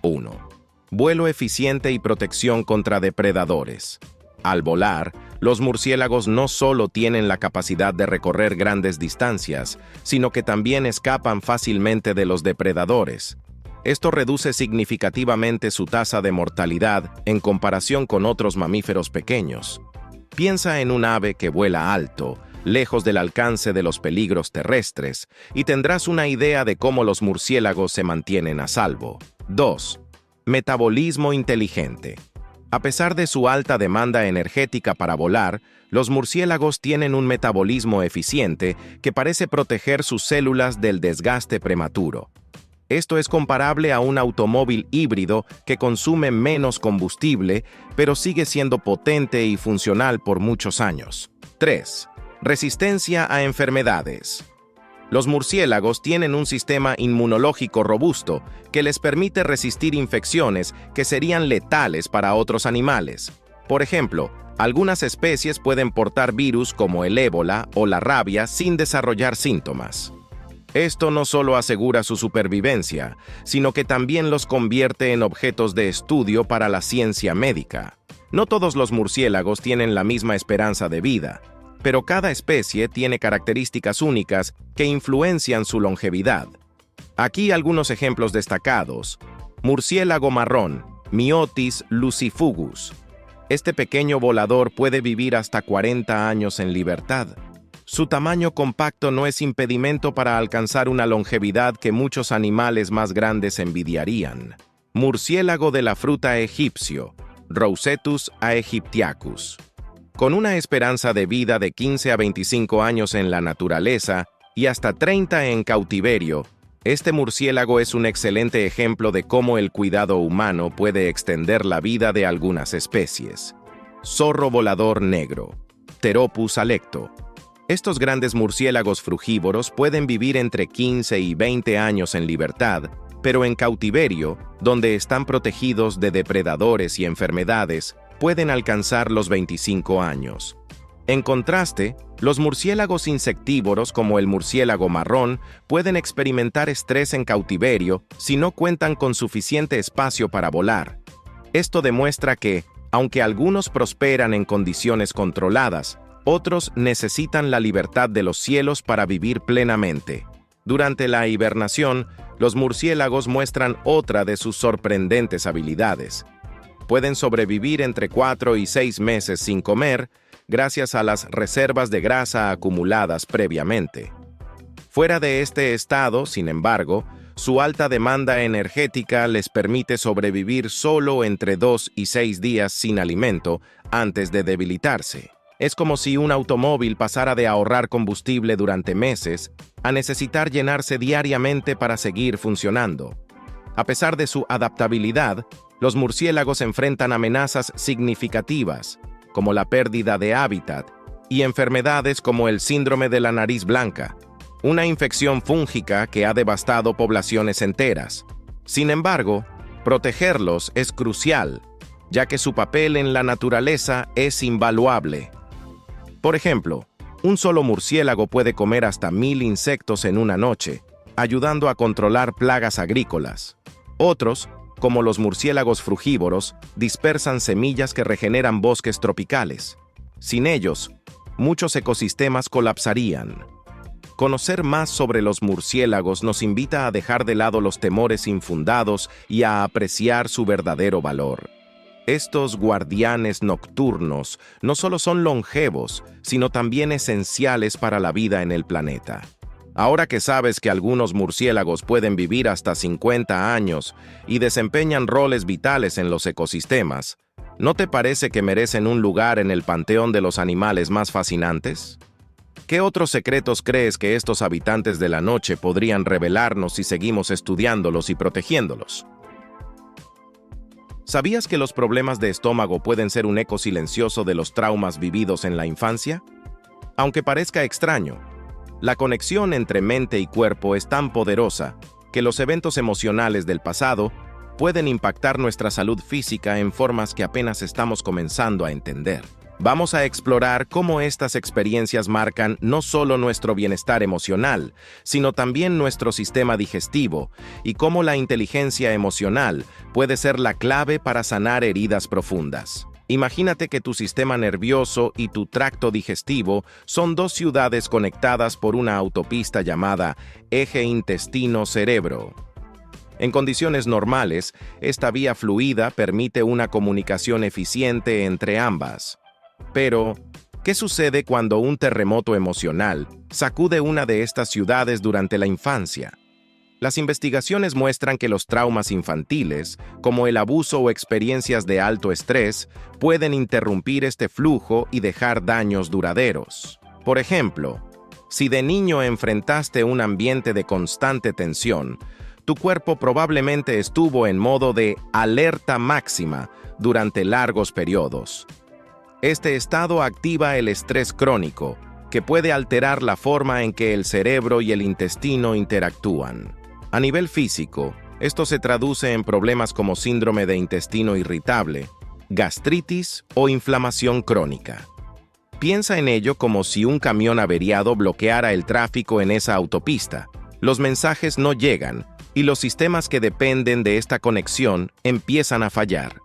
1. Vuelo eficiente y protección contra depredadores. Al volar, los murciélagos no solo tienen la capacidad de recorrer grandes distancias, sino que también escapan fácilmente de los depredadores. Esto reduce significativamente su tasa de mortalidad en comparación con otros mamíferos pequeños. Piensa en un ave que vuela alto, lejos del alcance de los peligros terrestres, y tendrás una idea de cómo los murciélagos se mantienen a salvo. 2. Metabolismo inteligente. A pesar de su alta demanda energética para volar, los murciélagos tienen un metabolismo eficiente que parece proteger sus células del desgaste prematuro. Esto es comparable a un automóvil híbrido que consume menos combustible, pero sigue siendo potente y funcional por muchos años. 3. Resistencia a enfermedades. Los murciélagos tienen un sistema inmunológico robusto que les permite resistir infecciones que serían letales para otros animales. Por ejemplo, algunas especies pueden portar virus como el ébola o la rabia sin desarrollar síntomas. Esto no solo asegura su supervivencia, sino que también los convierte en objetos de estudio para la ciencia médica. No todos los murciélagos tienen la misma esperanza de vida, pero cada especie tiene características únicas que influencian su longevidad. Aquí algunos ejemplos destacados. Murciélago marrón, Myotis lucifugus. Este pequeño volador puede vivir hasta 40 años en libertad. Su tamaño compacto no es impedimento para alcanzar una longevidad que muchos animales más grandes envidiarían. Murciélago de la fruta egipcio, Rosetus aegyptiacus. Con una esperanza de vida de 15 a 25 años en la naturaleza y hasta 30 en cautiverio, este murciélago es un excelente ejemplo de cómo el cuidado humano puede extender la vida de algunas especies. Zorro volador negro, Pteropus alecto. Estos grandes murciélagos frugívoros pueden vivir entre 15 y 20 años en libertad, pero en cautiverio, donde están protegidos de depredadores y enfermedades, pueden alcanzar los 25 años. En contraste, los murciélagos insectívoros como el murciélago marrón pueden experimentar estrés en cautiverio si no cuentan con suficiente espacio para volar. Esto demuestra que, aunque algunos prosperan en condiciones controladas, otros necesitan la libertad de los cielos para vivir plenamente. Durante la hibernación, los murciélagos muestran otra de sus sorprendentes habilidades. Pueden sobrevivir entre 4 y 6 meses sin comer, gracias a las reservas de grasa acumuladas previamente. Fuera de este estado, sin embargo, su alta demanda energética les permite sobrevivir solo entre 2 y 6 días sin alimento antes de debilitarse. Es como si un automóvil pasara de ahorrar combustible durante meses a necesitar llenarse diariamente para seguir funcionando. A pesar de su adaptabilidad, los murciélagos enfrentan amenazas significativas, como la pérdida de hábitat, y enfermedades como el síndrome de la nariz blanca, una infección fúngica que ha devastado poblaciones enteras. Sin embargo, protegerlos es crucial, ya que su papel en la naturaleza es invaluable. Por ejemplo, un solo murciélago puede comer hasta 1000 insectos en una noche, ayudando a controlar plagas agrícolas. Otros, como los murciélagos frugívoros, dispersan semillas que regeneran bosques tropicales. Sin ellos, muchos ecosistemas colapsarían. Conocer más sobre los murciélagos nos invita a dejar de lado los temores infundados y a apreciar su verdadero valor. Estos guardianes nocturnos no solo son longevos, sino también esenciales para la vida en el planeta. Ahora que sabes que algunos murciélagos pueden vivir hasta 50 años y desempeñan roles vitales en los ecosistemas, ¿no te parece que merecen un lugar en el panteón de los animales más fascinantes? ¿Qué otros secretos crees que estos habitantes de la noche podrían revelarnos si seguimos estudiándolos y protegiéndolos? ¿Sabías que los problemas de estómago pueden ser un eco silencioso de los traumas vividos en la infancia? Aunque parezca extraño, la conexión entre mente y cuerpo es tan poderosa que los eventos emocionales del pasado pueden impactar nuestra salud física en formas que apenas estamos comenzando a entender. Vamos a explorar cómo estas experiencias marcan no solo nuestro bienestar emocional, sino también nuestro sistema digestivo, y cómo la inteligencia emocional puede ser la clave para sanar heridas profundas. Imagínate que tu sistema nervioso y tu tracto digestivo son dos ciudades conectadas por una autopista llamada eje intestino-cerebro. En condiciones normales, esta vía fluida permite una comunicación eficiente entre ambas. Pero, ¿qué sucede cuando un terremoto emocional sacude una de estas ciudades durante la infancia? Las investigaciones muestran que los traumas infantiles, como el abuso o experiencias de alto estrés, pueden interrumpir este flujo y dejar daños duraderos. Por ejemplo, si de niño enfrentaste un ambiente de constante tensión, tu cuerpo probablemente estuvo en modo de alerta máxima durante largos periodos. Este estado activa el estrés crónico, que puede alterar la forma en que el cerebro y el intestino interactúan. A nivel físico, esto se traduce en problemas como síndrome de intestino irritable, gastritis o inflamación crónica. Piensa en ello como si un camión averiado bloqueara el tráfico en esa autopista. Los mensajes no llegan y los sistemas que dependen de esta conexión empiezan a fallar.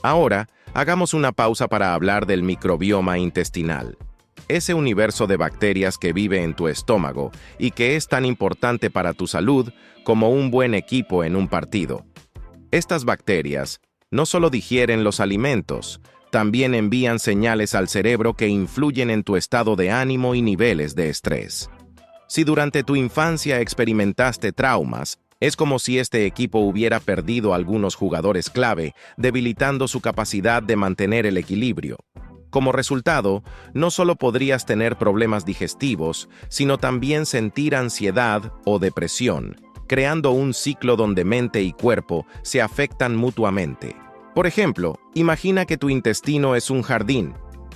Ahora, hagamos una pausa para hablar del microbioma intestinal. Ese universo de bacterias que vive en tu estómago y que es tan importante para tu salud como un buen equipo en un partido. Estas bacterias no solo digieren los alimentos, También envían señales al cerebro que influyen en tu estado de ánimo y niveles de estrés. Si durante tu infancia experimentaste traumas, es como si este equipo hubiera perdido algunos jugadores clave, debilitando su capacidad de mantener el equilibrio. Como resultado, no solo podrías tener problemas digestivos, sino también sentir ansiedad o depresión, creando un ciclo donde mente y cuerpo se afectan mutuamente. Por ejemplo, imagina que tu intestino es un jardín.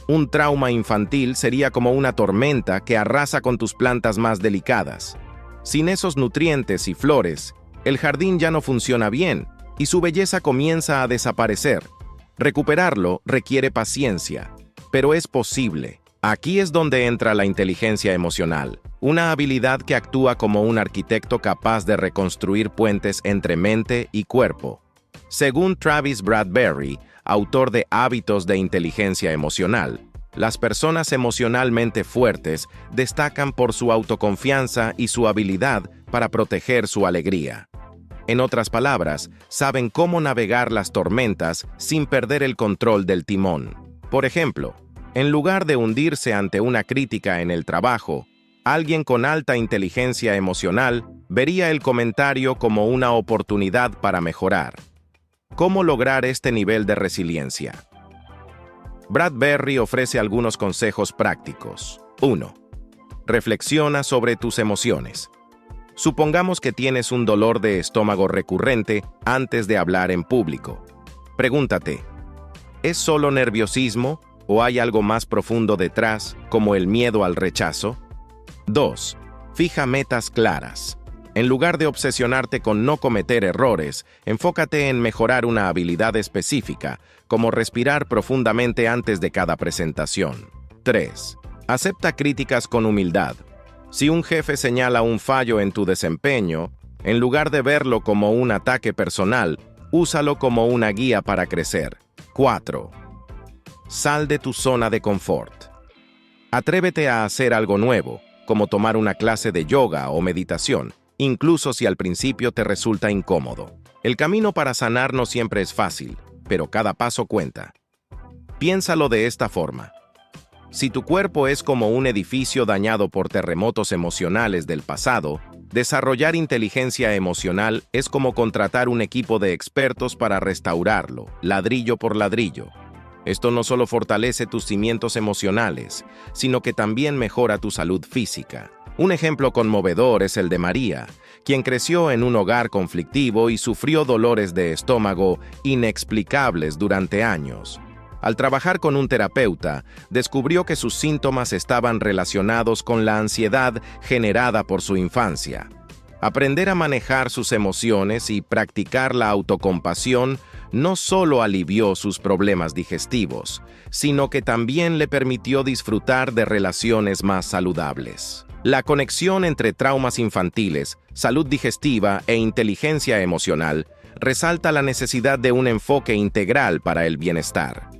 Un trauma infantil sería como una tormenta que arrasa con tus plantas más delicadas. Sin esos nutrientes y flores, el jardín ya no funciona bien y su belleza comienza a desaparecer. Recuperarlo requiere paciencia, pero es posible. Aquí es donde entra la inteligencia emocional, una habilidad que actúa como un arquitecto capaz de reconstruir puentes entre mente y cuerpo. Según Travis Bradberry, autor de Hábitos de Inteligencia Emocional, las personas emocionalmente fuertes destacan por su autoconfianza y su habilidad para proteger su alegría. En otras palabras, saben cómo navegar las tormentas sin perder el control del timón. Por ejemplo, en lugar de hundirse ante una crítica en el trabajo, alguien con alta inteligencia emocional vería el comentario como una oportunidad para mejorar. ¿Cómo lograr este nivel de resiliencia? Bradberry ofrece algunos consejos prácticos. 1. Reflexiona sobre tus emociones. Supongamos que tienes un dolor de estómago recurrente antes de hablar en público. Pregúntate, ¿es solo nerviosismo o hay algo más profundo detrás, como el miedo al rechazo? 2. Fija metas claras. En lugar de obsesionarte con no cometer errores, enfócate en mejorar una habilidad específica, como respirar profundamente antes de cada presentación. 3. Acepta críticas con humildad. Si un jefe señala un fallo en tu desempeño, en lugar de verlo como un ataque personal, úsalo como una guía para crecer. 4. Sal de tu zona de confort. Atrévete a hacer algo nuevo, como tomar una clase de yoga o meditación, incluso si al principio te resulta incómodo. El camino para sanar no siempre es fácil, pero cada paso cuenta. Piénsalo de esta forma. Si tu cuerpo es como un edificio dañado por terremotos emocionales del pasado, desarrollar inteligencia emocional es como contratar un equipo de expertos para restaurarlo, ladrillo por ladrillo. Esto no solo fortalece tus cimientos emocionales, sino que también mejora tu salud física. Un ejemplo conmovedor es el de María, quien creció en un hogar conflictivo y sufrió dolores de estómago inexplicables durante años. Al trabajar con un terapeuta, descubrió que sus síntomas estaban relacionados con la ansiedad generada por su infancia. Aprender a manejar sus emociones y practicar la autocompasión no solo alivió sus problemas digestivos, sino que también le permitió disfrutar de relaciones más saludables. La conexión entre traumas infantiles, salud digestiva e inteligencia emocional resalta la necesidad de un enfoque integral para el bienestar.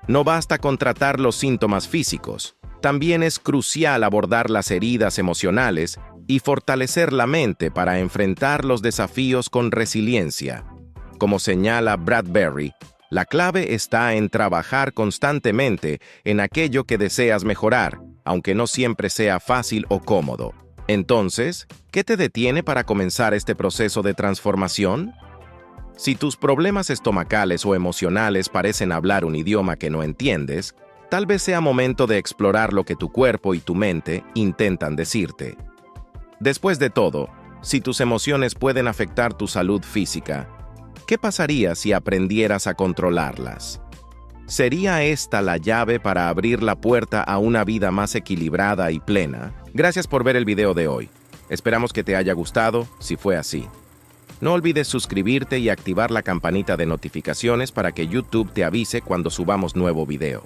No basta con tratar los síntomas físicos, también es crucial abordar las heridas emocionales y fortalecer la mente para enfrentar los desafíos con resiliencia. Como señala Bradberry, la clave está en trabajar constantemente en aquello que deseas mejorar, aunque no siempre sea fácil o cómodo. Entonces, ¿qué te detiene para comenzar este proceso de transformación? Si tus problemas estomacales o emocionales parecen hablar un idioma que no entiendes, tal vez sea momento de explorar lo que tu cuerpo y tu mente intentan decirte. Después de todo, si tus emociones pueden afectar tu salud física, ¿qué pasaría si aprendieras a controlarlas? ¿Sería esta la llave para abrir la puerta a una vida más equilibrada y plena? Gracias por ver el video de hoy. Esperamos que te haya gustado, si fue así. No olvides suscribirte y activar la campanita de notificaciones para que YouTube te avise cuando subamos nuevo video.